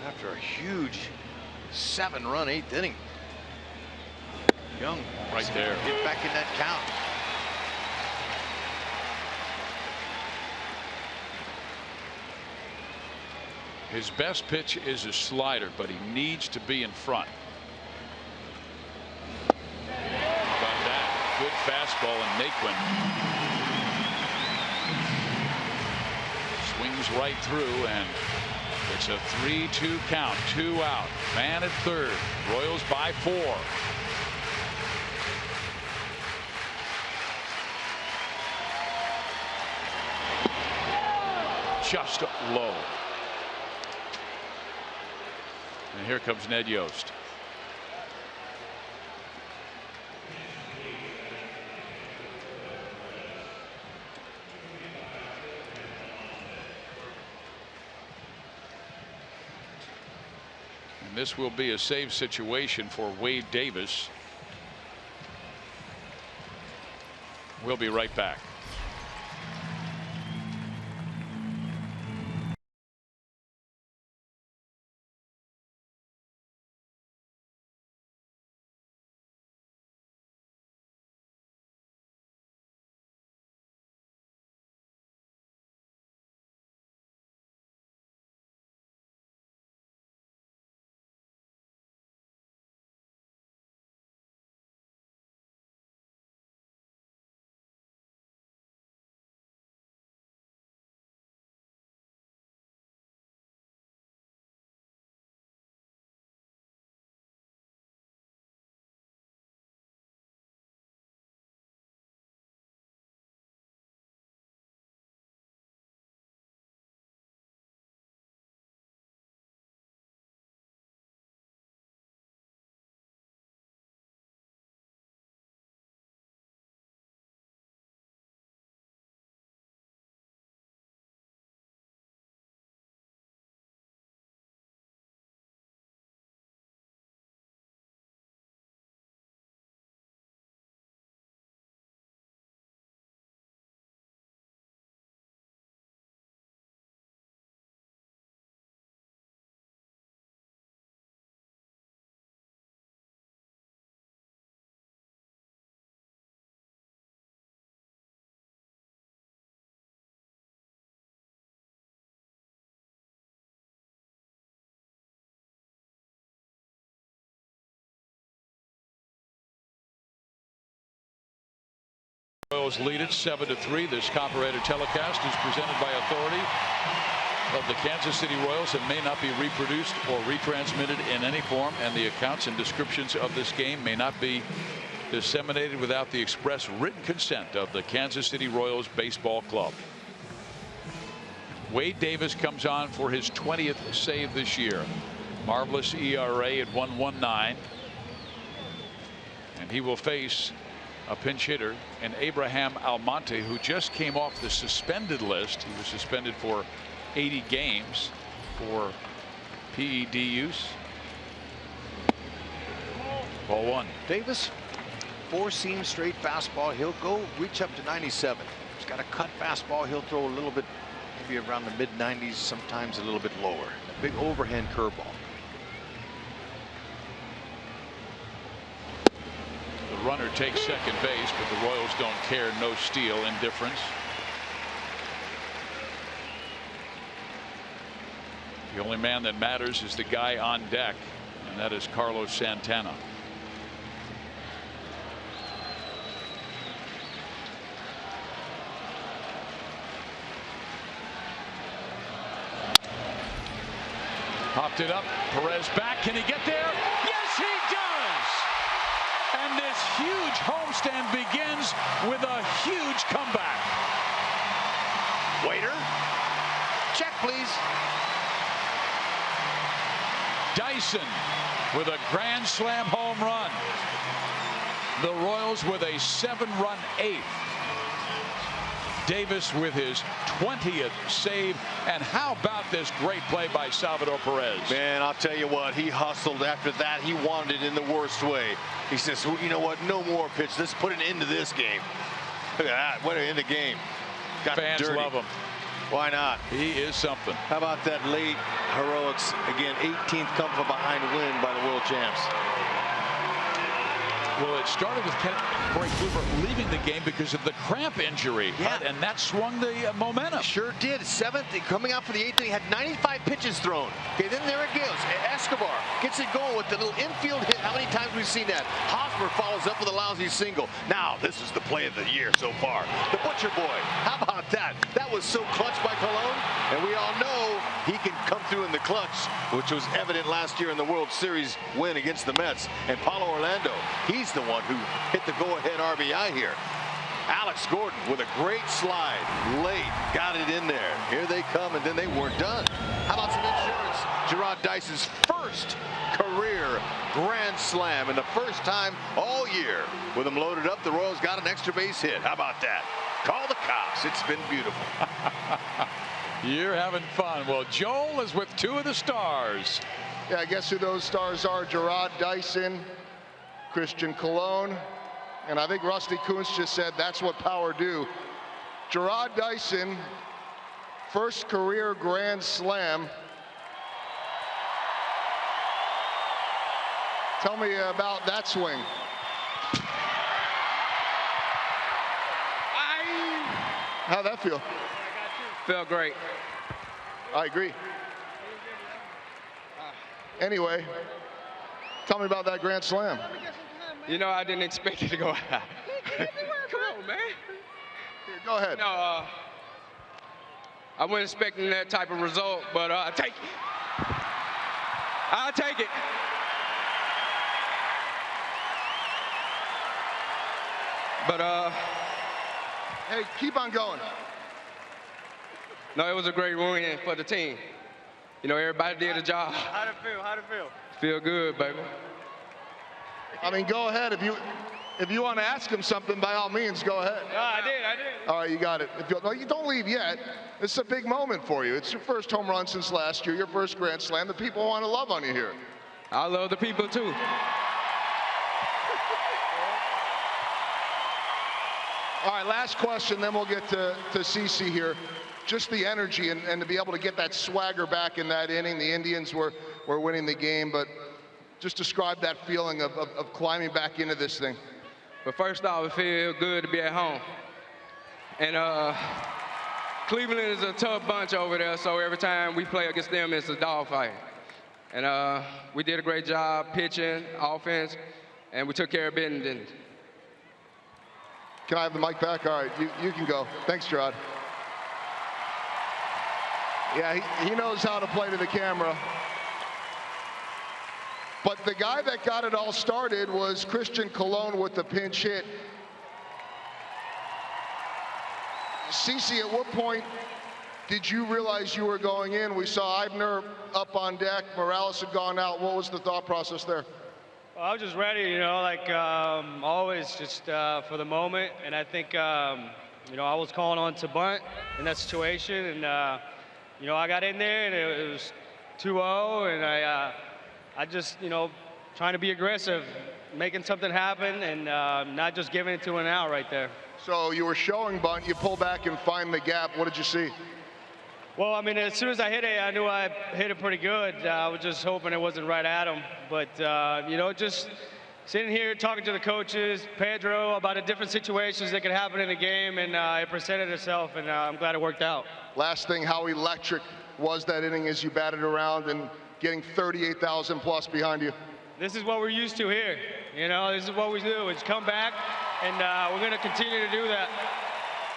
after a huge 7-run 8th inning. Young right there. Get back in that count. His best pitch is a slider, but he needs to be in front. But that good fastball, and Naquin swings right through, and it's a 3-2 count, 2 out. Man at third. Royals by 4. Just low. And here comes Ned Yost. And this will be a save situation for Wade Davis. We'll be right back. Royals lead it 7-3. This copyrighted telecast is presented by authority of the Kansas City Royals and may not be reproduced or retransmitted in any form, and the accounts and descriptions of this game may not be disseminated without the express written consent of the Kansas City Royals Baseball Club. Wade Davis comes on for his 20th save this year. Marvelous ERA at 1.19, and he will face a pinch hitter in Abraham Almonte, who just came off the suspended list. He was suspended for 80 games for PED use. Ball one. Davis, four-seam straight fastball. He'll go reach up to 97. He's got a cut fastball. He'll throw a little bit, maybe around the mid-90s, sometimes a little bit lower. A big overhand curveball. The runner takes second base, but the Royals don't care. No steal, indifference. The only man that matters is the guy on deck, and that is Carlos Santana. Popped it up. Perez back. Can he get there? Yes, he does. And this huge homestand begins with a huge comeback. Waiter, check, please. Dyson with a grand slam home run. The Royals with a 7-run eighth. Davis with his 20th save. And how about this great play by Salvador Perez? Man, I'll tell you what, he hustled after that. He wanted it in the worst way. He says, well, you know what, no more pitch. Let's put an end to this game. Look at that, what an end of game. Got Fans dirty. love him. Why not? He is something. How about that late heroics? Again, 18th come from behind win by the world champs. Well, it started with Corey Kluber leaving the game because of the cramp injury. Yeah. And that swung the momentum. Sure did. Seventh, coming out for the eighth inning, had 95 pitches thrown. Okay, then there it goes. Escobar gets it going with the little infield hit. How many times we've seen that? Hosmer follows up with a lousy single. Now, this is the play of the year so far. The Butcher Boy. How about that? That was so clutch by Colon. And we all know he can come through in the clutch, which was evident last year in the World Series win against the Mets. And Paulo Orlando, he's the one who hit the go-ahead RBI here. Alex Gordon with a great slide late, got it in there. Here they come, and then they weren't done. How about some insurance? Gerard Dyson's first career grand slam, and the first time all year with him loaded up. The Royals got an extra base hit. How about that? Call the cops. It's been beautiful. You're having fun. Well, Joel is with two of the stars. Yeah, guess who those stars are? Gerard Dyson, Christian Colon, and I think Rusty Kuntz just said that's what power do. Gerard Dyson, first career grand slam. Tell me about that swing. How'd that feel? Felt great. I agree. Anyway, tell me about that grand slam. You know, I didn't expect it to go out. Come on, man. Here, go ahead. No, I wasn't expecting that type of result, but I'll take it. I'll take it. But Hey, keep on going. no, it was a great win for the team. You know, everybody did a job. How'd it feel? How'd it feel? Feel good, baby. I mean, go ahead. If you want to ask him something, by all means, go ahead. No, I did. All right, you got it. No, you don't leave yet. It's a big moment for you. It's your first home run since last year, your first grand slam. The people want to love on you here. I love the people, too. All right, last question, then we'll get to CC here. Just the energy and to be able to get that swagger back in that inning. The Indians were winning the game, but just describe that feeling of climbing back into this thing. But first off, it feels good to be at home. And Cleveland is a tough bunch over there, so every time we play against them, it's a dogfight. And we did a great job pitching, offense, and we took care of business. Can I have the mic back? All right, you can go. Thanks, Gerard. Yeah, he knows how to play to the camera. But the guy that got it all started was Christian Colon with the pinch hit. CeCe, at what point did you realize you were going in? We saw Eibner up on deck. Morales had gone out. What was the thought process there? Well, I was just ready, you know, like always, just for the moment. And I think, you know, I was calling on to bunt in that situation. And, you know, I got in there, and it was 2-0. And I just, you know, trying to be aggressive, making something happen, and not just giving it to an out right there. So you were showing bunt, you pull back and find the gap. What did you see? Well, I mean, as soon as I hit it, I knew I hit it pretty good. I was just hoping it wasn't right at him. But, you know, just sitting here talking to the coaches, Pedro, about the different situations that could happen in the game, and it presented itself, and I'm glad it worked out. Last thing, how electric was that inning as you batted around and getting 38,000 plus behind you? This is what we're used to here. You know, this is what we do. It's come back, and we're going to continue to do that.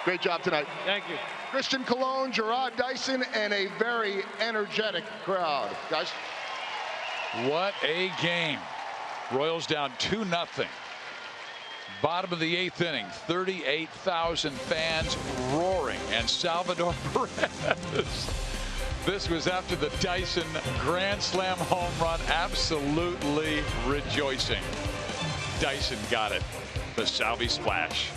Great job tonight. Thank you. Christian Colon, Gerard Dyson, and a very energetic crowd. Guys. What a game. Royals down 2-0. Bottom of the 8th inning, 38,000 fans roaring, and Salvador Perez. This was after the Dyson grand slam home run, absolutely rejoicing. Dyson got it, the Salvi splash.